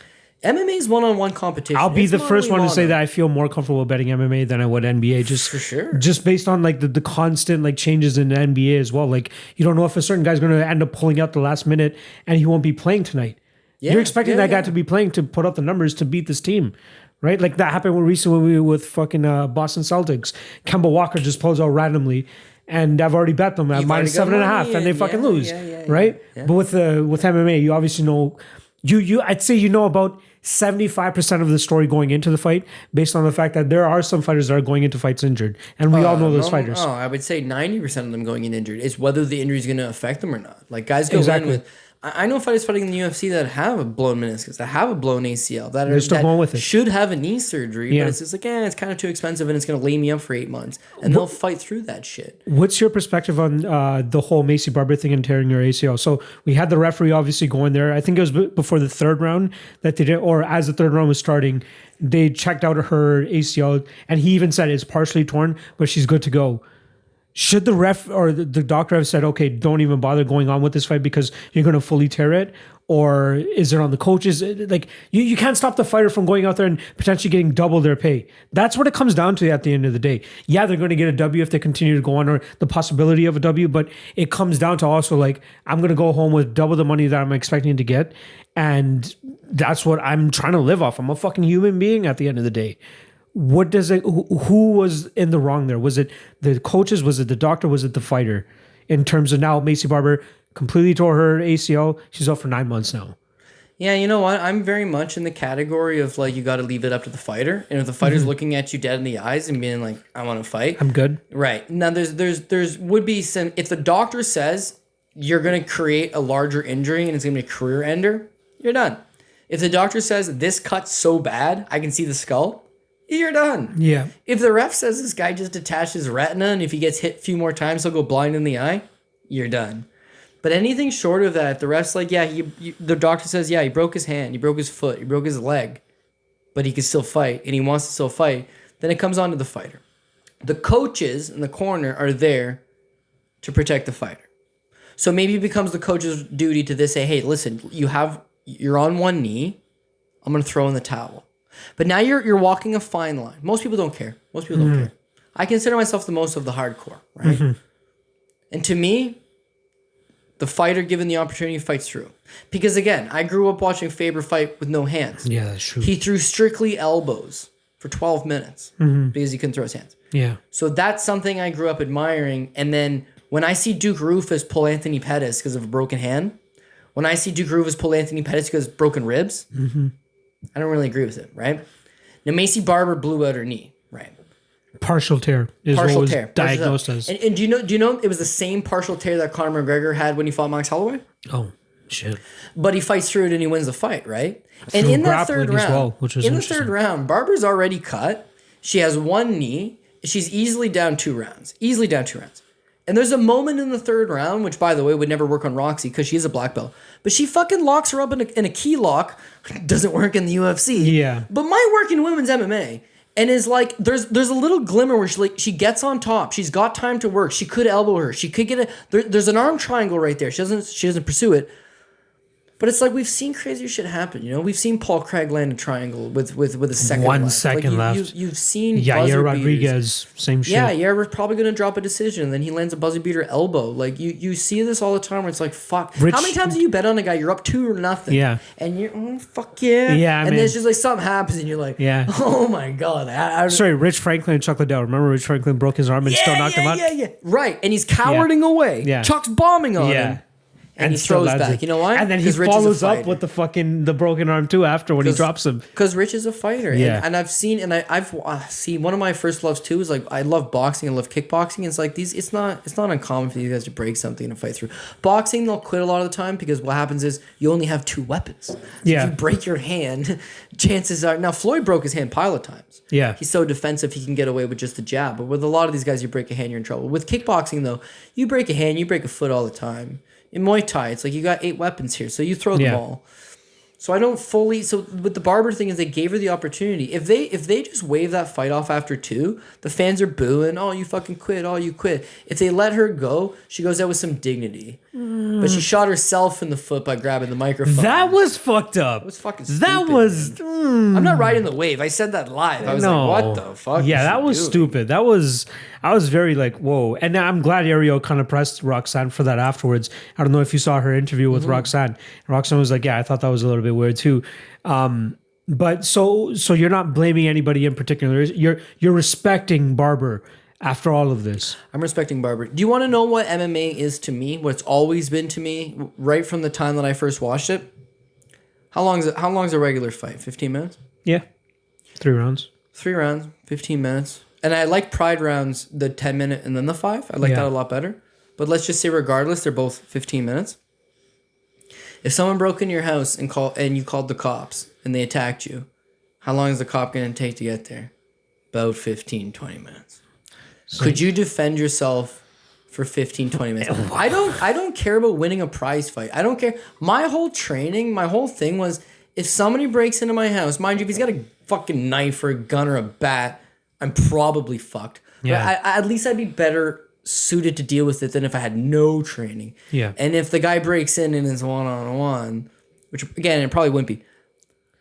MMA is one-on-one competition. I'll be the first one to say that I feel more comfortable betting MMA than I would NBA. Just for sure. Just based on like the constant like changes in the NBA as well. Like you don't know if a certain guy's going to end up pulling out the last minute and he won't be playing tonight. Yeah, you're expecting that guy to be playing to put up the numbers to beat this team. Right? Like that happened recently with fucking Boston Celtics. Kemba Walker just pulls out randomly, and I've already bet them at minus 7.5, and they fucking lose. Right? Yeah. But with MMA, you obviously know I'd say you know about 75% of the story going into the fight, based on the fact that there are some fighters that are going into fights injured, and we all know those fighters. Oh, I would say 90% of them going in injured. It's whether the injury is going to affect them or not. Like guys go Exactly. in with. I know fighters fighting in the UFC that have a blown meniscus, that have a blown ACL, that They're still going with it. should have a knee surgery, Yeah. but it's just like, it's kind of too expensive and it's going to lay me up for 8 months, and they'll fight through that shit. What's your perspective on the whole Macy Barber thing and tearing your ACL? So we had the referee obviously going there. I think it was before the third round that they did, or as the third round was starting, they checked out her ACL, and he even said it's partially torn, but she's good to go. Should the ref or the doctor have said, okay, don't even bother going on with this fight because you're going to fully tear it? Or is it on the coaches? Like, you can't stop the fighter from going out there and potentially getting double their pay. That's what it comes down to at the end of the day. Yeah, they're going to get a W if they continue to go on, or the possibility of a W, but it comes down to also like, I'm going to go home with double the money that I'm expecting to get. And that's what I'm trying to live off. I'm a fucking human being at the end of the day. What does it? Who was in the wrong there? Was it the coaches? Was it the doctor? Was it the fighter? In terms of now, Macy Barber completely tore her ACL. She's out for 9 months now. Yeah, you know what? I'm very much in the category of like, you got to leave it up to the fighter. And if the fighter's looking at you dead in the eyes and being like, I want to fight, I'm good. Right. Now there's would be some, if the doctor says you're going to create a larger injury and it's going to be a career ender, you're done. If the doctor says this cut's so bad, I can see the skull, you're done. Yeah. If the ref says this guy just detached his retina and if he gets hit a few more times, he'll go blind in the eye, you're done. But anything short of that, the ref's like, the doctor says, he broke his hand, he broke his foot, he broke his leg, but he can still fight and he wants to still fight, then it comes on to the fighter. The coaches in the corner are there to protect the fighter. So maybe it becomes the coach's duty to say, hey, listen, you're on one knee, I'm going to throw in the towel. But now you're walking a fine line. Most people don't care. Most people don't care. I consider myself the most of the hardcore, right? And to me, the fighter given the opportunity fights through. Because again, I grew up watching Faber fight with no hands. Yeah, that's true. He threw strictly elbows for 12 minutes because he couldn't throw his hands. Yeah. So that's something I grew up admiring. And then when I see Duke Rufus pull Anthony Pettis because of a broken hand, when I see Duke Rufus pull Anthony Pettis because of broken ribs, I don't really agree with it, right? Now, Macy Barber blew out her knee, right? Partial tear is what was diagnosed as. And do you know it was the same partial tear that Conor McGregor had when he fought Max Holloway? Oh, shit. But he fights through it and he wins the fight, right? And in that third round, third round, Barber's already cut. She has one knee. She's easily down 2 rounds. And there's a moment in the third round, which, by the way, would never work on Roxy because she's a black belt. But she fucking locks her up in a key lock. Doesn't work in the UFC. Yeah. But might work in women's MMA. And is like, there's a little glimmer where she gets on top. She's got time to work. She could elbow her. She could get there's an arm triangle right there. She doesn't pursue it. But it's like we've seen crazier shit happen. You know, we've seen Paul Craig land a triangle with a second. 1 left. second left. You've seen Yair Rodriguez, same shit. Yeah, Yair was probably gonna drop a decision, and then he lands a buzzer beater elbow. Like you see this all the time. Where it's like, fuck. How many times do you bet on a guy? You're up 2-0. Yeah. And you're fuck yeah. Yeah. And then it's just like something happens, and you're like, yeah. Oh my god. Sorry, Rich Franklin and Chuck Liddell. Remember Rich Franklin broke his arm and still knocked him out? Yeah. Right, and he's cowarding away. Yeah. Chuck's bombing on him. And he throws back. It. You know why? And then he follows up with the broken arm too after when he drops him. Because Rich is a fighter. Yeah. And I've seen, and I've seen, one of my first loves too is like, I love boxing and love kickboxing. It's like it's not uncommon for these guys to break something and fight through. Boxing, they'll quit a lot of the time because what happens is you only have 2 weapons. So if you break your hand, chances are, now Floyd broke his hand pile of times. Yeah. He's so defensive he can get away with just a jab. But with a lot of these guys, you break a hand, you're in trouble. With kickboxing though, you break a hand, you break a foot all the time. In Muay Thai, it's like you got 8 weapons here, so you throw them all. So I don't fully. So with the Barber thing is they gave her the opportunity. If they just wave that fight off after 2, the fans are booing. Oh, you fucking quit. Oh, you quit. If they let her go, she goes out with some dignity. But she shot herself in the foot by grabbing the microphone. That was fucked up. It was fucking stupid. That was. I'm not riding the wave. I said that live. I was like, what the fuck? Yeah, that was stupid. That was. I was very like, whoa. And I'm glad Ariel kind of pressed Roxanne for that afterwards. I don't know if you saw her interview with Roxanne. Roxanne was like, yeah, I thought that was a little bit weird too. But so you're not blaming anybody in particular. You're respecting Barber after all of this. I'm respecting Barber. Do you want to know what MMA is to me? What it's always been to me right from the time that I first watched it? How long's a regular fight? 15 minutes? Yeah. 3 rounds. 3 rounds, 15 minutes. And I like Pride rounds, the 10-minute and then the 5. I like that a lot better. But let's just say regardless, they're both 15 minutes. If someone broke in your house and you called the cops and they attacked you, how long is the cop going to take to get there? About 15, 20 minutes. So, could you defend yourself for 15, 20 minutes? I don't care about winning a prize fight. I don't care. My whole training, my whole thing was, if somebody breaks into my house, mind you, if he's got a fucking knife or a gun or a bat, I'm probably fucked. Yeah. But at least I'd be better suited to deal with it than if I had no training. Yeah. And if the guy breaks in and is one-on-one, which again, it probably wouldn't be.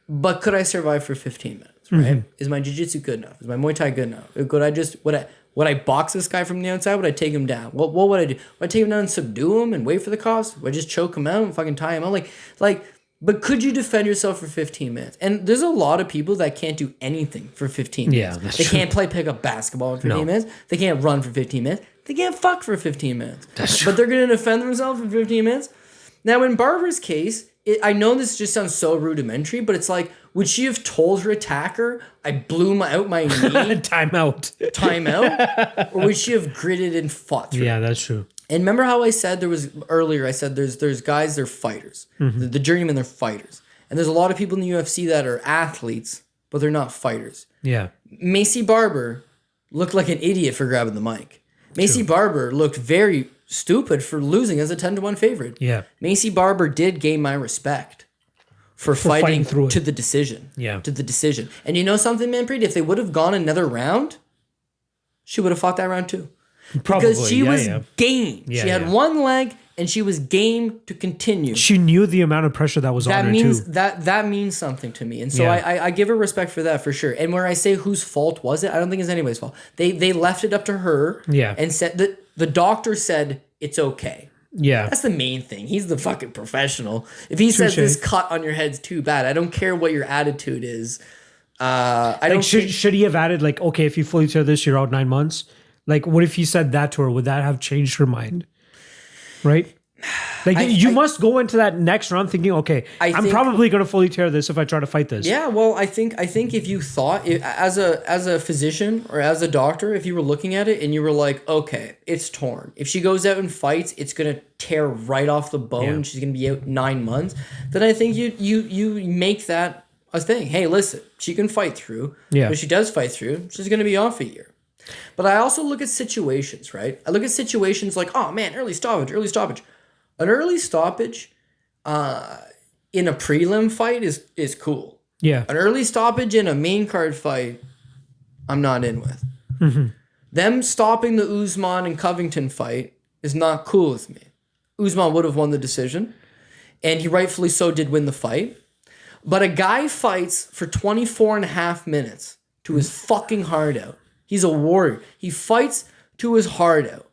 But could I survive for 15 minutes, right? Mm-hmm. Is my jiu-jitsu good enough? Is my Muay Thai good enough? Would I box this guy from the outside? Would I take him down? What would I do? Would I take him down and subdue him and wait for the cops? Would I just choke him out and fucking tie him out? But could you defend yourself for 15 minutes? And there's a lot of people that can't do anything for 15 minutes. Yeah, they can't play pickup basketball for 15 minutes. They can't run for 15 minutes. They can't fuck for 15 minutes. That's true. But they're going to defend themselves for 15 minutes? Now, in Barbara's case, I know this just sounds so rudimentary, but it's like, would she have told her attacker, I blew out my knee? Time out. Or would she have gritted and fought through? Yeah, that's true. And remember how I said there's guys, they're fighters. Mm-hmm. The journeymen, they're fighters. And there's a lot of people in the UFC that are athletes, but they're not fighters. Yeah. Macy Barber looked like an idiot for grabbing the mic. Macy Barber looked very stupid for losing as a 10-1 favorite. Yeah. Macy Barber did gain my respect for fighting through to the decision. Yeah. To the decision. And you know something, Manpreet? If they would have gone another round, she would have fought that round too. Probably, because she was game. Yeah, she had one leg and she was game to continue. She knew the amount of pressure that was on her too. That means something to me. And so I give her respect for that for sure. And where I say whose fault was it, I don't think it's anybody's fault. They left it up to her and said that the doctor said it's okay. Yeah. That's the main thing. He's the fucking professional. If he says this cut on your head's too bad, I don't care what your attitude is. Should he have added okay, if you fully tear this, you're out 9 months? What if he said that to her? Would that have changed her mind? Right? You must go into that next round thinking, okay, I'm probably going to fully tear this if I try to fight this. Yeah, well, I think if you thought, as a physician or as a doctor, if you were looking at it and you were like, okay, it's torn. If she goes out and fights, it's going to tear right off the bone. Yeah. She's going to be out 9 months. Then I think you make that a thing. Hey, listen, she can fight through. Yeah. If she does fight through, she's going to be off a year. But I also look at situations, right? I look at situations like, oh man, early stoppage. An early stoppage in a prelim fight is cool. Yeah. An early stoppage in a main card fight, I'm not in with. Mm-hmm. Them stopping the Usman and Covington fight is not cool with me. Usman would have won the decision, and he rightfully so did win the fight. But a guy fights for 24 and a half minutes to his fucking heart out. He's a warrior. He fights to his heart out.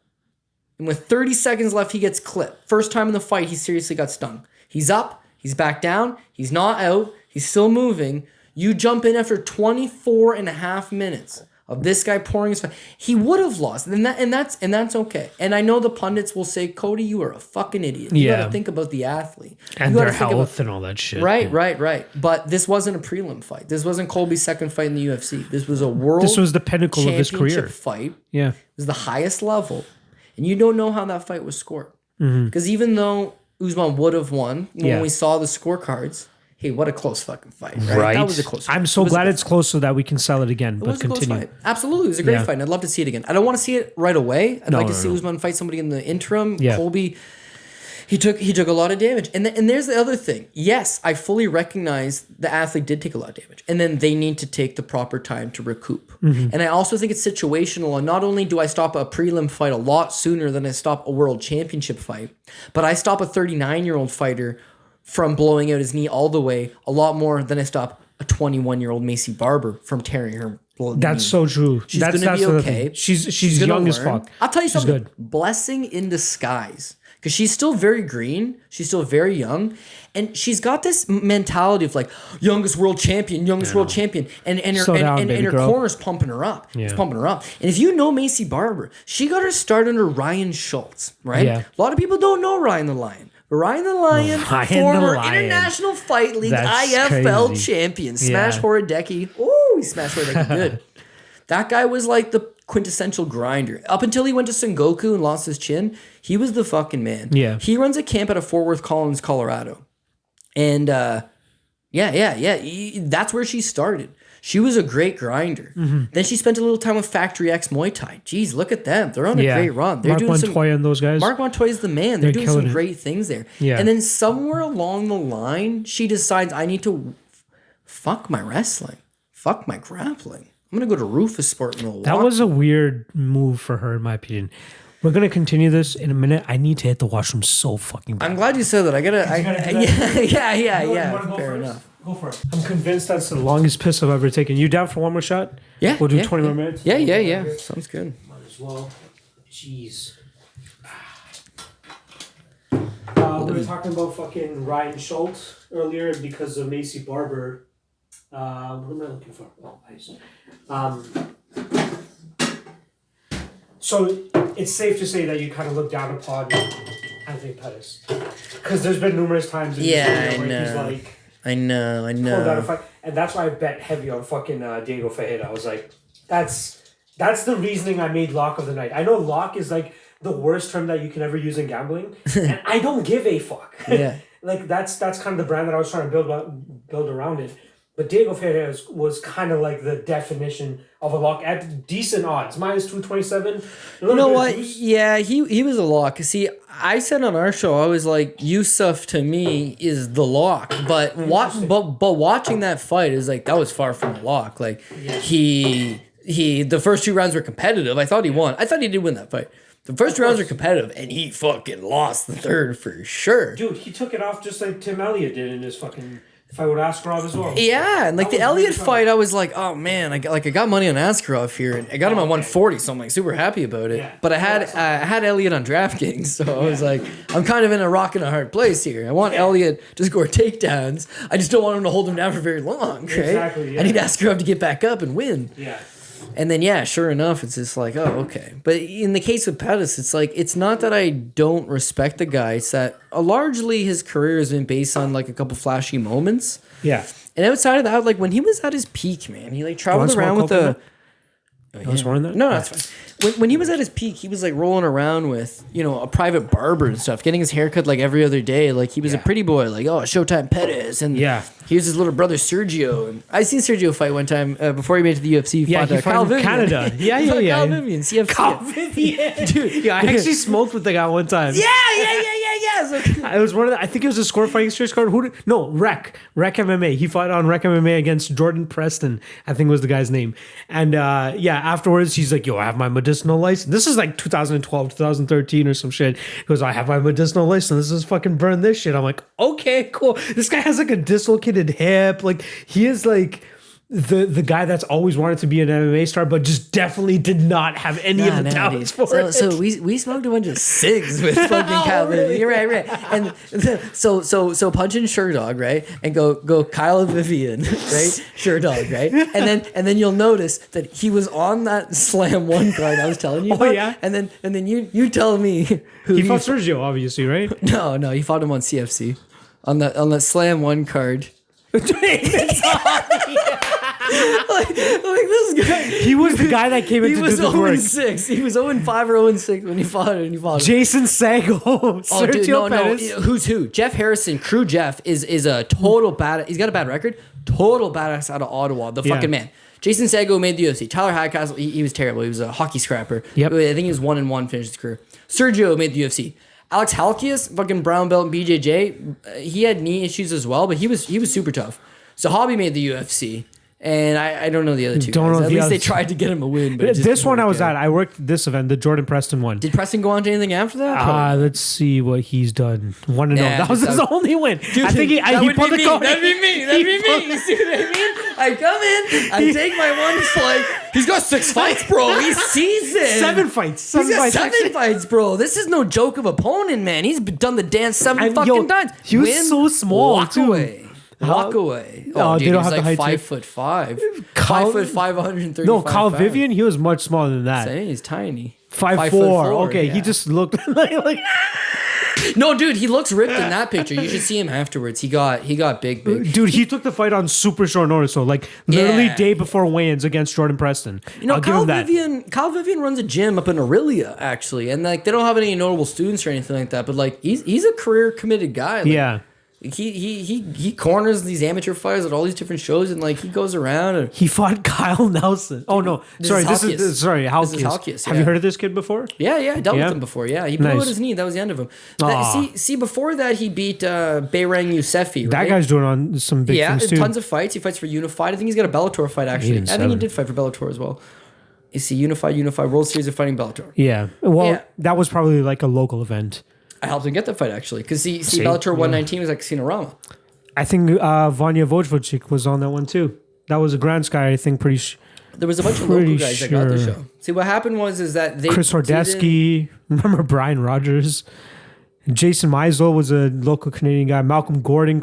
And with 30 seconds left, he gets clipped. First time in the fight, he seriously got stung. He's up. He's back down. He's not out. He's still moving. You jump in after 24 and a half minutes of this guy pouring his fight. He would have lost. And that's okay. And I know the pundits will say, Cody, you are a fucking idiot. You got to think about the athlete. And their health and all that shit. Right. But this wasn't a prelim fight. This wasn't Colby's second fight in the UFC. This was a world This was the pinnacle of his career. Fight. Yeah. It was the highest level. And you don't know how that fight was scored. Because even though Usman would have won, when we saw the scorecards, hey, what a close fucking fight, right? That was a close fight. I'm so glad it's close so that we can sell it again, but continue. A close fight. Absolutely. It was a great fight, and I'd love to see it again. I don't want to see it right away. I'd like to see Usman fight somebody in the interim. Yeah. Colby, he took a lot of damage. And there's the other thing. Yes, I fully recognize the athlete did take a lot of damage, and then they need to take the proper time to recoup. Mm-hmm. And I also think it's situational, and not only do I stop a prelim fight a lot sooner than I stop a world championship fight, but I stop a 39-year-old fighter from blowing out his knee all the way a lot more than I stop a 21-year-old Macy Barber from tearing her knee. That's so true. She's going to be okay. She's young as fuck. I'll tell you something. Good. Blessing in disguise. Because she's still very green. She's still very young. And she's got this mentality of youngest world champion. And her corner's pumping her up. Yeah. It's pumping her up. And if you know Macy Barber, she got her start under Ryan Schultz, right? Yeah. A lot of people don't know Ryan the Lion. Ryan the Lion, Ryan the former Lion. International Fight League That's IFL crazy. champion. Smash Horodecki. Oh, he smashed Horodecki good. That guy was like the quintessential grinder. Up until he went to Sengoku and lost his chin, he was the fucking man. Yeah. He runs a camp out of Fort Worth Collins, Colorado. And that's where she started. She was a great grinder. Then she spent a little time with Factory X Muay Thai. Jeez, look at them. They're on a great run. They're Mark doing Montoya and those guys. Mark Montoya's the man. They're doing some killing it. great things there. Yeah. And then somewhere along the line, she decides I need to fuck my wrestling. Fuck my grappling. I'm going to go to Rufus Sport in Milwaukee. That was a weird move for her, in my opinion. We're going to continue this in a minute. I need to hit the washroom so fucking bad. I'm glad you said that. Yeah. Fair enough. Go for it. I'm convinced that's the longest piss I've ever taken. You down for one more shot? Yeah. We'll do 20 more minutes? Yeah. Sounds good. Might as well. Jeez. We were talking about fucking Ryan Schultz earlier because of Macy Barber. What am I looking for? Oh, nice. So it's safe to say that you kind of look down upon Anthony Pettis. Because there's been numerous times in this video where he's like... I know. Pulled out a fight. And that's why I bet heavy on fucking Diego Ferreira. I was like, that's the reasoning I made lock of the night. I know lock is like the worst term that you can ever use in gambling. And I don't give a fuck. Yeah. Like that's kind of the brand that I was trying to build around it. But Diego Ferreira was kind of like the definition of a lock at decent odds. Minus 227. You know what? Yeah, he was a lock. See, I said on our show, I was like, Yusuf to me is the lock. But watching that fight is like, that was far from a lock. Like, the first 2 rounds were competitive. I thought he won. I thought he did win that fight. The first 2 rounds were competitive, and he fucking lost the third for sure. Dude, he took it off just like Tim Elliott did in his fucking... fight with Askarov as well. Yeah, and like the Elliott fight, I was like, oh man, I got money on Askarov here, and I got him at 140, so I'm like super happy about it. Yeah. But I had Elliott on Draftkings, so I was like, I'm kind of in a rock and a hard place here. I want Elliott to score takedowns. I just don't want him to hold him down for very long, right? Exactly. Yeah. I need Askarov to get back up and win. Yeah. And then, sure enough, it's just like, oh, okay. But in the case of Pettis, it's like, it's not that I don't respect the guy. It's that largely his career has been based on like a couple flashy moments. Yeah. And outside of that, like when he was at his peak, man, he like traveled around with a... No, that's fine. When he was at his peak, he was like rolling around with, a private barber and stuff, getting his haircut like every other day. Like he was a pretty boy, like, oh, Showtime Pettis. And here's his little brother Sergio. And I seen Sergio fight one time before he made it to the UFC. He fought Kyle Vivian. Canada. Yeah. Kyle Vivian, CFC. Kyle Vivian. Dude, I actually smoked with the guy one time. Yeah. So, it was one of I think it was a score fighting series card. Rec MMA. He fought on Rec MMA against Jordan Preston, I think was the guy's name. And afterwards he's like, yo, I have my medicinal license. This is like 2012, 2013 or some shit. He goes, I have my medicinal license. This is fucking burn this shit. I'm like, okay, cool. This guy has like a dislocated hip. Like he is like the guy that's always wanted to be an MMA star, but just definitely did not have any of the talents for it. So we smoked a bunch of cigs with fucking Kyle Vivian. You're right. And so punch in Sherdog, right? And go Kyle Vivian, right? Sherdog, right? And then you'll notice that he was on that Slam 1 card I was telling you about. Oh, yeah? And then you tell me who he fought Sergio, obviously, right? No, he fought him on CFC. On that Slam 1 card. like this guy. He was the guy that came in to do the work. 0-6. He was 0-5 or 0-6 when he fought him. Jason Sago. Sergio Pettis. Who's who? Jeff Harrison, Crew Jeff, is a total bad. He's got a bad record. Total badass out of Ottawa. The fucking man. Jason Sago made the UFC. Tyler Hadcastle, he was terrible. He was a hockey scrapper. Yep. I think he was 1-1, finished his career. Sergio made the UFC. Alex Halkias, fucking brown belt and BJJ, he had knee issues as well, but he was super tough. So Hobby made the UFC. And I don't know the other two guys. At least they tried to get him a win. But this one I was at. I worked this event, the Jordan Preston one. Did Preston go on to anything after that? Let's see what he's done. 1-0. That was his only win. Dude, I think he pulled the card. That'd be me. You see what I mean? I come in, I take my one fight. He's got 6 fights, bro. He's seasoned. 7 fights. He's got 7 fights, bro. This is no joke of opponent, man. He's done the dance 7 fucking times. He was so small, walk too. Away. Walk away. Oh, dude, they don't he's have like the height. 5'5". 5'5", 135. No, Kyle Vivian, he was much smaller than that. Saying he's tiny. 5'4". Okay, yeah. he just looked like No, dude, he looks ripped in that picture. You should see him afterwards. He got big. Dude, he took the fight on super short notice, so like literally Yeah. day before weigh-ins against Jordan Preston. You know, I'll give him that. Kyle Vivian runs a gym up in Aurelia, actually, and like they don't have any notable students or anything like that. But like he's a career committed guy. Like, Yeah. He corners these amateur fighters at all these different shows, and like he goes around and He fought Kyle Nelson. Oh no, This sorry, is this Halkias. is sorry, Halkias. This is Halkias, Have yeah. you heard of this kid before? yeah, I dealt Yeah? with him before. Yeah, he blew Nice. out his knee. That was the end of him. Aw. See, before that he beat Bayrang Yousefi. That Right? guy's doing on some big Yeah, things too. tons of fights. He fights for Unified. I think he's got a Bellator fight actually. didn't I think he seven. did fight for Bellator as well. You see, Unified World Series of Fighting Bellator. Yeah. Well, Yeah. that was probably like a local event. I helped him get that fight actually because see, See? Bellator 119 was at Casino-Rama. I think Vanya Vojvodchik was on that one too. That was a Grand Sky, I think, pretty There was a bunch of local Pretty guys that got the sure. show. See, what happened was that they Chris didn't- Hordesky. Remember Brian Rogers? Jason Meisel was a local Canadian guy. Malcolm Gordon,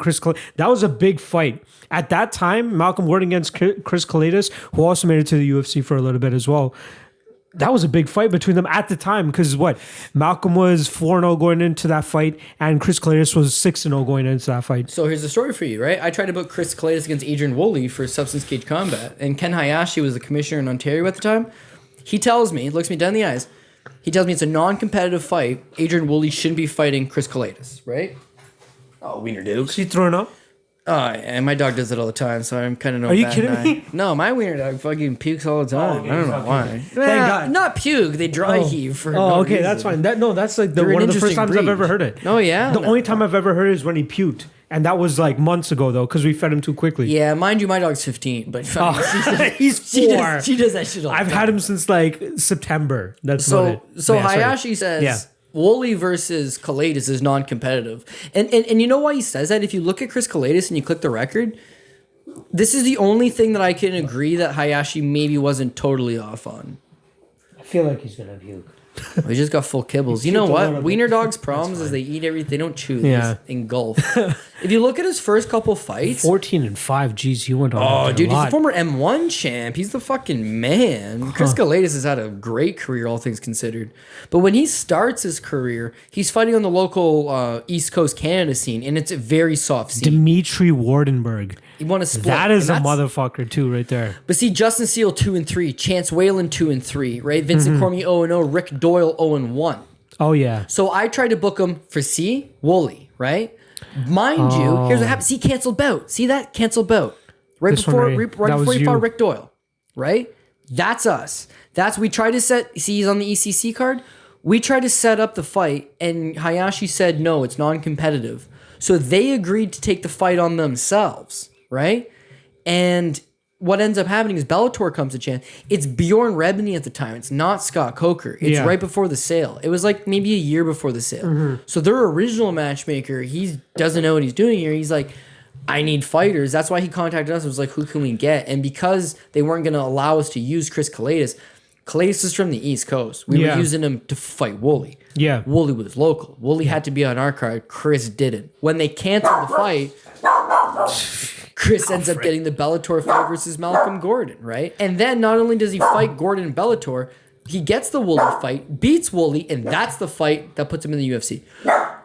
that was a big fight. At that time, Malcolm Gordon against Chris Kalidas, who also made it to the UFC for a little bit as well. That was a big fight between them at the time because Malcolm was 4-0 going into that fight and Chris Kalidas was 6-0 going into that fight. So here's the story for you, right? I tried to book Chris Kalidas against Adrian Woolley for Substance Cage Combat, and Ken Hayashi was the commissioner in Ontario at the time. He tells me, looks me dead in the eyes, he tells me it's a non-competitive fight. Adrian Woolley shouldn't be fighting Chris Kalidas, right? Oh, Wiener Dukes. Is he throwing up? Oh, and my dog does it all the time, so I'm kind of no. Are you bad kidding guy. me? No, my wiener dog fucking pukes all the time. okay, I don't he's know not why. puking. Thank God. Not puke. They dry heave for. no okay, reason. that's fine. That's like They're one an of the first interesting times I've breed. ever heard it. Oh yeah. The only time I've ever heard it is when he puked, and that was like months ago though, because we fed him too quickly. Yeah, mind you, my dog's 15, but He's 4. she does that shit all the I've time. had him since like September. That's about it. So Yeah, sorry. Hayashi says Yeah. Woolley versus Kalidas is non-competitive, and you know why he says that? If you look at Chris Kalidas and you click the record, this is the only thing that I can agree that Hayashi maybe wasn't totally off on. I feel like he's gonna puke. He just got full kibbles. You know puked a little what? bit. Wiener dogs' problems is they eat everything. They don't chew. They Yeah. just engulf. If you look at his first couple fights, 14-5. Geez, he went on. oh, a dude, he's lot. the former M1 champ. He's the fucking man. Chris Kalidas has had a great career, all things considered. But when he starts his career, he's fighting on the local East Coast Canada scene, and it's a very soft scene. Dimitri Wardenberg. He won a split. That is a and that's- motherfucker too, right there. But see, Justin Seal 2-3, Chance Whalen 2-3, right? Vincent Cormier 0-0, Rick Doyle 0-1. Oh yeah. So I tried to book him for Woolley, right? Mind you, here's what happened. See, canceled bout. See that? Canceled bout. Right This one before, right- right that before was he fought you. Rick Doyle, right? That's us. We tried to set, see, he's on the ECC card. We tried to set up the fight, and Hayashi said, no, it's non-competitive. So they agreed to take the fight on themselves, right? And what ends up happening is Bellator comes to chance. It's Bjorn Rebney at the time. It's not Scott Coker. It's Yeah. right before the sale. It was like maybe a year before the sale. So their original matchmaker, he doesn't know what he's doing here. He's like, I need fighters. That's why he contacted us. It was like, who can we get? And because they weren't going to allow us to use Chris Kalidas is from the East Coast. We Yeah. were using him to fight Woolley. Yeah. Woolley was local. Woolley had to be on our card. Chris didn't. When they canceled the fight, Chris ends up getting the Bellator fight versus Malcolm Gordon, right? And then not only does he fight Gordon in Bellator, he gets the Woolley fight, beats Woolley, and that's the fight that puts him in the UFC.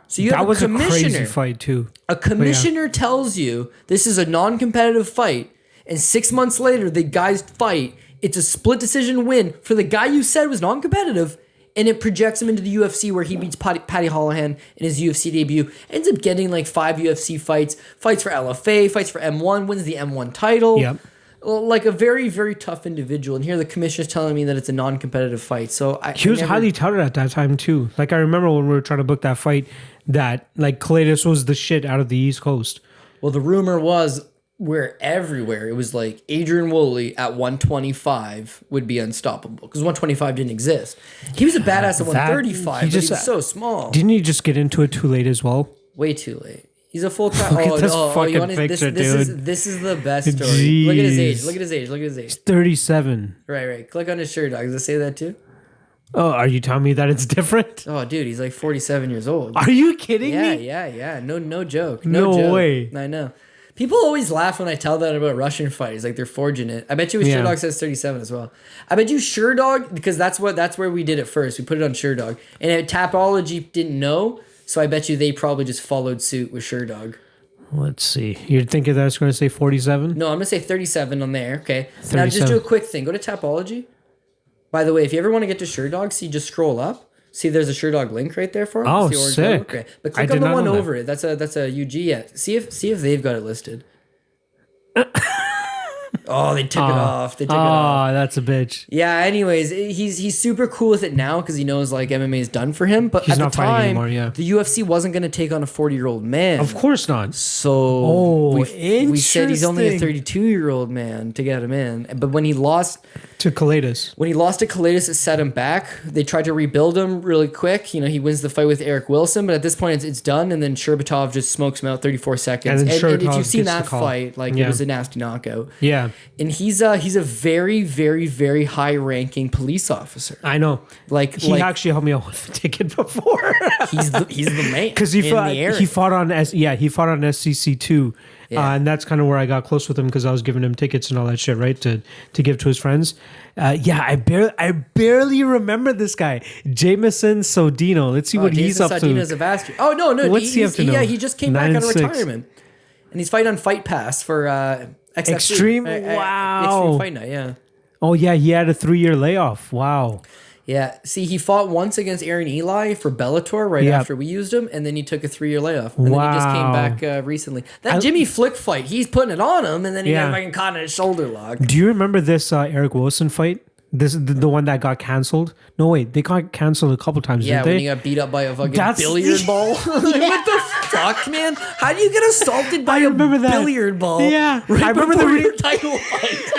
So you have That was a a crazy commissioner. fight too. A commissioner tells you this is a non-competitive fight, and 6 months later the guys fight. It's a split decision win for the guy you said was non-competitive, and it projects him into the UFC where he beats Paddy Holohan in his UFC debut. Ends up getting like 5 UFC fights for LFA, fights for M1, wins the M1 title. Yep. Like a very, very tough individual. And here the commissioner's telling me that it's a non-competitive fight. So He was highly touted at that time too. Like I remember when we were trying to book that fight, that like Kalidas was the shit out of the East Coast. Well, the rumor was where everywhere it was like Adrian Woolley at 125 would be unstoppable because 125 didn't exist. He was a badass at 135. He was so small. Didn't he just get into it too late as well? Way too late. He's a full time. Look at this fucking you want picture, dude. This is the best story. Jeez. Look at his age. Look at his age. Look at his age. 37. Right. Click on his shirt, dog. Does it say that too? Oh, are you telling me that it's different? Oh, dude, he's like 47 years old. Are you kidding Yeah, me? yeah. No joke. No joke. way. I know. People always laugh when I tell that about Russian fighters, like they're forging it. I bet you Yeah. Sherdog says 37 as well. I bet you Sherdog, because that's where we did it first. We put it on Sherdog, and Tapology didn't know. So I bet you they probably just followed suit with Sherdog. Let's see. You're thinking that I was going to say 47? No, I'm going to say 37 on there. Okay. 37. Now just do a quick thing. Go to Tapology. By the way, if you ever want to get to Sherdog, see, just scroll up. See, there's a Sherdog link right there for him. Oh, the orange sick. logo. Okay. But click on the one over it. That's a UG. Yeah. See if they've got it listed. Oh, they took it off. They took it off. Oh, that's a bitch. Yeah, anyways, he's super cool with it now because he knows like MMA is done for him. But He's at the not fighting time, anymore, yeah. the UFC wasn't going to take on a 40-year-old man. Of course not. So we said he's only a interesting. 32-year-old man to get him in. But when he lost To Kalidas. it set him back. They tried to rebuild him really quick. You know, he wins the fight with Eric Wilson, but at this point it's done. And then Sherbatov just smokes him out 34 seconds. And then And if Sherbatov you've seen gets the that call. fight, like it was a nasty knockout. Yeah, And he's a very, very, very high-ranking police officer. I know. He Like actually helped me out with the ticket before. he's the man Because in the area. he fought on SCC 2. Yeah. And that's kind of where I got close with him because I was giving him tickets and all that shit, right, to give to his friends. I barely remember this guy, Jameson Sodino. Let's see what he's up to. Oh no! What's he up to now? He just came back out of 9-6. retirement, and he's fighting on Fight Pass for XFC. Extreme? Wow. Extreme Fight Night. Yeah. Oh yeah, he had a 3-year layoff. Wow. Yeah. See, he fought once against Aaron Eli for Bellator right Yep. after we used him, and then he took a 3-year layoff, and then he just came Wow. back recently. That Jimmy Flick fight, he's putting it on him, and then he Yeah. got fucking caught in a shoulder lock. Do you remember this Eric Wilson fight? This is the one that got canceled. No, wait, they got canceled a couple times, Yeah, didn't when they? he got beat up by a fucking That's- billiard ball. What the fuck, man? How do you get assaulted by a remember that. billiard ball? Yeah. right I remember before the your title fight.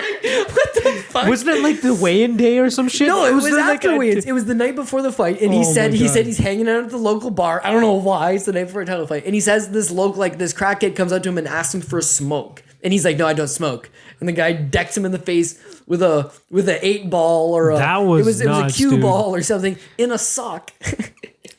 What the fuck? Wasn't it like the weigh-in day or some shit? No, it was like after weigh-ins. It was the night before the fight, and he Oh said my God. he's hanging out at the local bar. I don't know why. It's the night before a title fight, and he says this crackhead comes up to him and asks him for a smoke, and he's like, "No, I don't smoke." And the guy decks him in the face with a 8-ball or a That was it was a nuts, cue dude. ball or something in a sock.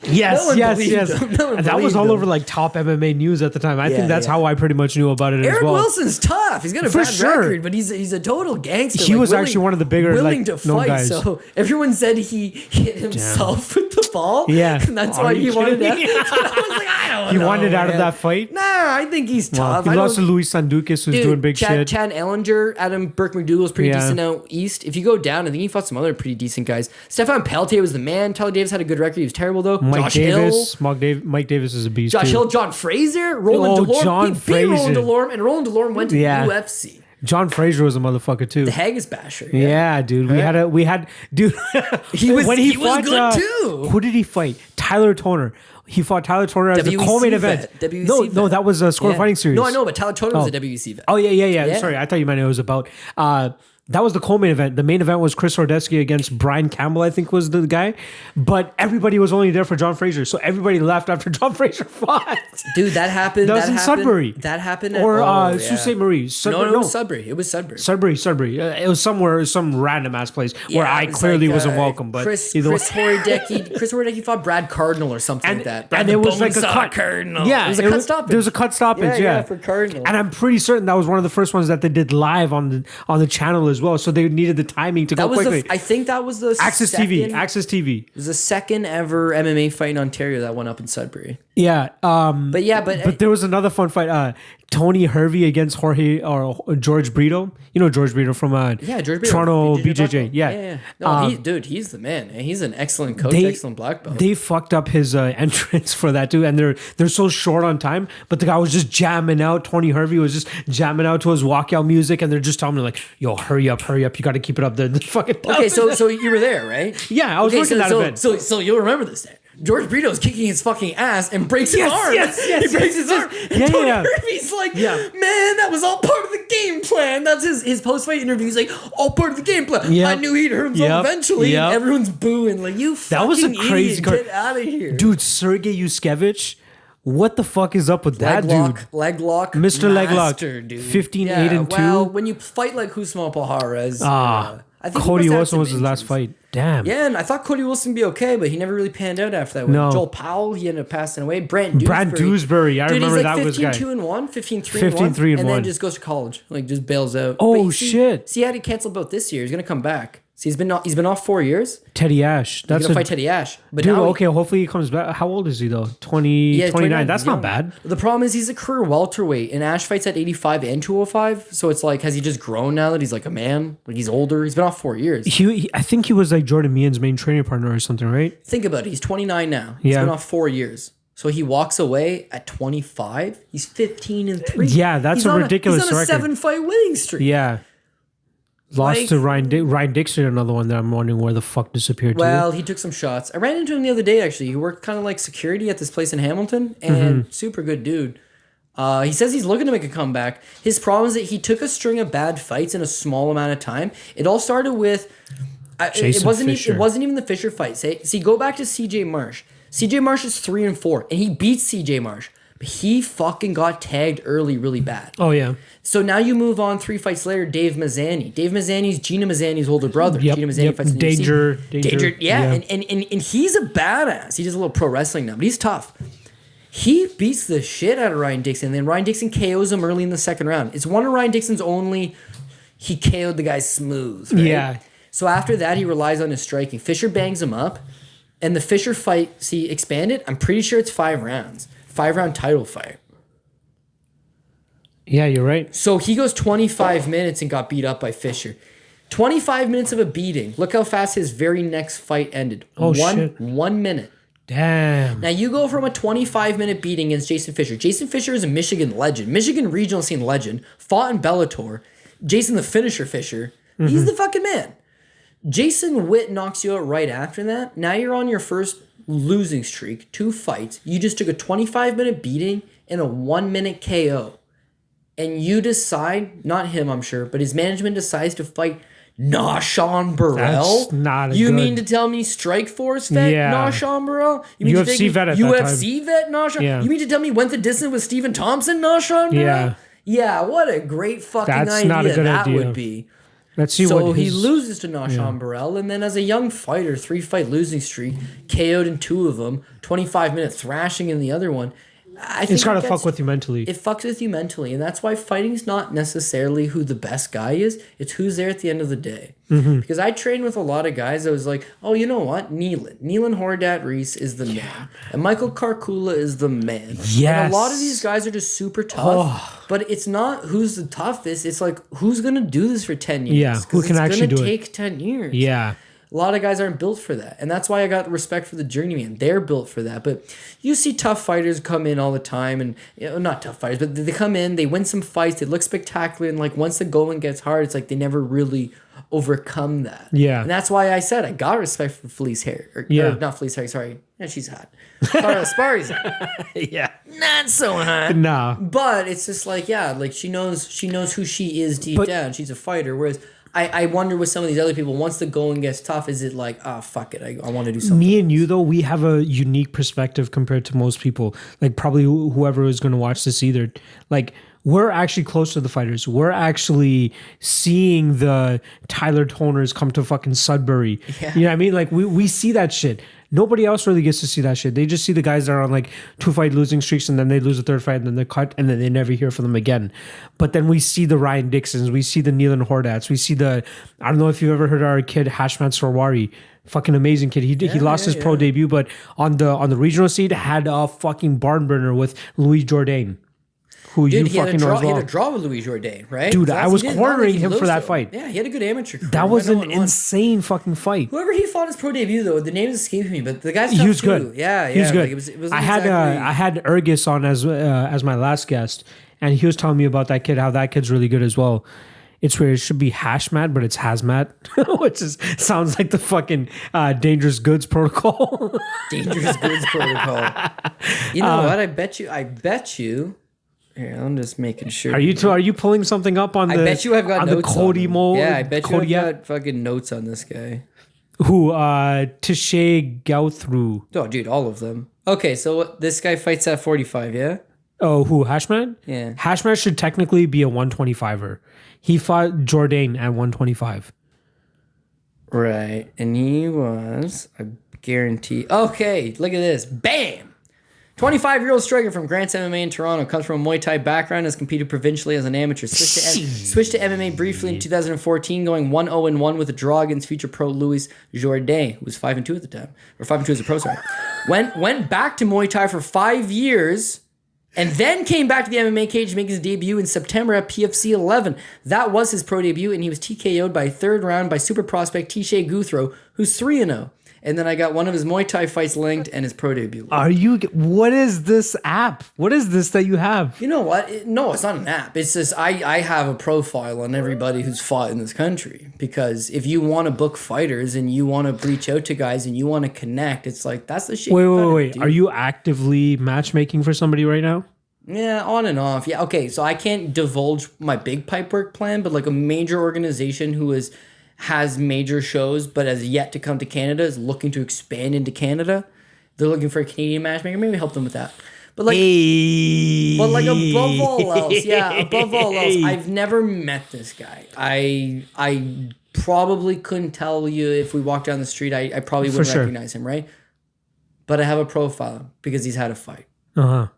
Yes, No one yes, believed yes. him. No one And that was believed all him. over like top MMA news at the time. I Yeah, think that's yeah. how I pretty much knew about it as Eric well. Wilson's tough. He's got a For bad sure. record, but he's a total gangster. He was actually one of the bigger, willing like, to known fight. guys. So everyone said he hit himself with the ball. Yeah. and that's Are why you he wanted kidding out. me? I was like, I don't He know. wanted out of man. that fight. Nah, I think he's Wow. tough. He I lost to don't- Luis Sandukas, who's doing big shit. Chad Ellinger, Adam Burke McDougal's pretty Yeah. decent out east. If you go down, I think he fought some other pretty decent guys. Stefan Peltier was the man. Tyler Davis had a good record. He was terrible though. Mike Josh Hill. Davis. Mike Davis is a beast. Josh too. Hill, John Fraser, Roland Delorme. John He beat Fraser. Roland Delorme, and Roland Delorme went to Yeah. the UFC. John Fraser was a motherfucker too. The Haggis Basher. Yeah, dude. We had dude. He was- when he was fought, good, too. Who did he fight? Tyler Toner. He fought Tyler Toner as the WEC co-main vet. event. WEC No, vet. that was a Score Fighting Series. No, I know, but Tyler Toner was Oh. a WEC vet. Oh yeah. Yeah. Sorry, I thought you meant it was about. That was the co-main event. The main event was Chris Ordesky against Brian Campbell, I think was the guy. But everybody was only there for John Fraser, so everybody left after John Fraser fought. Dude, that happened. That was in happened, Sudbury. That happened. Or yeah. Sault Ste. Marie. No, it was Sudbury. It was Sudbury. Sudbury. It was somewhere, some random ass place where Yeah, I it was clearly like, wasn't welcome. But Chris either way. Horodecki fought Brad Cardinal or something like that. Brad and the it was like a Bonesaw cut. Cardinal. Yeah, it was a cut stoppage. There was a cut stoppage. Yeah, for Cardinal. And I'm pretty certain that was one of the first ones that they did live on the channel as well. So they needed the timing to that go was quickly. I think that was the Access second, TV. Access TV. It was the second ever MMA fight in Ontario that went up in Sudbury. Yeah. But there was another fun fight. Tony Hervey against George Brito. You know George Brito from George Brito, Toronto BJJ. BJJ. Yeah. No, he's the man. He's an excellent coach, excellent black belt. They fucked up his entrance for that too, and they're so short on time. But the guy was just jamming out. Tony Hervey was just jamming out to his walkout music, and they're just telling him like, "Yo, hurry up! You got to keep it up." The fucking Okay, so you were there, right? Yeah, I was working that event. So you'll remember this day. George Brito's kicking his fucking ass and breaks his arm. Yes. He breaks his arm. And Tony Hervey's like, man, that was all part of the game plan. That's his post-fight interview. He's like, all part of the game plan. Yep. I knew he'd hurt himself eventually. Yep. And everyone's booing. Like, you That was a fucking crazy idiot. card. Get out of here. Dude, Sergey Yuskevich. What the fuck is up with that dude? Leg lock. Mr. Leg Lock. Dude. 15, 8, and 2. Well, when you fight like Husma Pahares, I think he Cody must have Wilson some was his last injuries. fight. Damn. Yeah, and I thought Cody Wilson would be okay, but he never really panned out after that one. No. Joel Powell, he ended up passing away. Brant Dewsbury. I remember he's that like was guy. 15-2-1, 15-3-1, 15-3-1. and then just goes to college. Like, just bails out. Oh, But see, shit. See, he had to cancel both this year. He's going to come back. So he's been off 4 years. Teddy Ash. He's gonna fight Teddy Ash. But dude, now okay, hopefully he comes back. How old is he though? 29. 29. That's not bad. The problem is he's a career welterweight, and Ash fights at 85 and 205. So it's like, has he just grown now that he's like a man? Like he's older. He's been off 4 years. I think he was like Jordan Meehan's main training partner or something, right? Think about it. He's 29 now. He's been off 4 years. So he walks away at 25. He's 15-3. Yeah, that's a ridiculous record. He's on a 7-fight winning streak. Yeah. Lost to Ryan Dixon, another one that I'm wondering where the fuck disappeared to. Well, he took some shots. I ran into him the other day, actually. He worked kind of like security at this place in Hamilton, and super good dude. He says he's looking to make a comeback. His problem is that he took a string of bad fights in a small amount of time. It all started with... It wasn't even the Fisher fight. See, go back to CJ Marsh. CJ Marsh is 3-4, and he beats CJ Marsh. But he fucking got tagged early really bad. Oh, yeah. So now you move on 3 fights later, Dave Mazzani. Dave Mazzani's Gina Mazzani's older brother. Yep, Gina Mazzani fights in Danger. Yeah. And he's a badass. He does a little pro wrestling now, but he's tough. He beats the shit out of Ryan Dixon. Then Ryan Dixon KOs him early in the second round. It's one of Ryan Dixon's only... He KO'd the guy smooth, right? Yeah. So after that, he relies on his striking. Fisher bangs him up. And the Fisher fight, expanded. I'm pretty sure it's 5 rounds. 5-round title fight. Yeah, you're right. So he goes 25 minutes and got beat up by Fisher. 25 minutes of a beating. Look how fast his very next fight ended. Shit. 1 minute. Damn. Now you go from a 25-minute beating against Jason Fisher. Jason Fisher is a Michigan legend. Michigan regional scene legend. Fought in Bellator. Jason the Finisher Fisher. He's the fucking man. Jason Witt knocks you out right after that. Now you're on your first losing streak. 2 fights. You just took a 25-minute beating and a 1-minute KO. And you decide, not him, I'm sure, but his management decides to fight Nahshon Burrell. That's not You mean to tell me Strikeforce vet Nahshon Burrell? You mean UFC vet at that UFC vet Nahshon? Yeah. You mean to tell me went the distance with Stephen Thompson Nahshon Burrell? Yeah. Yeah, what a great fucking That's idea not a good that idea. would be. Let's see So what he loses to Nahshon Burrell, and then as a young fighter, 3-fight losing streak, KO'd in 2 of them, 25-minute thrashing in the other one. I think it's got to fuck with you mentally. It fucks with you mentally, and that's why fighting's not necessarily who the best guy is. It's who's there at the end of the day. Because I trained with a lot of guys that was like, oh, you know what? Nealon Hordat Reese is the man. And Michael Karkula is the man. Yes. And a lot of these guys are just super tough. But it's not who's the toughest. It's like, who's going to do this for 10 years? Yeah, who can actually do it. It's going to take 10 years. Yeah. A lot of guys aren't built for that. And that's why I got respect for the journeyman. They're built for that. But you see tough fighters come in all the time. And not tough fighters, but they come in, they win some fights, they look spectacular. And like once the going gets hard, it's like they never really overcome that. Yeah. And that's why I said I got respect for Felice Harry. Or not Felice Harry, sorry. Yeah, she's hot. Carla Spari's hot. Yeah. Not so hot. No. But it's just like, yeah, like she knows who she is deep down. She's a fighter. Whereas I wonder with some of these other people, once the going gets tough, is it like, fuck it, I want to do something. Me and you, though, we have a unique perspective compared to most people. Like, probably whoever is going to watch this either. Like, we're actually close to the fighters. We're actually seeing the Tyler Toners come to fucking Sudbury. Yeah. You know what I mean? Like, we see that shit. Nobody else really gets to see that shit. They just see the guys that are on like 2-fight losing streaks and then they lose a 3rd fight and then they're cut and then they never hear from them again. But then we see the Ryan Dixons, we see the Nealon Hordats, we see the, I don't know if you've ever heard our kid Hashmat Sarwari, fucking amazing kid. He lost his pro debut, but on the regional seed had a fucking barn burner with Louis Jourdain. Who Dude, you fucking know as well. He had a draw with Louis Jourdain, right? Dude, I was cornering him for that fight. Yeah, he had a good amateur career. That was an insane fucking fight. Whoever he fought his pro debut, though, the name's escaping me, but the guy's tough he was too. good. Yeah, he was good. Like it was I had Ergis on as my last guest, and he was telling me about that kid, how that kid's really good as well. It's weird. It should be Hashmat, but it's Hazmat, which sounds like the fucking Dangerous Goods Protocol. Dangerous Goods Protocol. You know what? I bet you. Here, I'm just making sure. Are you pulling something up on the? I bet you I've got on notes the Cody on Mo. Yeah, I bet you I've got fucking notes on this guy. Who? Tishay Gauthru. Oh, dude, all of them. Okay, so this guy fights at 45, yeah? Oh, who? Hashmat? Yeah. Hashmat should technically be a 125er. He fought Jourdain at 125. Right, and he was, I guarantee. Okay, look at this. Bam! 25-year-old striker from Grants MMA in Toronto, comes from a Muay Thai background, has competed provincially as an amateur. Switched to MMA briefly in 2014, going 1-0-1 with a draw against future pro Louis Jourdain, who was 5-2 at the time, or 5-2 as a pro. Sorry, went back to Muay Thai for 5 years, and then came back to the MMA cage to make his debut in September at PFC 11. That was his pro debut, and he was TKO'd by third round by super prospect Tisha Guthro, who's 3-0. And then I got one of his Muay Thai fights linked and his pro debut linked. What is this app? What is this that you have? You know what? No, it's not an app. It's just I have a profile on everybody who's fought in this country. Because if you want to book fighters and you want to reach out to guys and you want to connect, it's like, that's the shit. Wait. Are you actively matchmaking for somebody right now? Yeah, on and off. Yeah, okay. So I can't divulge my big pipe work plan, but like a major organization who has major shows but has yet to come to Canada, is looking to expand into Canada. They're looking for a Canadian matchmaker. Maybe help them with that. But like, above all else, I've never met this guy. I probably couldn't tell you if we walked down the street. I probably wouldn't recognize him, right? But I have a profile because he's had a fight. And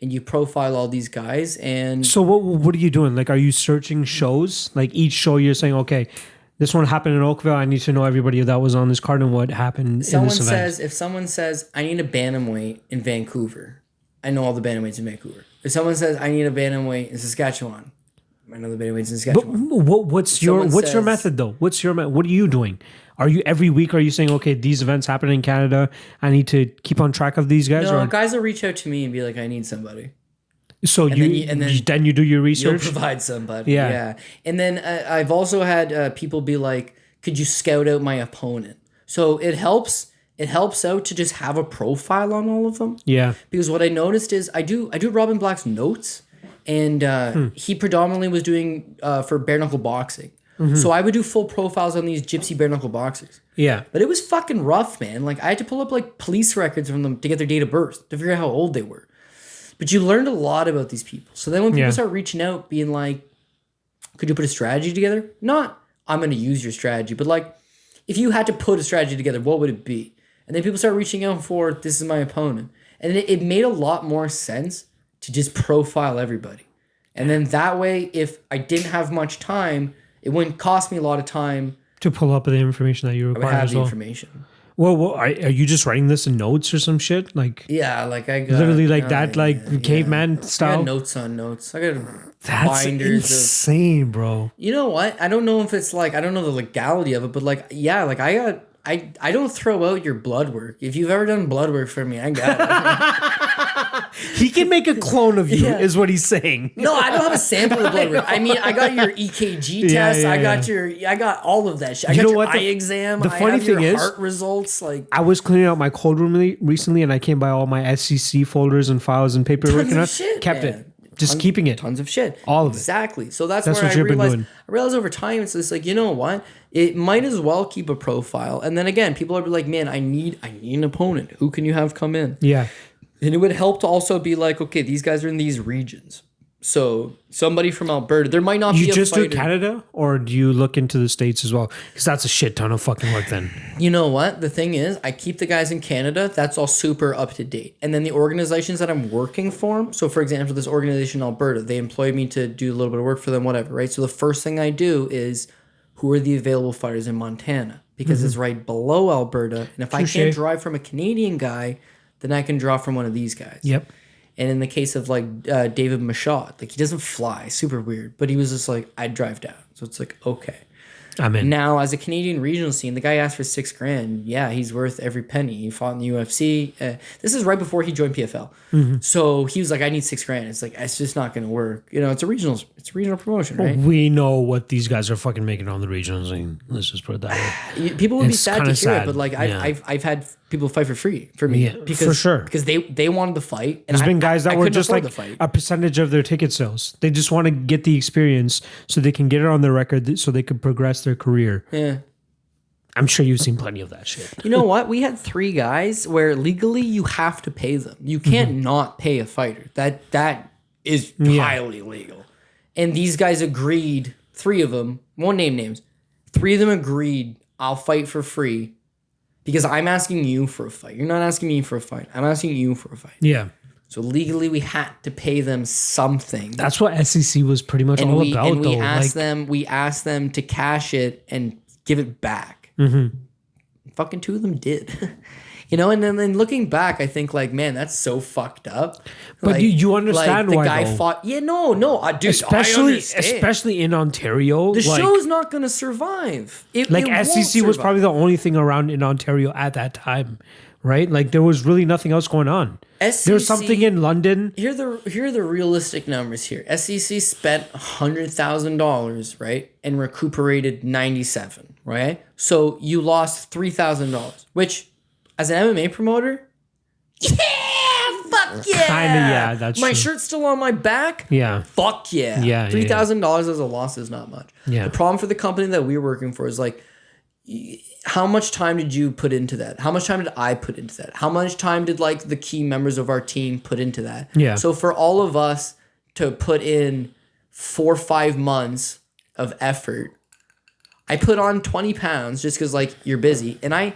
you profile all these guys, and so what are you doing? Like, are you searching shows? Like each show, you're saying, okay, this one happened in Oakville. I need to know everybody that was on this card and what happened in this event. If someone says, I need a bantamweight in Vancouver, I know all the bantamweights in Vancouver. If someone says, I need a bantamweight in Saskatchewan, I know the bantamweights in Saskatchewan. But what's your method though? What are you doing? Are you every week? Are you saying, okay, these events happen in Canada, I need to keep on track of these guys? No, guys will reach out to me and be like, I need somebody. So then you do your research. You'll provide somebody. Yeah. And then I've also had people be like, could you scout out my opponent? So it helps out to just have a profile on all of them. Yeah. Because what I noticed is I do Robin Black's notes, and he predominantly was doing for bare knuckle boxing. So I would do full profiles on these gypsy bare knuckle boxers. Yeah. But it was fucking rough, man. Like, I had to pull up like police records from them to get their date of birth to figure out how old they were. But you learned a lot about these people. So then when people start reaching out, being like, could you put a strategy together? Not, I'm going to use your strategy, but like, if you had to put a strategy together, what would it be? And then people start reaching out for, this is my opponent. And it made a lot more sense to just profile everybody. And then that way, if I didn't have much time, it wouldn't cost me a lot of time to pull up the information that you require. I would have the information. Well, are you just writing this in notes or some shit? Like, yeah, like I got literally like that, like caveman style. I got notes on notes. I got that's binders insane, bro. You know what? I don't know if it's like, I don't know the legality of it, but like, yeah, like I don't throw out your blood work. If you've ever done blood work for me, I got it. He can make a clone of you, is what he's saying. No, I don't have a sample of blood work. I mean, I got your EKG test. I got all of that shit. I got your eye exam. The funny thing is, heart results. Like, I was cleaning out my cold room recently, and I came by all my SEC folders and files and paperwork, and kept it. Just keeping it. Tons of shit. All of it. Exactly. So that's where I realized over time, it's just like, you know what? It might as well keep a profile. And then again, people are like, man, I need an opponent. Who can you have come in? Yeah. And it would help to also be like, okay, these guys are in these regions. So somebody from Alberta, there might not be a fighter. You just do Canada, or do you look into the States as well? Because that's a shit ton of fucking work then. You know what? The thing is, I keep the guys in Canada. That's all super up to date. And then the organizations that I'm working for, so for example, this organization in Alberta, they employ me to do a little bit of work for them, whatever, right? So the first thing I do is, who are the available fighters in Montana? Because it's right below Alberta. And if I can't drive from a Canadian guy, then I can draw from one of these guys. Yep. And in the case of like David Michaud, like he doesn't fly, super weird, but he was just like, I'd drive down. So it's like, okay. I'm in. Now, as a Canadian regional scene, the guy asked for $6,000. Yeah, he's worth every penny. He fought in the UFC. This is right before he joined PFL. So he was like, I need $6,000. It's like, it's just not going to work. You know, it's a regional promotion, right? Well, we know what these guys are fucking making on the regional scene. Let's just put it that way. People would be sad to hear it, but like I've had people fight for free for me. Because, for sure. Because they wanted to fight. And there's been guys that were just like a percentage of their ticket sales. They just want to get the experience so they can get it on their record so they can progress their career. Yeah. I'm sure you've seen plenty of that shit. You know what? We had 3 guys where legally you have to pay them. You can't not pay a fighter. That is highly illegal. And these guys agreed, 3 of them, won't name names, 3 of them agreed, I'll fight for free because I'm asking you for a fight. You're not asking me for a fight. I'm asking you for a fight. Yeah. So legally, we had to pay them something. That's what SEC was pretty much all about. And we though. asked them to cash it and give it back. Fucking two of them did. You know, and then looking back, I think like, man, that's so fucked up. But like, you understand like why the guy though. fought. Yeah, no, dude, especially in Ontario. The like, show's not going to survive. It like won't SEC was survive. probably the only thing around in Ontario at that time, right? Like there was really nothing else going on. There's something in London. Here are the realistic numbers here. SEC spent $100,000, right, and recuperated 97, right? So you lost $3,000, which, as an MMA promoter, yeah, fuck yeah, Kinda, that's my true. shirt's still on my back. Yeah. Fuck yeah. Yeah, $3,000 as a loss is not much. Yeah. The problem for the company that we were working for is like, how much time did you put into that? How much time did I put into that? How much time did like the key members of our team put into that? Yeah. So for all of us to put in 4 or 5 months of effort, I put on 20 pounds just because like you're busy. And I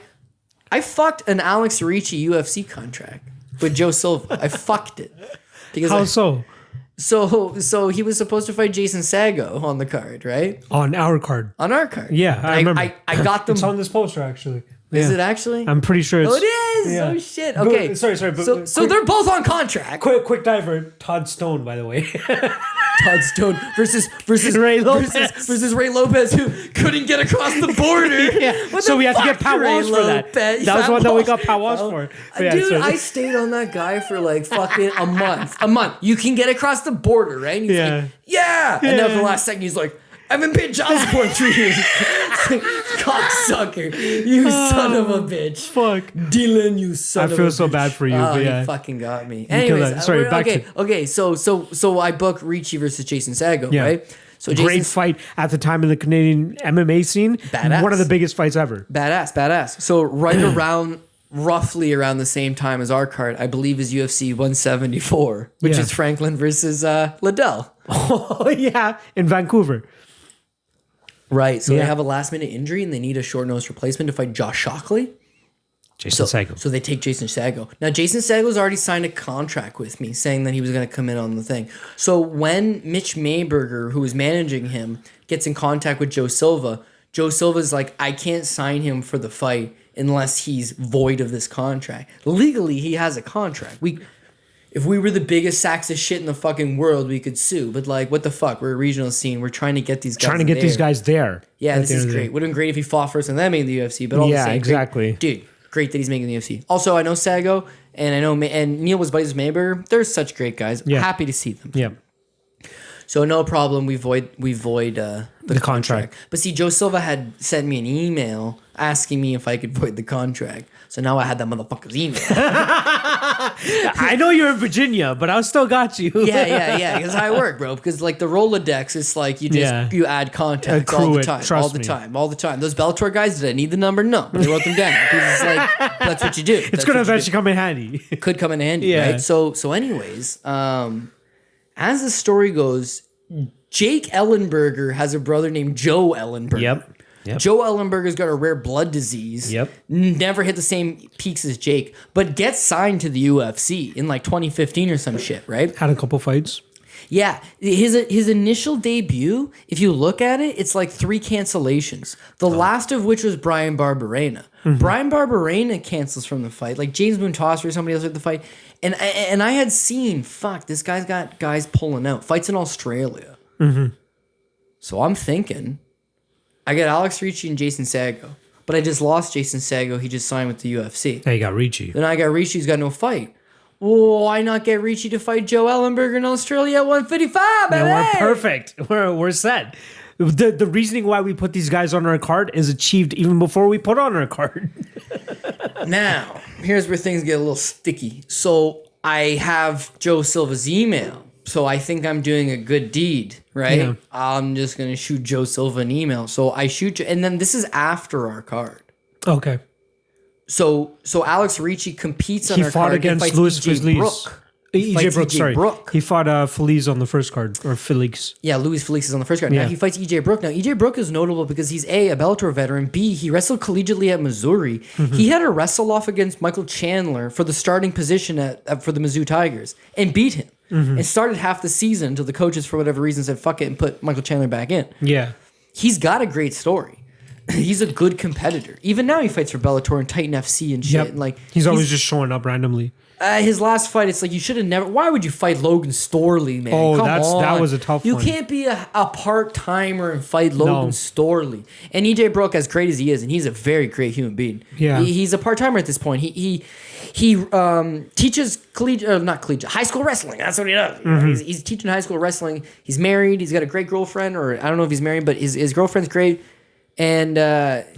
fucked an Alex Ricci UFC contract with Joe Silva. I fucked it. Because How so? So he was supposed to fight Jason Sago on the card, right? On our card. On our card. Yeah, I remember. I got them. It's on this poster actually. Is Yeah. it actually? I'm pretty sure it's. Oh, it is. Yeah. Oh shit. Okay. But- sorry. But, So quick, they're both on contract. quick diver. Todd Stone, by the way. Todd Stone versus Ray Lopez. versus Ray Lopez, who couldn't get across the border. What So the we have to fuck, get Pat Ray Walsh for that. Lopez? That was Pat one that we Walsh. got Pat Walsh for. But yeah, Dude, sorry. I stayed on that guy for like fucking a month. A month. You can get across the border, right? And he's Yeah. like, yeah. And then for the last second, he's like, I haven't paid child support in 3 years. Cocksucker. You son of a bitch. Fuck. Dylan, you son I of a feel so bitch. bad for you, Oh, but yeah. you fucking got me. killed Anyways, that. Sorry, back okay. So I booked Ricci versus Jason Sago, Yeah. right? So Great Jason's fight at the time in the Canadian MMA scene. Badass. One of the biggest fights ever. badass. So roughly around the same time as our card, I believe is UFC 174, which Yeah. is Franklin versus Liddell. Oh yeah, in Vancouver. Right. So Yeah. they have a last minute injury and they need a short notice replacement to fight Josh Shockley. Jason Sago. So they take Jason Sago. Now, Jason Sago's already signed a contract with me saying that he was going to come in on the thing. So when Mitch Mayberger, who is managing him, gets in contact with Joe Silva's like, I can't sign him for the fight unless he's void of this contract. Legally, he has a contract. If we were the biggest sacks of shit in the fucking world, we could sue. But like, what the fuck? We're a regional scene. We're trying to get these guys These guys there. Yeah, at this the is end of the great. day. Would have been great if he fought first and then made the UFC. But all the Yeah, same, exactly. Dude, great that he's making the UFC. Also, I know Sago and I know and Neil was buddies with Mayberger. They're such great guys. Yeah. Happy to see them. Yeah. So no problem. We void the contract. But see, Joe Silva had sent me an email asking me if I could void the contract. So now I had that motherfucker's email. I know you're in Virginia, but I still got you. Yeah. Because how I work, bro. Because like the Rolodex, it's like you just Yeah. you add contacts Accrue all the it, time, trust all the me. time. Those Bellator guys, did I need the number? No, but I wrote them down because it's like that's what you do. It's gonna eventually come in handy. Could come in handy, Yeah. right? So anyways, as the story goes, Jake Ellenberger has a brother named Joe Ellenberger. Yep. Joe Ellenberger's got a rare blood disease. Yep. Never hit the same peaks as Jake, but gets signed to the UFC in like 2015 or some shit, right? Had a couple fights. Yeah, his initial debut, if you look at it, it's like 3 cancellations. The last of which was Brian Barberena. Brian Barberena cancels from the fight, like James Muntasser or somebody else at the fight. And I had seen, this guy's got guys pulling out. Fights in Australia. So I'm thinking, I got Alex Ricci and Jason Sago, but I just lost Jason Sago. He just signed with the UFC. Hey, you got Ricci. Then I got Ricci, who's got no fight. Well, why not get Ricci to fight Joe Ellenberger in Australia at 155, baby? Yeah, we're perfect. We're set. The reasoning why we put these guys on our card is achieved even before we put on our card. Now, here's where things get a little sticky. So I have Joe Silva's email. So I think I'm doing a good deed, right? Yeah. I'm just going to shoot Joe Silva an email. So I shoot, and then this is after our card. Okay. So Alex Ricci competes on He our fought card against and fights Louis EJ Fizlis. Brook EJ fights Brook, EJ sorry. Brook. He fought Feliz on the first card, or Felix. Yeah, Luis Felix is on the first card. Yeah. Now he fights EJ Brook. Now EJ Brook is notable because he's a Bellator veteran. B, he wrestled collegiately at Missouri. Mm-hmm. He had a wrestle off against Michael Chandler for the starting position for the Mizzou Tigers and beat him. Mm-hmm. And started half the season until the coaches, for whatever reason, said fuck it and put Michael Chandler back in. Yeah. He's got a great story. He's a good competitor. Even now he fights for Bellator and Titan FC and shit. Yep. And like He's always just showing up randomly. his last fight, it's like you should have never. Why would you fight Logan Storley, man? Oh, Come that on. was a tough You one. can't be a part timer and fight Logan Storley. And EJ Brook, as great as he is, and he's a very great human being. Yeah. He's a part timer at this point. He teaches high school wrestling. That's what he does. Mm-hmm. He's teaching high school wrestling. He's married. He's got a great girlfriend, or I don't know if he's married, but his girlfriend's great. And he's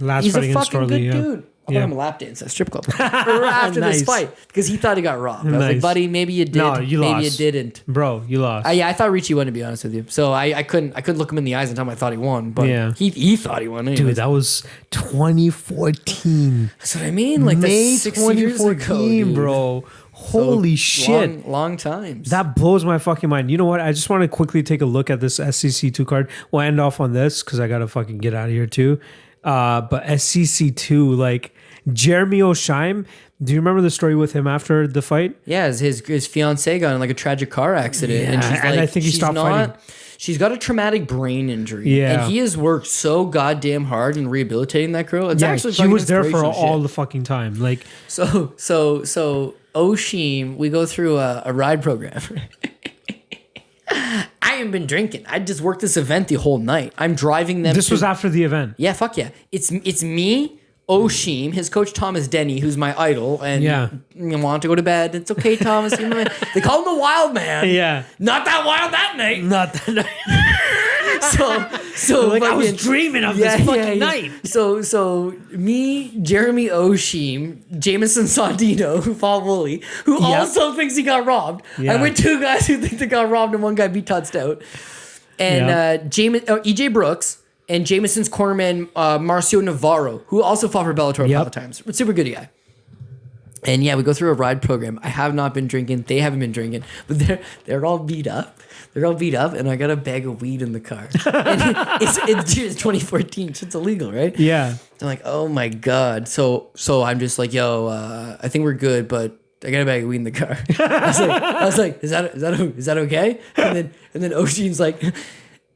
fight a against fucking Storley, good yeah. dude. I Yeah. him a lap dance at a strip club after Nice. this fight because he thought he got robbed. I was like, Nice. buddy, maybe you did. No, you maybe lost. you didn't. Bro, you lost. Yeah, I thought Ricci won, to be honest with you. So I couldn't look him in the eyes and tell him I thought he won. But Yeah. he thought he won. Anyways. Dude, that was 2014. That's what I mean. Like May that's 6 years ago, 2014, dude. bro. Holy shit. Long times. That blows my fucking mind. You know what? I just want to quickly take a look at this SCC2 card. We'll end off on this because I got to fucking get out of here too. But SCC2, like Jeremy O'Sheim, do you remember the story with him after the fight? Yeah, his fiance got in like a tragic car accident, and Yeah, she's and like, I think he she's stopped fighting. She's got a traumatic brain injury, Yeah. and he has worked so goddamn hard in rehabilitating that girl. It's actually he fucking was there for inspirational all shit. the fucking time. Like, So O'Sheam, we go through a ride program. I haven't been drinking. I just worked this event the whole night. I'm driving them. this was after the event. Yeah, fuck yeah. It's me, O'Sheam, his coach Thomas Denny, who's my idol, and Yeah. you want to go to bed. It's okay, Thomas. You know, they call him the Wild Man. Yeah. Not that wild that night. Not that. So Like, I was fucking- dreaming of this fucking night. So me, Jeremy O'Sheam, Jameson Sandino, who fought Wooly, who also thinks he got robbed. Yeah. I'm with two guys who think they got robbed and one guy beat touched out. And EJ Brooks and Jameson's cornerman Marcio Navarro, who also fought for Bellator a couple times. Super good guy. And yeah, we go through a ride program. I have not been drinking. They haven't been drinking, but they're all beat up. They're all beat up, and I got a bag of weed in the car. And it's 2014. It's illegal, right? Yeah. I'm like, oh my god. So I'm just like, yo, I think we're good, but I got a bag of weed in the car. I was like, is that okay? And then O'Sheam's like,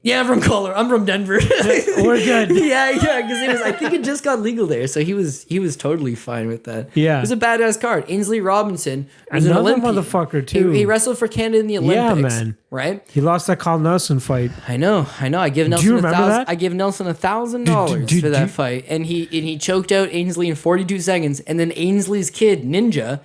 yeah, I'm from Color. I'm from Denver. We're good. yeah, because I think it just got legal there, so he was totally fine with that. Yeah. It was a badass card. Ainsley Robinson was an Another Olympian. mother too. He wrestled for Canada in the Olympics. man. Right? He lost that Carl Nelson fight. I know. I give Nelson you remember that? I give Nelson $1,000 Dude, for that fight, and he choked out Ainsley in 42 seconds. And then Ainsley's kid Ninja,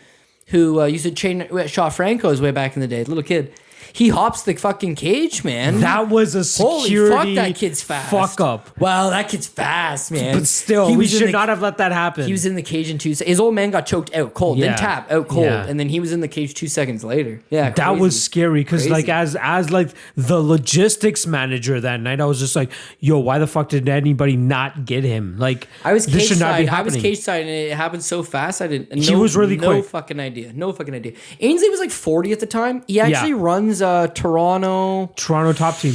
who used to train Shaw Franco's way back in the day, little kid, he hops the fucking cage, man. That was a security Holy fuck, that kid's fast. fuck up. Wow, that kid's fast, man. But still, He we was in should the- not have let that happen. He was in the cage in 2 seconds. His old man got choked out cold, Yeah. then tap out cold, Yeah. and then he was in the cage 2 seconds later. Yeah, That crazy. was scary because Crazy. like as like the logistics manager that night, I was just like, yo, why the fuck did anybody not get him? Like I was this cage should not be side. I was happening. cage side, and it happened so fast. I didn't. He was really no quick. fucking idea. No fucking idea. Ainsley was like 40 at the time. He actually runs Toronto Top team.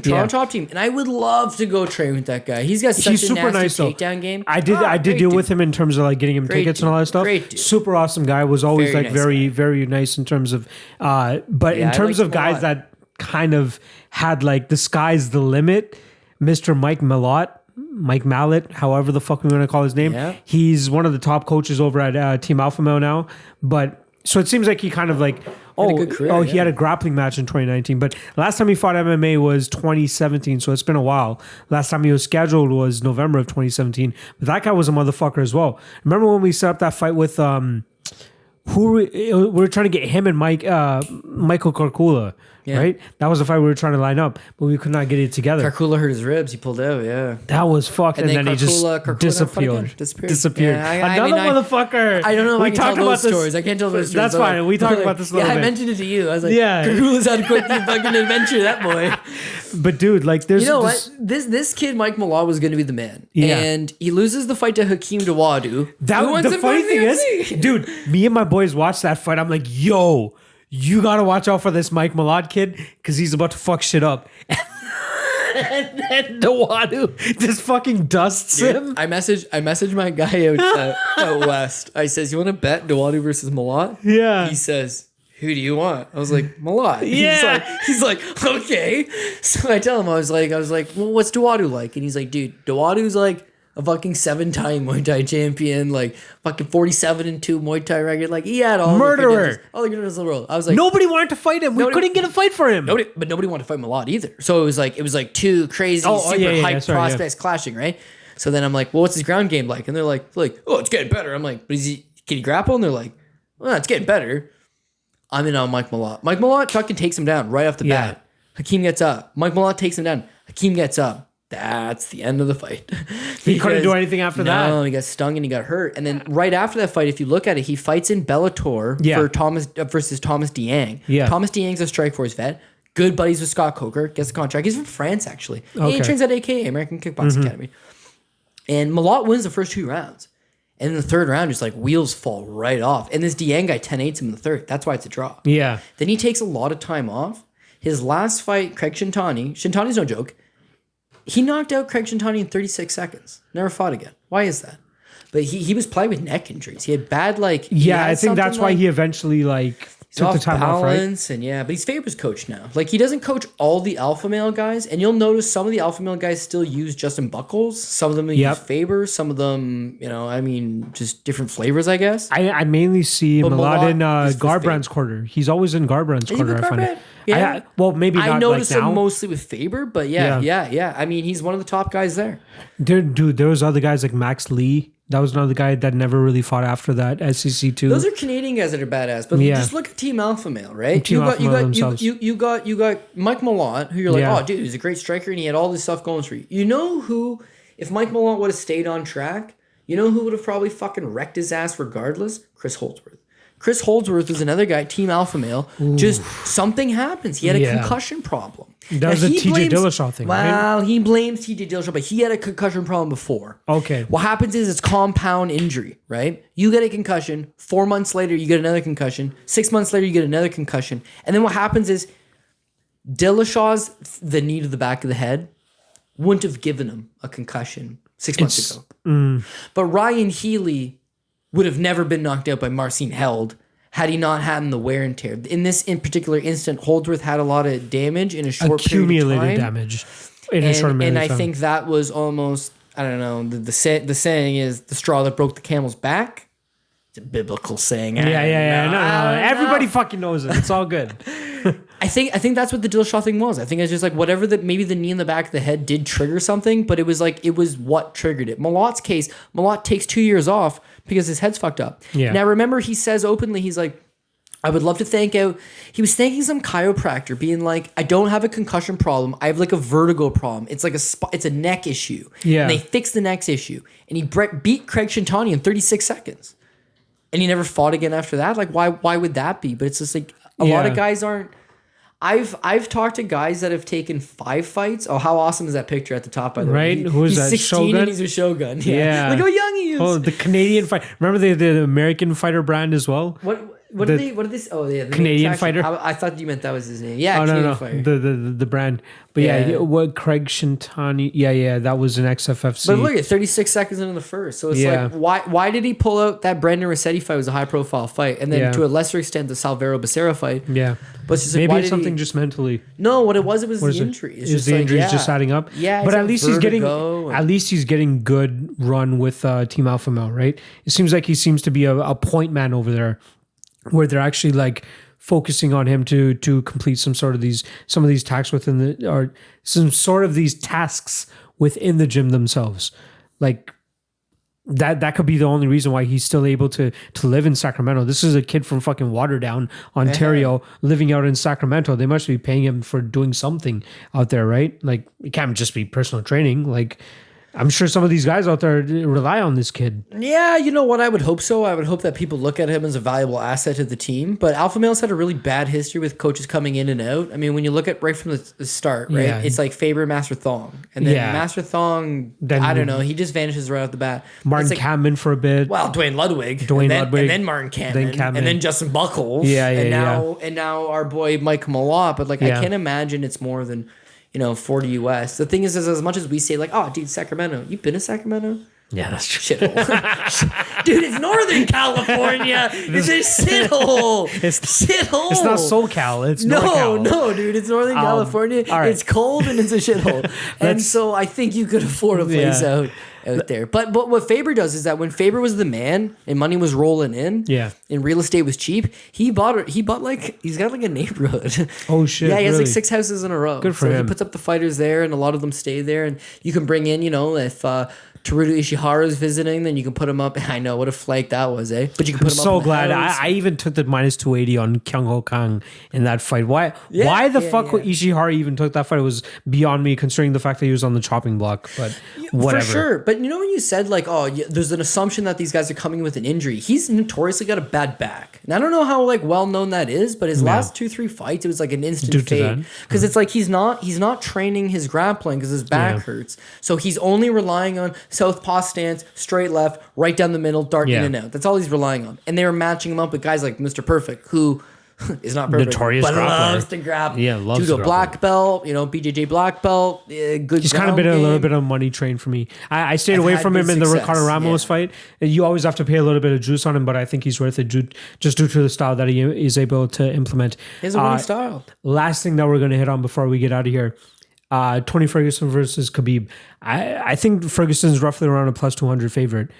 top team, and I would love to go train with that guy. He's got such He's a super nasty nice though. takedown game. I did Great deal dude. with him in terms of like getting him Great tickets dude. and all that stuff. Great dude. Super awesome guy. Was always Very like nice very guy. very nice in terms of but Yeah, in I terms liked of him a guys lot. that kind of had like the sky's the limit, Mr. Mike Mallet, however the fuck we want to call his name. Yeah. He's one of the top coaches over at Team Alpha Male now. But so it seems like he kind of like a good career, he had a grappling match in 2019. But last time he fought MMA was 2017, so it's been a while. Last time he was scheduled was November of 2017. But that guy was a motherfucker as well. Remember when we set up that fight with we were trying to get him and Michael Karkula, right? That was the fight we were trying to line up, but we could not get it together. Karkula hurt his ribs. He pulled out. Yeah. That was fucked, and then he just Karkula disappeared. Disappeared. Yeah, Another motherfucker. I don't know if We I can talked tell about those this- stories. I can't tell those stories. That's but fine. We talked about this a little Yeah, bit. I mentioned it to you. I was like, Yeah. Karkula's had quite the fucking adventure, that boy. But dude, like there's You know this, what? This kid, Mike Mallah, was going to be the man. Yeah. And he loses the fight to Hakeem Dawadu. that who wants the to funny fight thing in the UFC. is, dude, me and my boys watched that fight. I'm like, yo, you got to watch out for this Mike Malott kid because he's about to fuck shit up. And then Dewadu just fucking dusts him. I messaged my guy out west. I says, you want to bet Dewadu versus Malott? Yeah. He says, who do you want? I was like, Malott. Yeah. He's like, okay. So I tell him, I was like, well, what's Dewadu like? And he's like, dude, Dewadu's like a fucking 7-time Muay Thai champion, like fucking 47-2 Muay Thai record. Like he had all murderer, all the goodness in the world. I was like, nobody wanted to fight him. We couldn't get a fight for him. But nobody wanted to fight Malott either. So it was like two crazy, super hype prospects clashing, right? So then I'm like, well, what's his ground game like? And they're like, oh, it's getting better. I'm like, but can he grapple? And they're like, well, it's getting better. I'm in on Mike Malott. Mike Malott fucking takes him down right off the bat. Hakeem gets up. Mike Malott takes him down. Hakeem gets up. That's the end of the fight. He couldn't do anything after that. No, he got stung and he got hurt. And then right after that fight, if you look at it, he fights in Bellator for Thomas versus Thomas Dieng. Yeah. Thomas Dieng's a Strikeforce vet. Good buddies with Scott Coker. Gets the contract. He's from France, actually. He trains at AKA, American Kickboxing Academy. And Malott wins the first 2 rounds. And in the third round, just like wheels fall right off. And this Dieng guy 10-8s him in the third. That's why it's a draw. Yeah. Then he takes a lot of time off. His last fight, Craig Shintani's no joke. He knocked out Craig Shintani in 36 seconds. Never fought again. Why is that? But he was plagued with neck injuries. He had bad I think that's why he eventually took the time off, right? And but he's Faber's coach now. Like he doesn't coach all the alpha male guys, and you'll notice some of the alpha male guys still use Justin Buckles. Some of them use Faber. Some of them, just different flavors, I guess. I mainly see him a lot in Garbrandt's corner. He's always in Garbrandt's corner. I find it. Yeah. Maybe not. I noticed him mostly with Faber, but yeah. I mean, he's one of the top guys there. Dude, there was other guys like Max Lee. That was another guy that never really fought after that. SEC too. Those are Canadian guys that are badass. But just look at Team Alpha Male, right? You got Mike Malott, who you're like, oh, dude, he's a great striker, and he had all this stuff going for you. You know who? If Mike Malott would have stayed on track, you know who would have probably fucking wrecked his ass regardless? Chris Holdsworth. Chris Holdsworth was another guy, Team Alpha Male. Ooh. Just something happens. He had a concussion problem. That was a TJ Dillashaw thing, right? Well, he blames TJ Dillashaw, but he had a concussion problem before. Okay. What happens is it's compound injury, right? You get a concussion. 4 months later, you get another concussion. 6 months later, you get another concussion. And then what happens is Dillashaw's the knee to the back of the head wouldn't have given him a concussion 6 months ago. But Ryan Healy would have never been knocked out by Marcin Held had he not had the wear and tear. In this particular instant, Holdsworth had a lot of damage in a short period of time. Damage in a short period of time. And I think that was almost, I don't know, the saying is the straw that broke the camel's back. It's a biblical saying. No. Everybody fucking knows it. It's all good. I think that's what the Dillashaw thing was. I think it's just like whatever that maybe the knee in the back of the head did trigger something, but it was what triggered it. Malott's case, Malott takes 2 years off because his head's fucked up. Yeah. Now remember, he says openly, he's like, I would love to thank out. He was thanking some chiropractor, being like, I don't have a concussion problem. I have like a vertigo problem. It's like it's a neck issue. Yeah. And they fixed the neck issue, and he beat Craig Shintani in 36 seconds, and he never fought again after that. Like why would that be? But it's just like a lot of guys aren't. I've talked to guys that have taken 5 fights. Oh, how awesome is that picture at the top, by the way? Right? Who is he's that? 16 Shogun? and he's a Shogun. Yeah. Look how young he is. Oh, the Canadian fight. Remember the American fighter brand as well? What did they? Oh, yeah, the Canadian fighter. I thought you meant that was his name. Yeah, Canadian fighter. The brand. But what Craig Shintani? Yeah, that was an XFFC. But look at 36 seconds into the first. So it's like, why did he pull out that Brandon Rossetti fight? It was a high profile fight, and then to a lesser extent the Salvador Becerra fight. Yeah, but it's just maybe it's something just mentally. No, what it was the injury. It's just the injuries just adding up. Yeah, but at least he's getting good run with Team Alpha Male, right? It seems like he seems to be a point man over there, where they're actually like focusing on him to complete some of these tasks within the gym themselves. Like that could be the only reason why he's still able to live in Sacramento. This is a kid from fucking Waterdown, Ontario, living out in Sacramento. They must be paying him for doing something out there, right? Like it can't just be personal training. Like I'm sure some of these guys out there rely on this kid. Yeah, you know what? I would hope so. I would hope that people look at him as a valuable asset to the team. But Alpha Male's had a really bad history with coaches coming in and out. I mean, when you look at right from the start, right? Yeah. It's like Faber, Master Thong. And then Master Thong, Then- I don't know. He just vanishes right off the bat. Martin It's like, Kamen for a bit. well, Dwayne Ludwig. Ludwig. And then Martin Kamen. Then Kamen. And then Justin Buckles. Yeah, and now our boy Mike Malott. But like, I can't imagine it's more than, 40 US. The thing is as much as we say like, oh, dude, Sacramento. You've been to Sacramento? Yeah, that's true. Shithole. Dude, it's Northern California. It's a shithole. Shithole. It's not SoCal. It's NorCal. No, dude. It's Northern California. All right. It's cold and it's a shithole. And so I think you could afford a place out there. But what Faber does is that when Faber was the man and money was rolling in, and real estate was cheap, he's got like a neighborhood. Oh shit. Yeah, he has really? like 6 houses in a row. Good for him. He puts up the fighters there and a lot of them stay there, and you can bring in, if Teruto Ishihara's visiting, then you can put him up. I know what a flight that was, eh? But you can put him up. So glad I even took the minus 280 on Kyung Ho Kang in that fight. Why the fuck Ishihara even took that fight? It was beyond me, considering the fact that he was on the chopping block. But whatever. For sure. But when you said like, there's an assumption that these guys are coming with an injury. He's notoriously got a bad back, and I don't know how like well known that is. But his last 2-3 fights, it was like an instant fade because it's like he's not training his grappling because his back hurts. So he's only relying on southpaw stance, straight left, right down the middle, dart in and out. That's all he's relying on. And they were matching him up with guys like Mr. Perfect, who is not perfect, notorious but grappler. loves to grapple. Yeah, loves Judo to black belt, BJJ black belt. Good. He's kind of been a little bit of a money train for me. I stayed away from him in the Ricardo Ramos fight. You always have to pay a little bit of juice on him, but I think he's worth it just due to the style that he is able to implement. He has a winning style. Last thing that we're going to hit on before we get out of here. Tony Ferguson versus Khabib. I think Ferguson's roughly around a plus 200 favorite.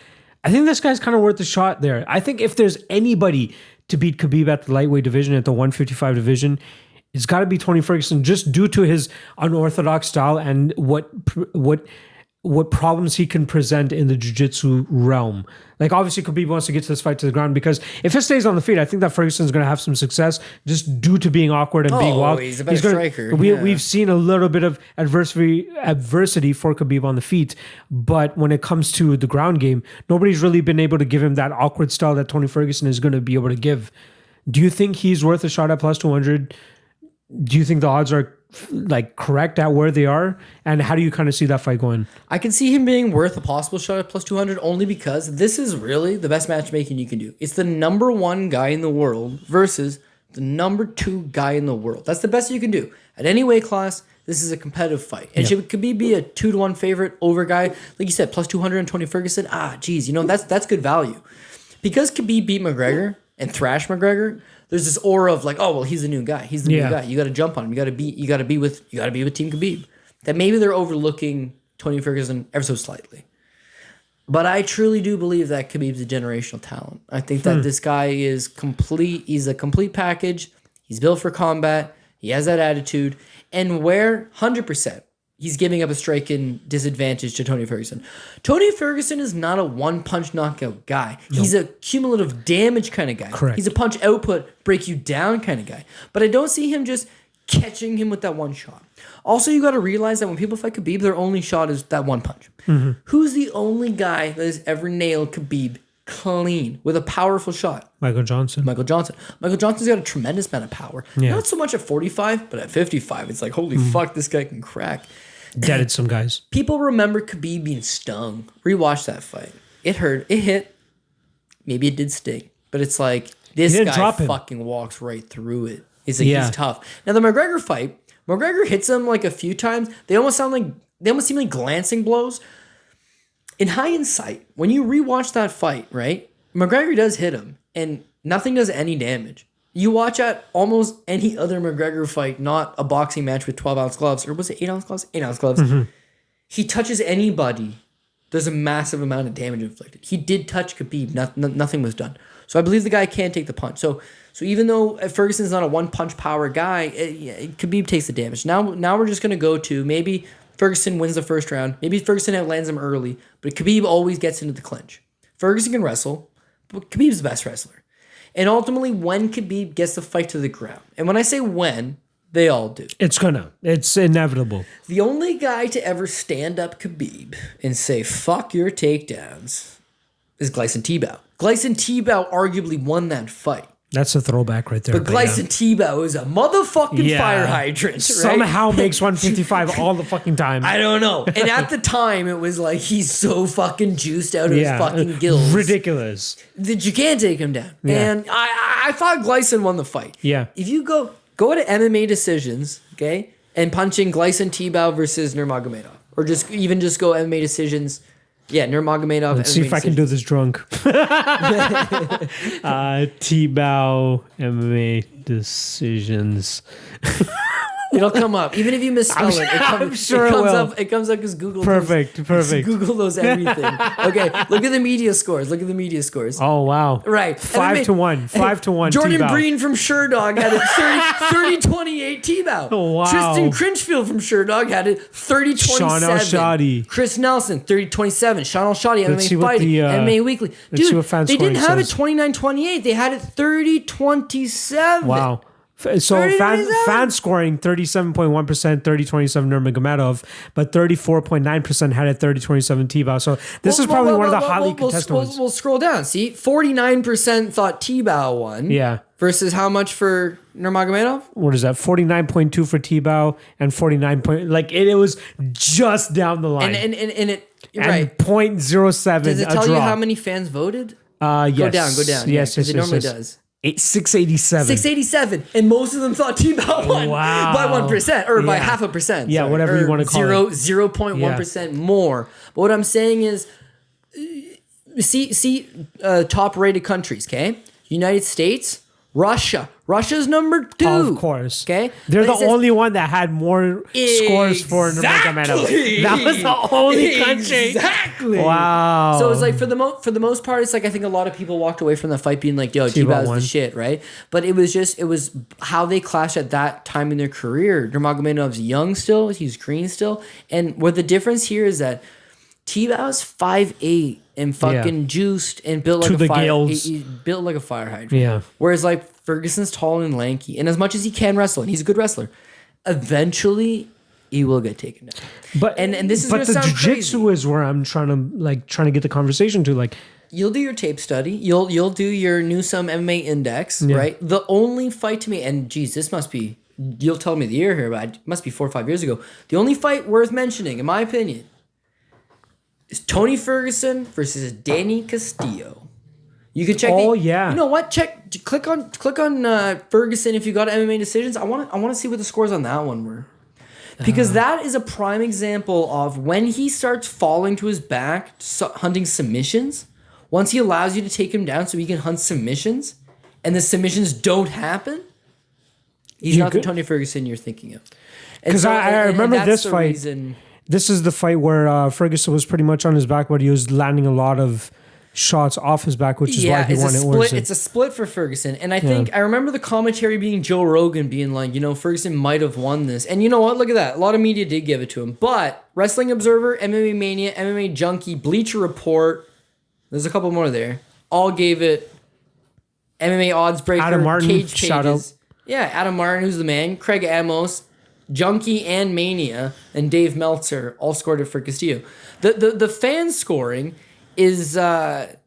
I think this guy's kind of worth a shot there. I think if there's anybody to beat Khabib at the lightweight division, at the 155 division, it's got to be Tony Ferguson, just due to his unorthodox style and what problems he can present in the jiu-jitsu realm. Like, obviously, Khabib wants to get to this fight to the ground because if it stays on the feet, I think that Ferguson's going to have some success just due to being awkward and being wild. He's a better striker. We've seen a little bit of adversity for Khabib on the feet, but when it comes to the ground game, nobody's really been able to give him that awkward style that Tony Ferguson is going to be able to give. Do you think he's worth a shot at plus 200? Do you think the odds are like correct at where they are, and how do you kind of see that fight going? I can see him being worth a possible shot at plus 200 only because this is really the best matchmaking you can do. It's the number 1 guy in the world versus the number 2 guy in the world. That's the best you can do at any weight class. This is a competitive fight, and should Khabib be a 2-1 favorite over guy like you said plus 200 and Tony Ferguson? That's good value because Khabib beat McGregor and thrashed McGregor. There's this aura of like, oh well, he's the new guy. He's the new guy. You got to jump on him. You got to be with Team Khabib. That maybe they're overlooking Tony Ferguson ever so slightly. But I truly do believe that Khabib's a generational talent. I think that this guy is complete. He's a complete package. He's built for combat. He has that attitude, and where 100%. He's giving up a striking disadvantage to Tony Ferguson. Tony Ferguson is not a one-punch knockout guy. No. He's a cumulative damage kind of guy. Correct. He's a punch output, break you down kind of guy. But I don't see him just catching him with that one shot. Also, you got to realize that when people fight Khabib, their only shot is that one punch. Mm-hmm. Who's the only guy that has ever nailed Khabib clean with a powerful shot? Michael Johnson. Michael Johnson's got a tremendous amount of power. Yeah. Not so much at 45, but at 55, it's like, holy fuck, this guy can crack. Deaded some guys. People remember Khabib being stung. Rewatch that fight. It hurt. It hit. Maybe it did sting. But it's like, this guy fucking walks right through it. He's like, he's tough. Now, the McGregor fight, McGregor hits him like a few times. They almost seem like glancing blows. In hindsight, when you rewatch that fight, right, McGregor does hit him, and nothing does any damage. You watch at almost any other McGregor fight, not a boxing match with 12-ounce gloves, or was it 8-ounce gloves? 8-ounce gloves. Mm-hmm. He touches anybody, there's a massive amount of damage inflicted. He did touch Khabib, nothing was done. So I believe the guy can take the punch. So even though Ferguson's not a one-punch power guy, Khabib takes the damage. Now we're just going to go to maybe Ferguson wins the first round. Maybe Ferguson outlands him early, but Khabib always gets into the clinch. Ferguson can wrestle, but Khabib's the best wrestler. And ultimately, when Khabib gets the fight to the ground, and when I say when, They all do. It's inevitable. The only guy to ever stand up Khabib and say, fuck your takedowns is Gleison Tebow. Gleison Tebow arguably won that fight. That's a throwback right there. But Gleison Tebow is a motherfucking fire hydrant, right? Somehow makes 155 all the fucking time. I don't know. And at the time, it was like he's so fucking juiced out of his fucking gills. Ridiculous. That you can't take him down. Yeah. And I thought Gleison won the fight. Yeah. If you go to MMA decisions, okay, and punch in Gleison Tebow versus Nurmagomedov, or just go MMA decisions. Yeah, Nurmagomedov. Let's see if I can do this drunk. Tebow MMA decisions. It'll come up. Even if you misspell it, it comes up because Google. Perfect. Google knows everything. Okay, look at the media scores. Oh wow! Right, 5-1. 5-1. Jordan Tebow. Breen from Sherdog had it 30-28 Tebow. Oh, wow. Tristan Crinchfield from Sherdog had it 30-27. Sean Al-Shadi. Chris Nelson 30-27. Sean Al-Shadi, MMA Fighting, MMA Weekly. Dude, they didn't have it 29-28. They had it 30-27. Wow. So fan scoring 37.1%, 30-27 Nurmagomedov, but 34.9% had it 30-27 Tebow. So this is probably one of the hotly contested ones. We'll scroll down. See, 49% thought Tebow won. Yeah. Versus how much for Nurmagomedov? What is that? 49.2 for Tebow and 49 point. Like it was just down the line. And it right. 0.07. Does it tell you how many fans voted? Yes. Go down. Yes, it normally does. 687. 687, and most of them thought Tebow won by 1% or by 0.5%. Yeah, whatever you want to call it. 0.1% more. But what I'm saying is, see, top rated countries. Okay, United States, Russia. Russia's number 2. Of course. Okay? They're the only one that had more scores for Nurmagomedov. That was the only country. Exactly. Wow. So it's like for the most part, it's like I think a lot of people walked away from the fight being like, yo, Tebow's the shit, right? But it was how they clashed at that time in their career. Nurmagomedov's young still, he's green still. And what the difference here is that Tebow's 5'8" and fucking juiced and built like a fire. He built like a fire hydrant. Yeah. Whereas like Ferguson's tall and lanky, and as much as he can wrestle, and he's a good wrestler, eventually he will get taken down. But and this is but gonna sound jiu-jitsu crazy. is where I'm trying to get the conversation to. Like you'll do your tape study, you'll do your Newsome MMA index, right? The only fight to me, and geez, this must be, you'll tell me the year here, but it must be 4 or 5 years ago. The only fight worth mentioning, in my opinion, is Tony Ferguson versus Danny Castillo. You can check. Yeah. You know what? Click on Ferguson if you got MMA decisions. I want to see what the scores on that one were, because that is a prime example of when he starts falling to his back, hunting submissions. Once he allows you to take him down, so he can hunt submissions, and the submissions don't happen, he's not the Tony Ferguson you're thinking of. Because I remember this fight. This is the fight where Ferguson was pretty much on his back, but he was landing a lot of shots off his back, which is why he won it. It's a split for Ferguson. And I think I remember the commentary being Joe Rogan being like, Ferguson might have won this. And you know what? Look at that. A lot of media did give it to him. But Wrestling Observer, MMA Mania, MMA Junkie, Bleacher Report, there's a couple more there, all gave it MMA Odds Breaker, Adam Martin, Cage Pages. shout out. Yeah, Adam Martin, who's the man, Craig Amos, Junkie and Mania, and Dave Meltzer all scored it for Castillo. The fan scoring is only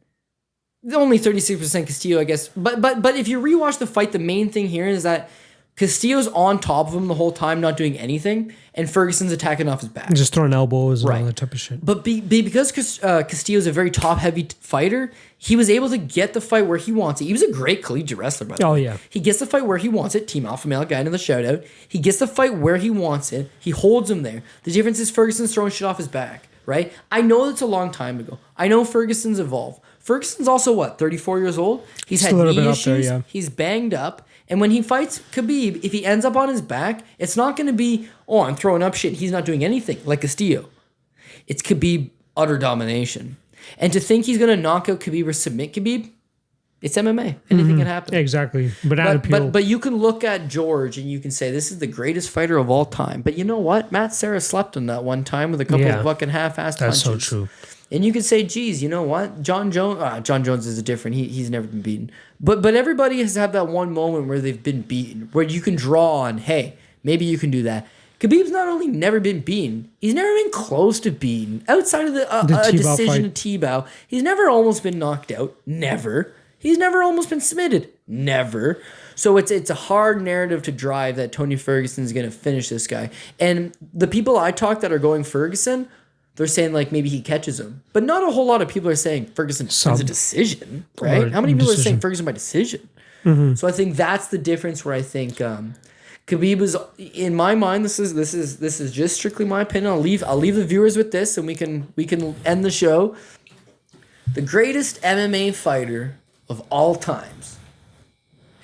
36% Castillo, I guess. But if you rewatch the fight, the main thing here is that Castillo's on top of him the whole time, not doing anything, and Ferguson's attacking off his back. Just throwing elbows and all that type of shit. But because Castillo's a very top-heavy fighter, he was able to get the fight where he wants it. He was a great collegiate wrestler, by the way. Oh, yeah. He gets the fight where he wants it. Team Alpha Male, guy into the shout-out. He gets the fight where he wants it. He holds him there. The difference is Ferguson's throwing shit off his back, right? I know it's a long time ago. I know Ferguson's evolved. Ferguson's also, 34 years old? He's had knee issues. He's banged up. And when he fights Khabib, if he ends up on his back, it's not going to be, I'm throwing up shit. He's not doing anything like Castillo. It's Khabib utter domination. And to think he's going to knock out Khabib or submit Khabib, it's MMA. Anything can happen. Exactly. But you can look at George and you can say, this is the greatest fighter of all time. But you know what? Matt Serra slept on that one time with a couple of fucking half-assed punches. That's so true. And you can say, geez, you know what? John Jones is a different. He's never been beaten. But everybody has had that one moment where they've been beaten, where you can draw on, hey, Maybe you can do that. Khabib's not only never been beaten, he's never been close to beaten. Outside of the decision of T-Bow, he's never almost been knocked out. Never. He's never almost been submitted. Never. So it's a hard narrative to drive that Tony Ferguson's going to finish this guy. And the people I talk that are going Ferguson, they're saying like maybe he catches him. But not a whole lot of people are saying Ferguson wins a decision, right? How many people are saying Ferguson by decision? Mm-hmm. So I think that's the difference where I think Khabib is, in my mind, this is just strictly my opinion. I'll leave the viewers with this, and we can end the show. The greatest MMA fighter of all times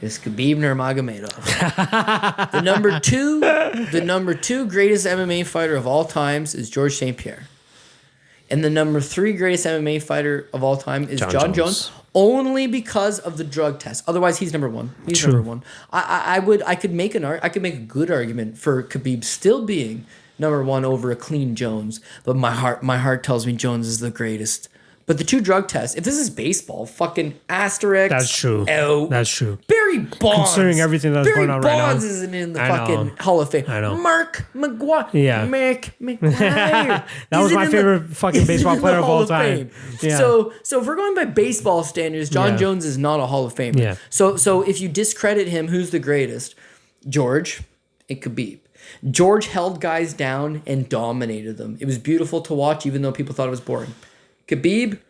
is Khabib Nurmagomedov. the number two greatest MMA fighter of all times is George St. Pierre. And the number 3 greatest MMA fighter of all time is John Jones. Only because of the drug test. Otherwise, he's number 1. He's number 1. I could make a good argument for Khabib still being number 1 over a clean Jones. But my heart tells me Jones is the greatest. But the 2 drug tests, if this is baseball, fucking asterisk. That's true. Out. That's true. Barry Bonds. Considering everything that's going on right now. Barry Bonds isn't in the fucking Hall of Fame. I know. Mark McGuire. Yeah. McGuire. That was my favorite fucking baseball player of all time. Yeah. So if we're going by baseball standards, John Jones is not a Hall of Famer. Yeah. So if you discredit him, who's the greatest? George and Khabib. George held guys down and dominated them. It was beautiful to watch, even though people thought it was boring. Khabib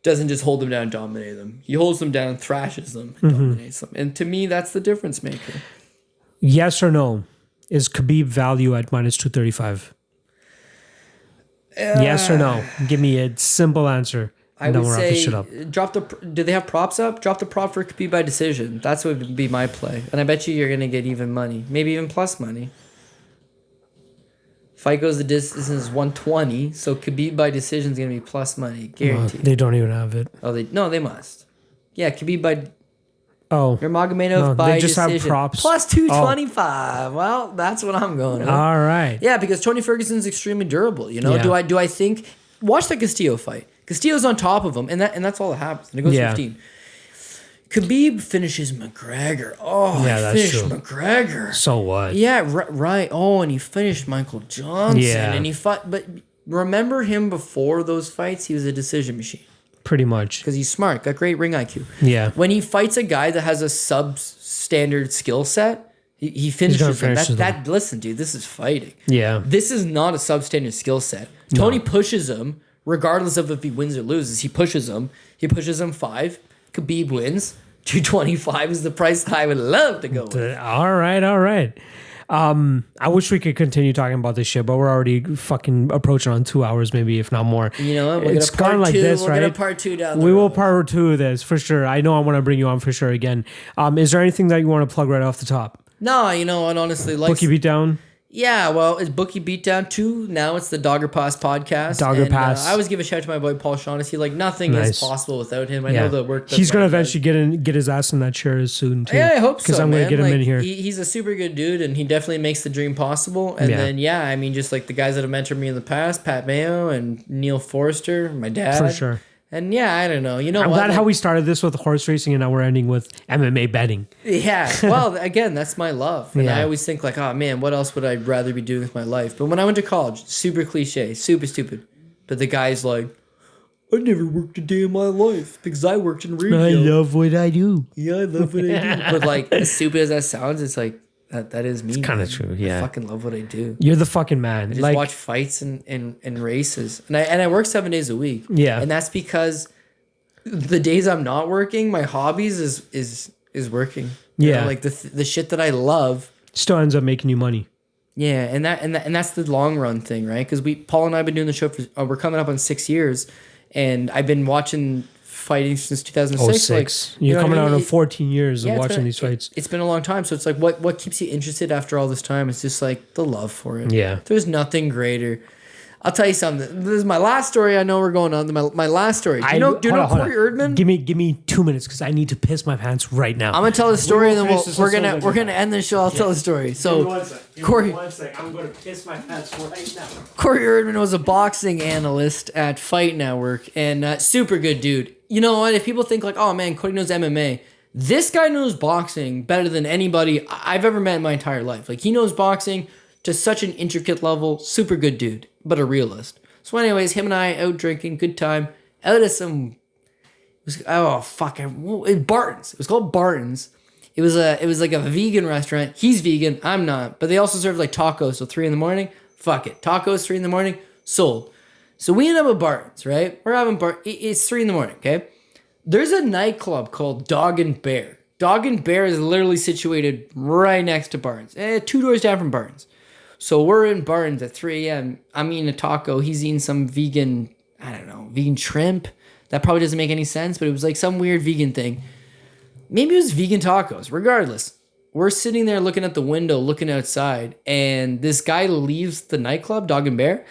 doesn't just hold them down and dominate them. He holds them down, thrashes them, and dominates them. And to me, that's the difference maker. Yes or no? Is Khabib value at minus 235? Yes or no? Give me a simple answer. I would say, do they have props up? Drop the prop for Khabib by decision. That's what would be my play. And I bet you're going to get even money. Maybe even plus money. Fight goes the distance is 120, so Khabib by decision is going to be plus money, guaranteed. They don't even have it. Oh, they must. Yeah, Khabib by Nurmagomedov by they just decision. have props. Plus 225. Well, that's what I'm going with. All right. Yeah, because Tony Ferguson's extremely durable. You know, do I think? Watch the Castillo fight. Castillo's on top of him, and that's all that happens. And it goes 15. Khabib finishes McGregor. Oh, yeah, he finished McGregor. So what? Yeah, right. Oh, and he finished Michael Johnson. Yeah. And he fought. But remember him before those fights? He was a decision machine. Pretty much. Because he's smart. Got great ring IQ. Yeah. When he fights a guy that has a substandard skill set, he finishes him. Listen, dude, this is fighting. Yeah. This is not a substandard skill set. Tony pushes him, regardless of if he wins or loses. He pushes him. He pushes him 5. Khabib wins. 225 is the price I would love to go with. All right. I wish we could continue talking about this shit, but we're already fucking approaching on 2 hours, maybe if not more. You know what? It's gone like this, right? We'll get a part 2 down the We road. will part 2 of this for sure. I know I want to bring you on for sure again. Is there anything that you want to plug right off the top? No, you know what? Honestly, like Bookie Beatdown. Yeah, well, it's Bookie Beatdown 2. Now it's the Dogger Pass podcast. I always give a shout out to my boy Paul Shaughnessy. Like, nothing is possible without him. I know the work that he's going to eventually get his ass in that chair soon, too. Yeah, I hope so, because I'm going to get him in here. He's a super good dude, and he definitely makes the dream possible. And then, I mean, just like the guys that have mentored me in the past, Pat Mayo and Neil Forrester, my dad. For sure. And I don't know. You know, I'm glad how we started this with horse racing and now we're ending with MMA betting. Yeah. Well, again, that's my love. And I always think like, oh man, what else would I rather be doing with my life? But when I went to college, super cliche, super stupid. But the guy's like, I never worked a day in my life because I worked in retail. I love what I do. Yeah, I love what I do. But like, as stupid as that sounds, it's like, that is me. It's kind of true, yeah. I fucking love what I do. You're the fucking man. I just watch fights and races. And I work 7 days a week. Yeah. And that's because the days I'm not working, my hobbies is working. You know, like the shit that I love still ends up making you money. Yeah, and that's the long run thing, right? Because Paul and I have been doing the show for we're coming up on 6 years, and I've been watching fighting since 2006. Like, you're coming out on 14 years of watching these fights. It's been a long time, so it's like what keeps you interested after all this time? It's just like the love for it. Yeah, there's nothing greater. I'll tell you something. This is my last story. I know we're going on. My last story. Do you know Corey Erdman? Give me 2 minutes because I need to piss my pants right now. I'm gonna tell the story and then we're gonna end the show. I'll tell the story. So Corey, I'm gonna piss my pants right now. Corey Erdman was a boxing analyst at Fight Network and super good dude. You know what? If people think like, oh man, Cody knows MMA, This guy knows boxing better than anybody I've ever met in my entire life. Like, he knows boxing to such an intricate level. Super good dude, but a realist. So anyways, him and I out drinking, good time. Out of some, Barton's. It was called Barton's. It was like a vegan restaurant. He's vegan, I'm not. But they also serve like tacos. So 3 a.m, fuck it. Tacos, 3 a.m, sold. So we end up at Barton's, right? We're having it's 3 a.m, okay? There's a nightclub called Dog and Bear. Dog and Bear is literally situated right next to Barton's. 2 doors down from Barton's. So we're in Barton's at 3 a.m. I'm eating a taco. He's eating some vegan, I don't know, vegan shrimp. That probably doesn't make any sense, but it was like some weird vegan thing. Maybe it was vegan tacos. Regardless, we're sitting there looking at the window, looking outside, and this guy leaves the nightclub, Dog and Bear.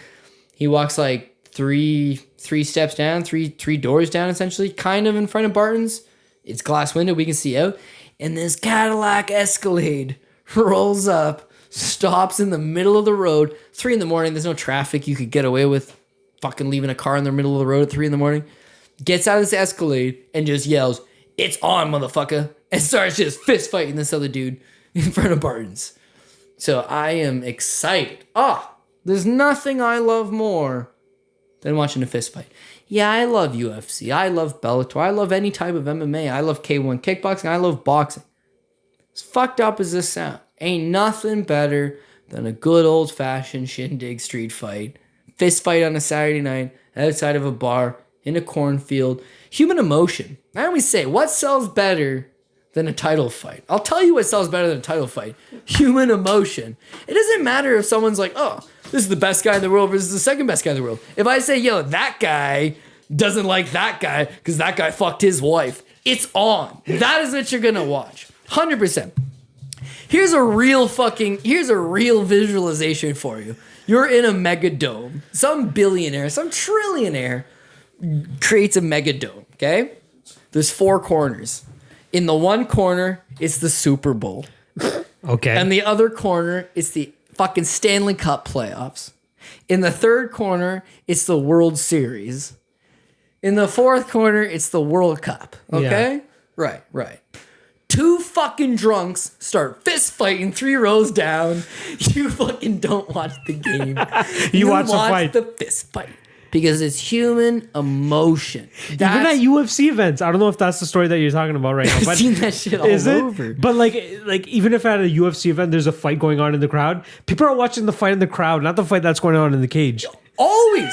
He walks like three steps down, three doors down, essentially, kind of in front of Barton's. It's glass window, we can see out. And this Cadillac Escalade rolls up, stops in the middle of the road. 3 a.m, there's no traffic. You could get away with fucking leaving a car in the middle of the road at 3 a.m. Gets out of this Escalade and just yells, "It's on, motherfucker," and starts just fist fighting this other dude in front of Barton's. So I am excited. There's nothing I love more than watching a fist fight. Yeah, I love UFC. I love Bellator. I love any type of MMA. I love K1 kickboxing. I love boxing. As fucked up as this sounds, ain't nothing better than a good old-fashioned shindig street fight. Fist fight on a Saturday night outside of a bar in a cornfield. Human emotion. I always say, what sells better than a title fight? I'll tell you what sells better than a title fight. Human emotion. It doesn't matter if someone's like, oh, this is the best guy in the world versus the second best guy in the world. If I say, yo, that guy doesn't like that guy because that guy fucked his wife, it's on. That is what you're going to watch. 100%. Here's a real visualization for you. You're in a mega dome. Some billionaire, some trillionaire creates a mega dome, okay? There's 4 corners. In the one corner, it's the Super Bowl. Okay. And the other corner, it's the fucking Stanley Cup playoffs. In the third corner, it's the World Series. In the fourth corner, it's the World Cup, okay? Yeah. Right. 2 fucking drunks start fist fighting 3 rows down. You fucking don't watch the game. You watch the fight. The fist fight. Because it's human emotion. Even at UFC events. I don't know if that's the story that you're talking about right now. But I've seen that shit all over. But like even if at a UFC event there's a fight going on in the crowd, people are watching the fight in the crowd, not the fight that's going on in the cage. Always.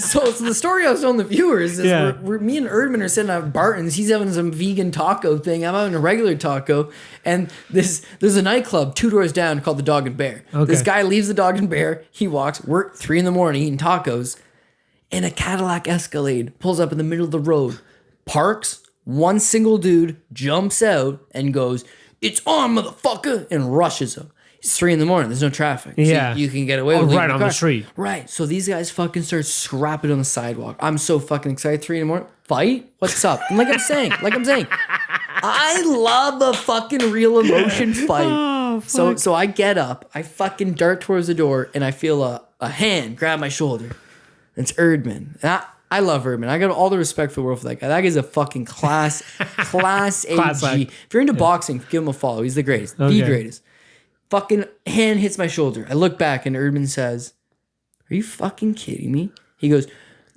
So the story I was telling the viewers is me and Erdman are sitting at Barton's. He's having some vegan taco thing. I'm having a regular taco. And there's a nightclub 2 doors down called the Dog and Bear. Okay. This guy leaves the Dog and Bear. He walks. We're 3 a.m. eating tacos. And a Cadillac Escalade pulls up in the middle of the road. Parks. One single dude jumps out and goes, "It's on, motherfucker," and rushes him. It's 3 a.m. There's no traffic. Yeah. So you can get away with right on the street. Right. So these guys fucking start scrapping on the sidewalk. I'm so fucking excited. 3 a.m. Fight? What's up? And like I'm saying, I love a fucking real emotion fight. Oh, so I get up, I fucking dart towards the door, and I feel a hand grab my shoulder. It's Erdman. And I love Erdman. I got all the respect for the world for that guy. That guy's a fucking class AG. If you're into boxing, give him a follow. He's the greatest. Okay. The greatest. Fucking hand hits my shoulder. I look back and Erdman says, "Are you fucking kidding me?" He goes,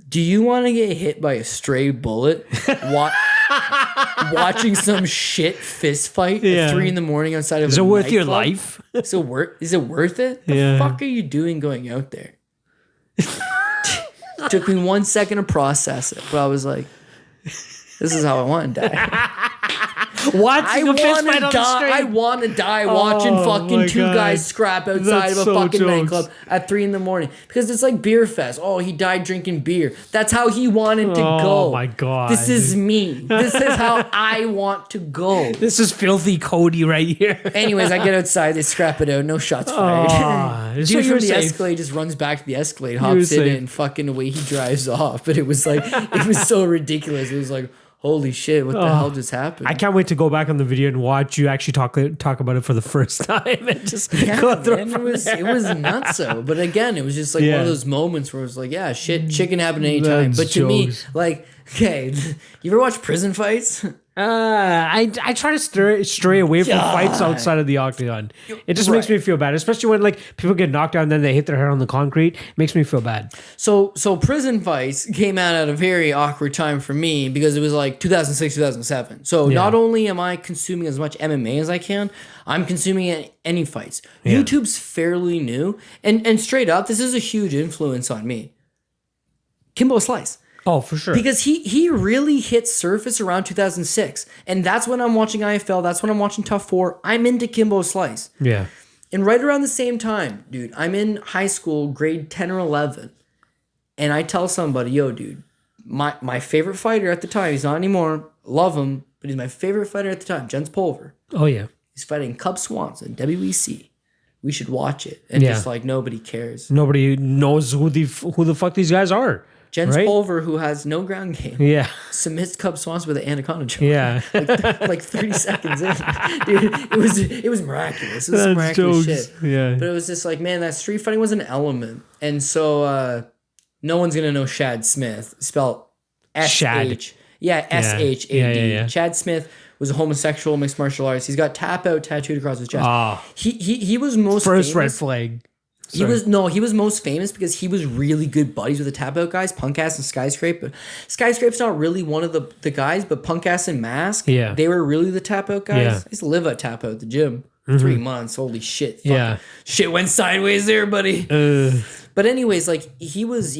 "Do you want to get hit by a stray bullet watching some shit fist fight at 3 a.m. outside of Is it worth your life? Is it worth it? The fuck are you doing going out there?" Took me 1 second to process it, but I was like, this is how I want to die. Watching a fist fight on the street. I want to die watching fucking 2 guys scrap outside of a fucking nightclub at 3 a.m. Because it's like beer fest. Oh, he died drinking beer. That's how he wanted to go. Oh my God. This is me. This is how I want to go. This is filthy Cody right here. Anyways, I get outside. They scrap it out. No shots fired. Dude from the Escalade just runs back to the Escalade, hops in it, and fucking away he drives off. But it was like, it was so ridiculous. It was like, holy shit, what the hell just happened? I can't wait to go back on the video and watch you actually talk about it for the first time and just go through it. It was nutso. But again, it was just like one of those moments where it was like, yeah, shit can happen anytime. But to me, like, Okay, you ever watch prison fights? I try to stray away from fights outside of the octagon. It just makes me feel bad, especially when like people get knocked down and then they hit their head on the concrete. It makes me feel bad. So prison fights came out at a very awkward time for me because it was like 2006, 2007. So not only am I consuming as much MMA as I can, I'm consuming any fights. Yeah. YouTube's fairly new, and straight up, this is a huge influence on me. Kimbo Slice. Oh, for sure. Because he really hit surface around 2006. And that's when I'm watching IFL. That's when I'm watching Tough 4. I'm into Kimbo Slice. Yeah. And right around the same time, dude, I'm in high school, grade 10 or 11. And I tell somebody, yo, dude, my favorite fighter at the time, he's not anymore, love him, but he's my favorite fighter at the time, Jens Pulver. Oh, yeah. He's fighting Cub Swanson, WEC. We should watch it. And just like nobody cares. Nobody knows who the fuck these guys are. Jens Pulver, who has no ground game, submits Cub Swanson with an anaconda choke. Yeah, like 30 seconds in, dude. It was miraculous. It was some miraculous shit. Yeah, but it was just like, man, that street fighting was an element, and so no one's gonna know Shad Smith, spelled S-H. Yeah, S-H-A-D. Yeah. Chad Smith was a homosexual mixed martial artist. He's got tap out tattooed across his chest. He was most first famous. red flag. He was most famous because he was really good buddies with the Tap Out guys, Punk Ass and Skyscrape. But Skyscrape's not really one of the guys, but Punk Ass and Mask, they were really the Tap Out guys. I used to live at Tap Out, the gym. 3 months. Holy shit. Shit went sideways there, buddy. But anyways, like he was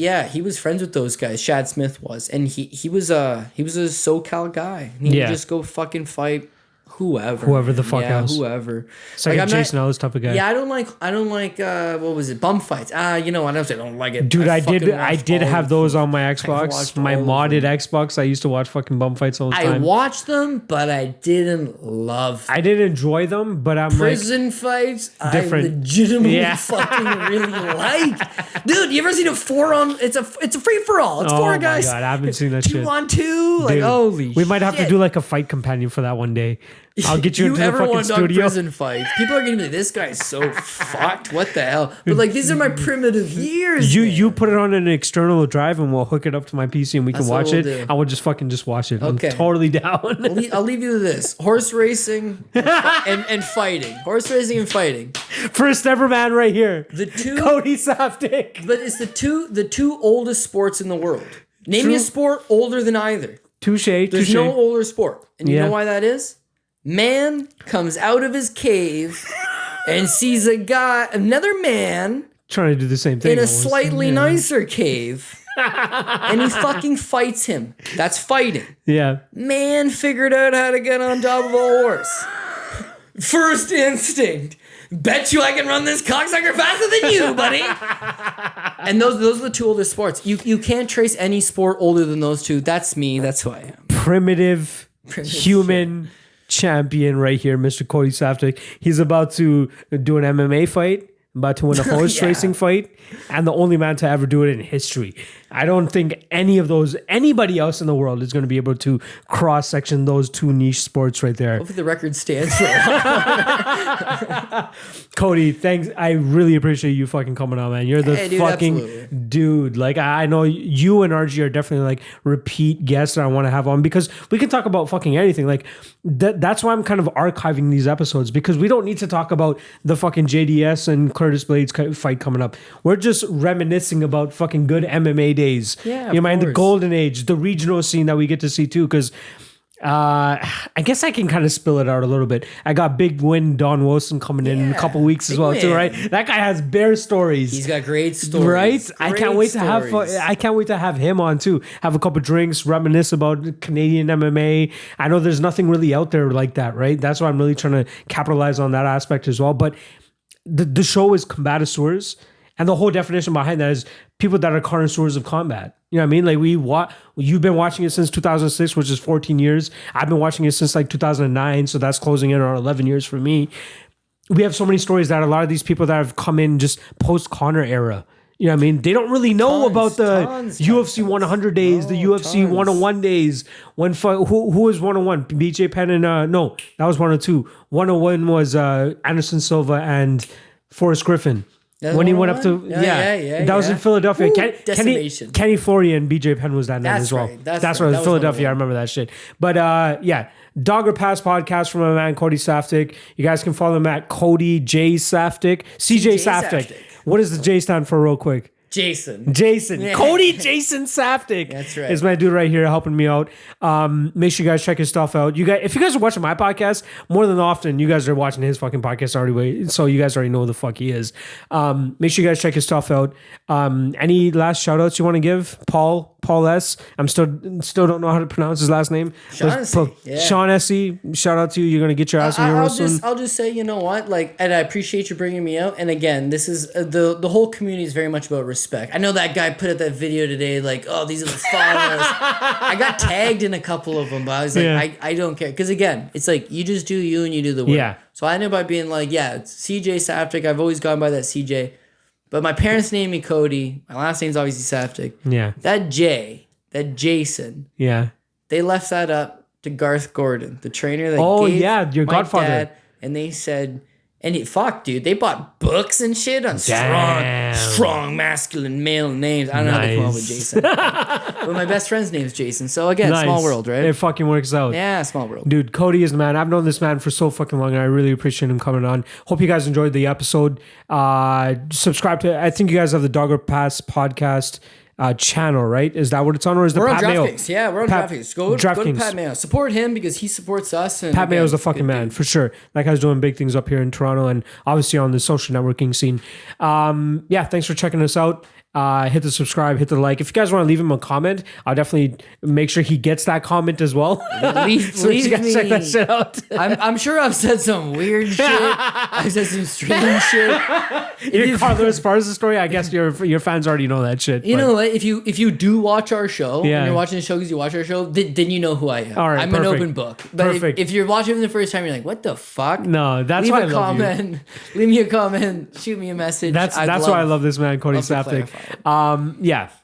friends with those guys. Shad Smith was. And he was a SoCal guy. He would just go fucking fight whoever the fuck else. Whoever. It's like a Jason Ellis type of guy. Yeah, I don't like what was it? Bum fights. You know what? I don't like it. Dude, I did have those on my Xbox. My modded Xbox. I used to watch fucking bum fights all the time. I watched them, but I didn't love them. I didn't enjoy them, but I'm prison fights different. I legitimately fucking really like. Dude, you ever seen a 4-on? It's a free for all. It's 4 guys. Oh my god, I haven't seen that shit. 2-on-2. Like, holy shit. We might have to do like a fight companion for that one day. I'll get you into the fucking studio. Prison fights. People are gonna be like, this guy's so fucked. What the hell? But like, these are my primitive years. You put it on an external drive and we'll hook it up to my PC and we can watch it. I will just watch it. Okay. I'm totally down. I'll leave you with this: horse racing and fighting. Horse racing and fighting. First ever man right here. The two Cody Saftic. But it's the two oldest sports in the world. Name me a sport older than either. Touche. There's no older sport, and you know why that is? Man comes out of his cave and sees another man trying to do the same thing in a slightly nicer cave, and he fucking fights him. That's fighting. Yeah. Man figured out how to get on top of a horse. First instinct. Bet you I can run this cocksucker faster than you, buddy. And those are the two oldest sports. You can't trace any sport older than those two. That's me. That's who I am. Primitive human champion right here, Mr. Cody Saftic. He's about to do an MMA fight, about to win a horse racing fight, and the only man to ever do it in history. I don't think anybody else in the world is going to be able to cross-section those two niche sports right there. Hopefully the record stands for a Cody, thanks. I really appreciate you fucking coming on, man. You're the fucking dude. Like, I know you and RG are definitely like repeat guests that I want to have on because we can talk about fucking anything. Like, that's why I'm kind of archiving these episodes because we don't need to talk about the fucking JDS and Curtis Blades fight coming up. We're just reminiscing about fucking good MMA days. Yeah, you mind the golden age, the regional scene that we get to see too. Because I guess I can kind of spill it out a little bit. I got Big Win Don Wilson coming in a couple weeks as well too, right? That guy has bear stories. He's got great stories, right? I can't wait to have him on too. Have a couple drinks, reminisce about Canadian MMA. I know there's nothing really out there like that, right? That's why I'm really trying to capitalize on that aspect as well. But the show is Combatosseurs. And the whole definition behind that is people that are connoisseurs of combat. You know what I mean? Like you've been watching it since 2006, which is 14 years. I've been watching it since like 2009. So that's closing in on 11 years for me. We have so many stories that a lot of these people that have come in just post-Conor era. You know what I mean? They don't really know about the UFC 100 days, the UFC 101 days. One fight, who was 101? BJ Penn and, no, that was 102. 101 was Anderson Silva and Forrest Griffin. When he went up to that was in Philadelphia. Kenny Florian and BJ Penn was that night as well. Right. That's right. That It was was Philadelphia. I remember that shit. But Dogger Pass podcast from my man Cody Saftic. You guys can follow him at Cody J Saftic. CJ Saftic. What does the J stand for, real quick? Jason. Yeah. Cody Jason Saftic. That's right. Is my dude right here helping me out. Make sure you guys check his stuff out. If you guys are watching my podcast, more than often, you guys are watching his fucking podcast already. So you guys already know who the fuck he is. Make sure you guys check his stuff out. Any last shout outs you want to give? Paul S. I'm still don't know how to pronounce his last name. Sean S.E. Shout out to you. You're gonna get your ass in here real soon. I'll just say, you know what? And I appreciate you bringing me out. And again, this is the whole community is very much about respect. I know that guy put out that video today, like, oh, these are the followers. I got tagged in a couple of them, but I was like, I don't care. Because again, it's like, you just do you and you do the work. Yeah. So I ended by being like, it's CJ Saftic. I've always gone by that CJ. But my parents named me Cody. My last name's obviously Saftic. Yeah. That Jason. Yeah. They left that up to Garth Gordon, the trainer that gave your my godfather. dad, and they said, dude, they bought books and shit on strong masculine male names. I don't know how they come up with Jason. But my best friend's name's Jason. So again, small world, right? It fucking works out. Yeah, small world. Dude, Cody is the man. I've known this man for so fucking long, and I really appreciate him coming on. Hope you guys enjoyed the episode. Subscribe to, I think you guys have the Dogger Pass podcast channel, right? Is that what it's on, or is the we're Pat on Mayo? Draftkings. Yeah, we're on Draftkings. Go to Pat Mayo. Support him because he supports us. And Pat Mayo's the fucking man, for sure. That guy's doing big things up here in Toronto and obviously on the social networking scene. Thanks for checking us out. Hit the subscribe, hit the like. If you guys want to leave him a comment, I'll definitely make sure he gets that comment as well. Leave you guys check that shit out. I'm sure I've said some weird shit. I've said some strange shit. As far as the story, I guess your fans already know that shit. You know what? If you do watch our show, and Yeah. you're watching the show because you watch our show, then you know who I am. All right, I'm an open book. But if you're watching for the first time, you're like, what the fuck? No, that's leave why a I love comment. you. Leave me a comment. Shoot me a message. That's why I love this man, Cody Saftic.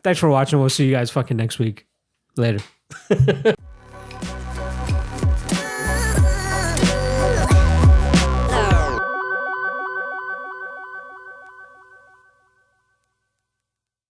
Thanks for watching. We'll see you guys fucking next week. Later.